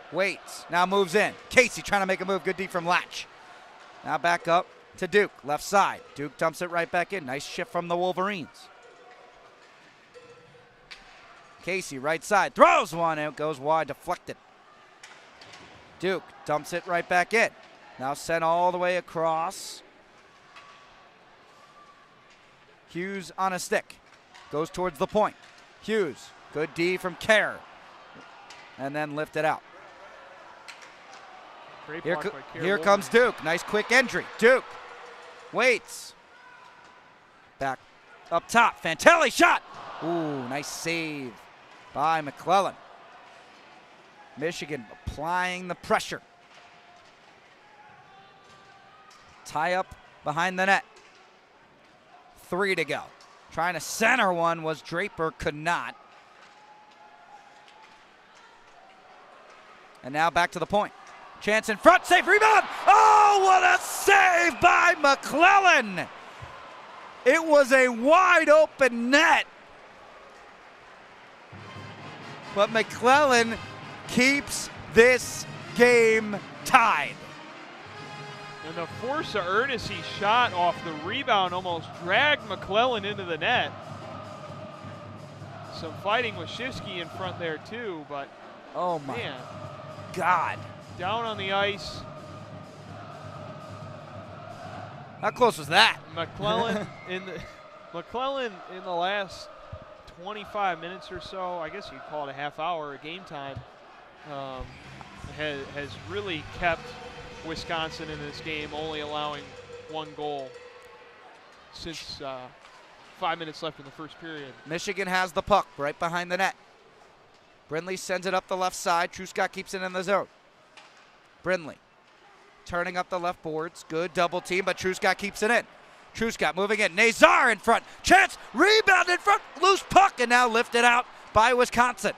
now moves in. Casey trying to make a move, good D from Latch. Now back up to Duke, left side. Duke dumps it right back in. Nice shift from the Wolverines. Casey, right side, throws one, and it goes wide, deflected. Duke dumps it right back in. Now sent all the way across. Hughes on a stick, goes towards the point. Hughes, good D from Kerr, and then lifted out. Here comes Duke. Nice quick entry. Duke waits. Back up top. Fantelli shot. Ooh, nice save by McClellan. Michigan applying the pressure. Tie up behind the net. 3 to go. Trying to center one was Draper, could not. And now back to the point. Chance in front, safe rebound. Oh, what a save by McClellan. It was a wide open net. But McClellan keeps this game tied. And the force of Ernest shot off the rebound almost dragged McClellan into the net. Some fighting with Shifsky in front there too, but oh my man. God. Down on the ice. How close was that? McClellan in the last 25 minutes or so, I guess you'd call it a half hour of game time, has really kept Wisconsin in this game, only allowing 1 goal since 5 minutes left in the first period. Michigan has the puck right behind the net. Brindley sends it up the left side. Truscott keeps it in the zone. Brindley turning up the left boards. Good double team, but Truscott keeps it in. Truscott moving in. Nazar in front. Chance. Rebound in front. Loose puck, and now lifted out by Wisconsin.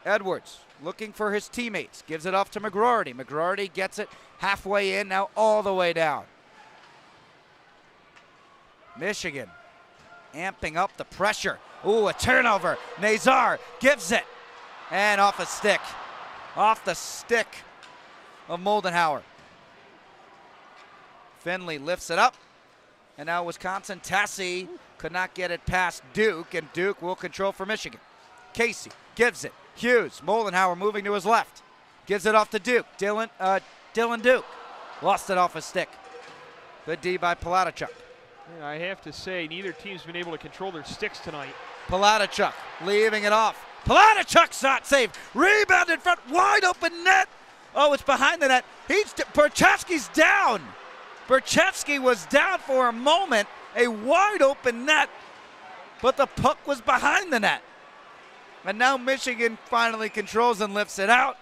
Edwards looking for his teammates. Gives it off to McGroarty. McGroarty gets it halfway in, now all the way down. Michigan amping up the pressure. Ooh, a turnover. Nazar gives it. And off a stick. Off the stick of Moldenhauer. Finley lifts it up. And now Wisconsin, Tassi could not get it past Duke, and Duke will control for Michigan. Casey gives it. Hughes, Moldenhauer moving to his left. Gives it off to Duke. Dylan Duke. Lost it off a stick. Good D by Palatachuk. Yeah, I have to say, neither team's been able to control their sticks tonight. Palatachuk leaving it off. Palatachuk shot save. Rebound in front. Wide open net. Oh, it's behind the net. Berchevsky's down. Berchevsky was down for a moment. A wide open net. But the puck was behind the net. And now Michigan finally controls and lifts it out.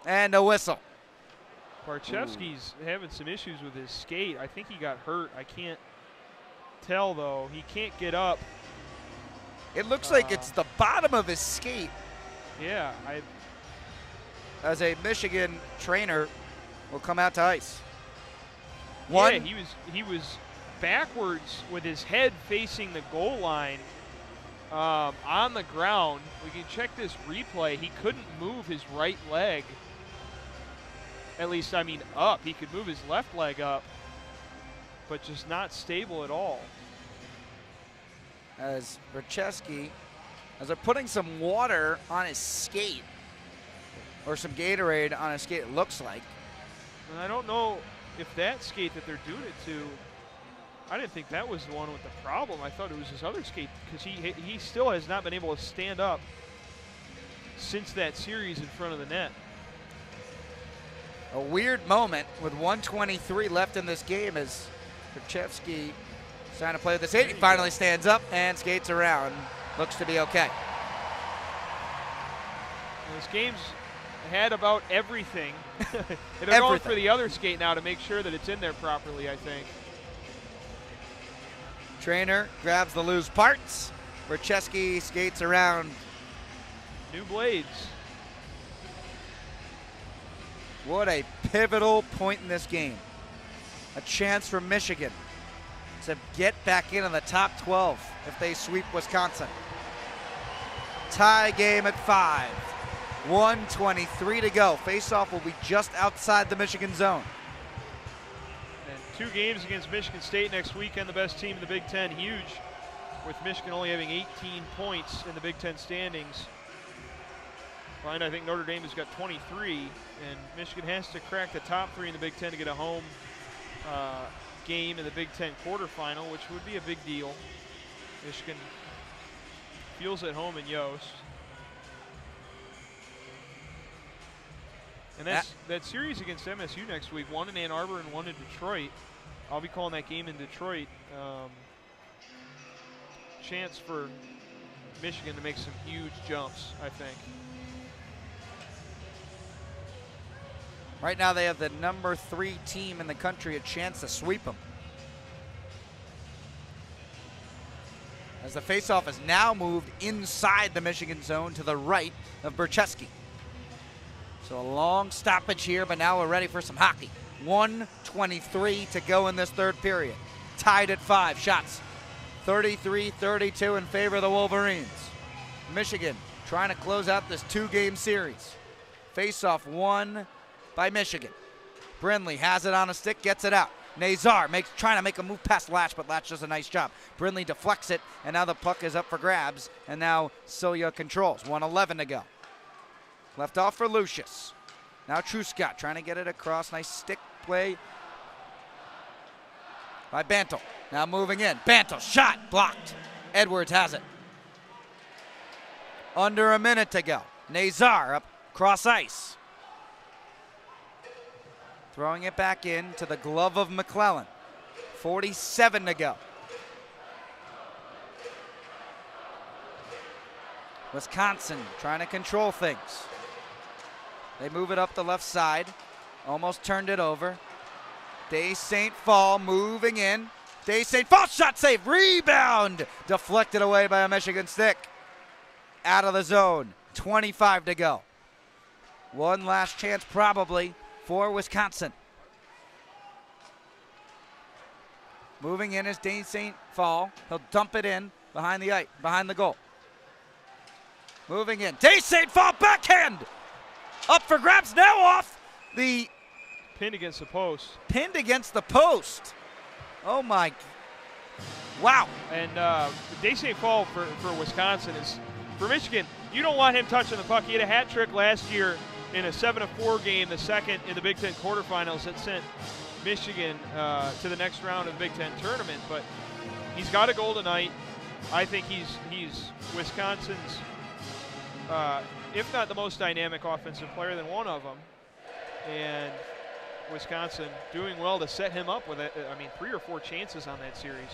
And a whistle. Barchevsky's having some issues with his skate. I think he got hurt. I can't tell, though. He can't get up. It looks like it's the bottom of his skate. Yeah. As a Michigan trainer will come out to ice. Yeah, he was backwards with his head facing the goal line on the ground. We can check this replay. He couldn't move his right leg. At least, I mean, up. He could move his left leg up, but just not stable at all. As Berchevsky, as they're putting some water on his skate, or some Gatorade on his skate, it looks like. And I don't know if that skate that they're doing it to, I didn't think that was the one with the problem. I thought it was his other skate, because he still has not been able to stand up since that series in front of the net. A weird moment with 1:23 left in this game as Berchevsky is trying to play with this hit. He finally stands up and skates around. Looks to be okay. This game's had about everything. They're going for the other skate now to make sure that it's in there properly, I think. Trainer grabs the loose parts. Berchevsky skates around. New blades. What a pivotal point in this game. A chance for Michigan to get back into the top 12 if they sweep Wisconsin. Tie game at 5. 1:23 to go. Face-off will be just outside the Michigan zone. And 2 games against Michigan State next weekend, the best team in the Big Ten. Huge, with Michigan only having 18 points in the Big Ten standings. Behind, I think Notre Dame has got 23, and Michigan has to crack the top 3 in the Big Ten to get a home game in the Big Ten quarterfinal, which would be a big deal. Michigan feels at home in Yost. And that series against MSU next week, 1 in Ann Arbor and 1 in Detroit. I'll be calling that game in Detroit. Chance for Michigan to make some huge jumps, I think. Right now they have the number 3 team in the country a chance to sweep them. As the faceoff is now moved inside the Michigan zone to the right of Berchevsky. So a long stoppage here, but now we're ready for some hockey. 1:23 to go in this third period. Tied at 5 shots. 33-32 in favor of the Wolverines. Michigan trying to close out this 2-game series. Faceoff won by Michigan. Brindley has it on a stick, gets it out. Nazar trying to make a move past Latch, but Latch does a nice job. Brindley deflects it, and now the puck is up for grabs, and now Silya controls. 1:11 to go. Left off for Lucius. Now Truscott trying to get it across. Nice stick play by Bantle. Now moving in. Bantle, shot, blocked. Edwards has it. Under a minute to go. Nazar up cross ice. Throwing it back in to the glove of McClellan. 47 to go. Wisconsin trying to control things. They move it up the left side. Almost turned it over. Day St. Paul moving in. Day St. Paul shot save. Rebound. Deflected away by a Michigan stick. Out of the zone. 25 to go. One last chance probably for Wisconsin. Moving in is Day St. Paul. He'll dump it in behind the goal. Moving in. Day St. Paul backhand. Up for grabs, now off the... Pinned against the post. Pinned against the post. Oh my, wow. And Day St. Paul for Wisconsin is, for Michigan, you don't want him touching the puck. He had a hat trick last year in a 7-4 game, the second in the Big Ten quarterfinals that sent Michigan to the next round of the Big Ten tournament. But he's got a goal tonight. I think he's Wisconsin's, if not the most dynamic offensive player, than one of them. And Wisconsin doing well to set him up with, 3 or 4 chances on that series.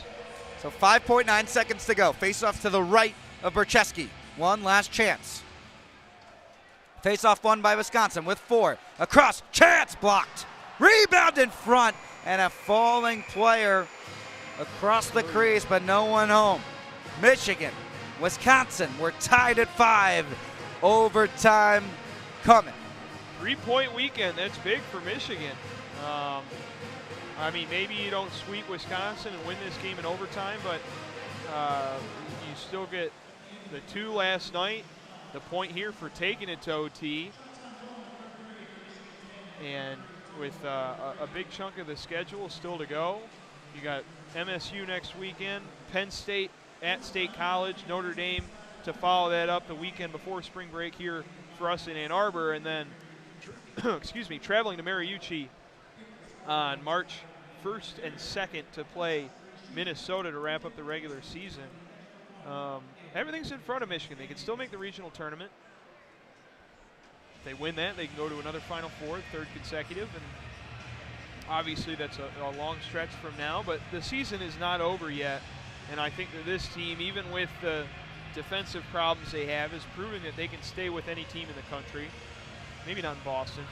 So 5.9 seconds to go. Face-off to the right of Berchevsky. One last chance. Face-off won by Wisconsin with 4. Across, chance blocked. Rebound in front, and a falling player across the crease, but no one home. Michigan, Wisconsin, we're tied at 5. Overtime coming. 3-point weekend, that's big for Michigan. Maybe you don't sweep Wisconsin and win this game in overtime, but you still get the 2 last night, the point here for taking it to OT, and with a big chunk of the schedule still to go. You got MSU next weekend, Penn State at State College, Notre Dame to follow that up the weekend before spring break here for us in Ann Arbor, and then, excuse me, traveling to Mariucci on March 1st and 2nd to play Minnesota to wrap up the regular season. Everything's in front of Michigan. They can still make the regional tournament. If they win that, they can go to another Final Four, third consecutive, and obviously that's a long stretch from now, but the season is not over yet, and I think that this team, even with the defensive problems they have, is proving that they can stay with any team in the country. Maybe not in Boston,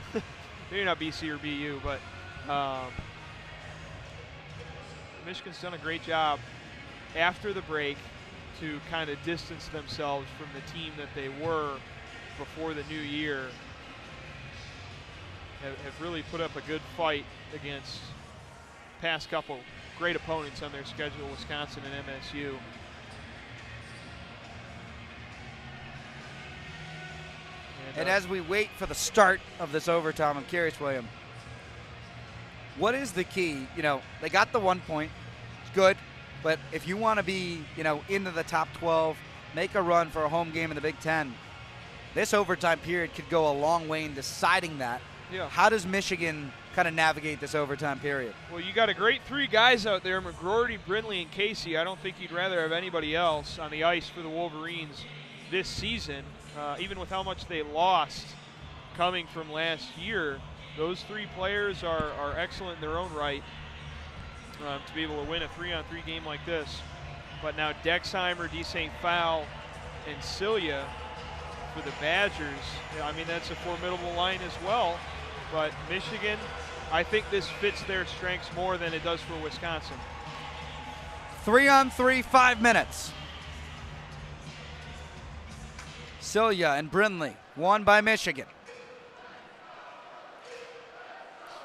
maybe not BC or BU, but Michigan's done a great job after the break to kind of distance themselves from the team that they were before the new year. Have really put up a good fight against past couple great opponents on their schedule, Wisconsin and MSU. And as we wait for the start of this overtime, I'm curious, William, what is the key? You know, they got the 1 point. It's good. But if you want to be, you know, into the top 12, make a run for a home game in the Big Ten, this overtime period could go a long way in deciding that. Yeah. How does Michigan kind of navigate this overtime period? Well, you got a great three guys out there, McGroarty, Brindley, and Casey. I don't think you'd rather have anybody else on the ice for the Wolverines this season, even with how much they lost coming from last year. Those three players are excellent in their own right to be able to win a 3-on-3 game like this. But now Dexheimer, D. St. Foul, and Cilia for the Badgers. I mean, that's a formidable line as well. But Michigan, I think this fits their strengths more than it does for Wisconsin. 3-on-3, 5 minutes. Cilia and Brindley, won by Michigan.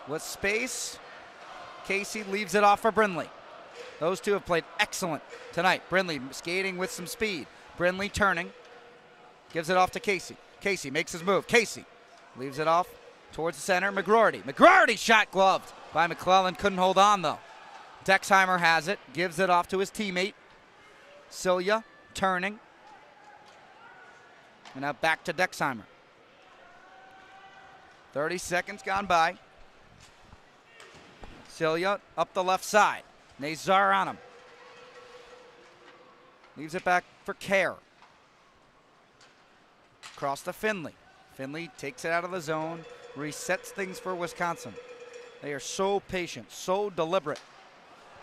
With space, Casey leaves it off for Brindley. Those two have played excellent tonight. Brindley skating with some speed. Brindley turning, gives it off to Casey. Casey makes his move. Casey leaves it off towards the center. McGroarty shot gloved by McClellan. Couldn't hold on though. Dexheimer has it, gives it off to his teammate. Cilia turning. And now back to Dexheimer. 30 seconds gone by. Cilia up the left side. Nazar on him. Leaves it back for Kerr. Across to Finley. Finley takes it out of the zone, resets things for Wisconsin. They are so patient, so deliberate.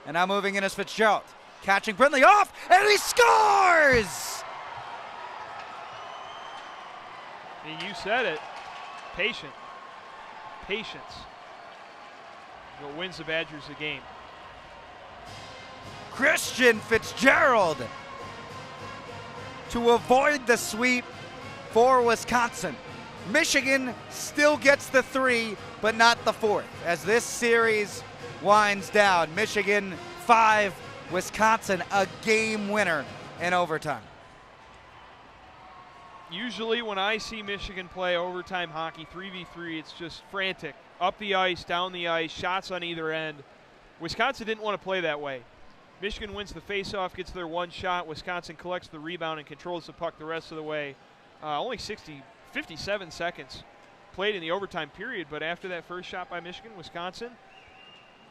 And now moving in is Fitzgerald. Catching Brindley off, and he scores! You said it. Patient. Patience. What wins the Badgers the game. Christian Fitzgerald to avoid the sweep for Wisconsin. Michigan still gets the 3, but not the 4th. As this series winds down, Michigan 5, Wisconsin a game winner in overtime. Usually when I see Michigan play overtime hockey, 3v3, it's just frantic. Up the ice, down the ice, shots on either end. Wisconsin didn't want to play that way. Michigan wins the faceoff, gets their one shot. Wisconsin collects the rebound and controls the puck the rest of the way. Only 57 seconds played in the overtime period, but after that first shot by Michigan, Wisconsin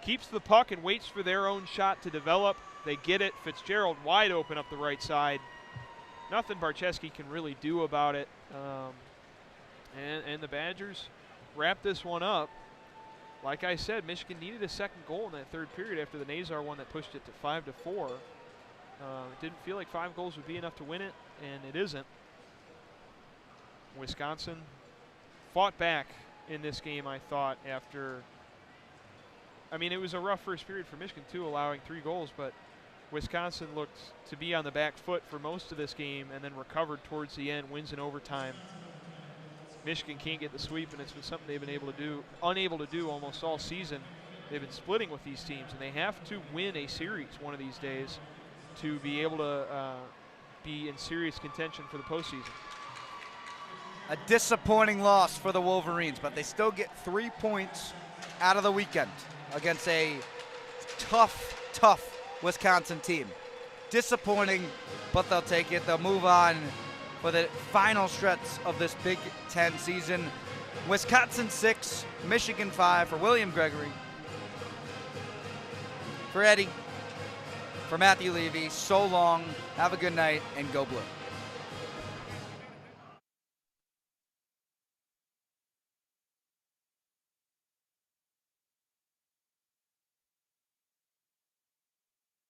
keeps the puck and waits for their own shot to develop. They get it. Fitzgerald wide open up the right side. Nothing Barczewski can really do about it. And the Badgers wrap this one up. Like I said, Michigan needed a second goal in that third period after the Nazar one that pushed it to 5-4. It didn't feel like 5 goals would be enough to win it, and it isn't. Wisconsin fought back in this game, I thought, after. I mean, it was a rough first period for Michigan, too, allowing 3 goals, but Wisconsin looked to be on the back foot for most of this game and then recovered towards the end, wins in overtime. Michigan can't get the sweep, and it's been something they've been unable to do almost all season. They've been splitting with these teams, and they have to win a series one of these days to be able to be in serious contention for the postseason. A disappointing loss for the Wolverines, but they still get 3 points out of the weekend against a tough Wisconsin team. Disappointing, but they'll take it. They'll move on for the final stretch of this Big Ten season. Wisconsin 6, Michigan 5 for William Gregory. For Eddie, for Matthew Levy, so long, have a good night, and go Blue.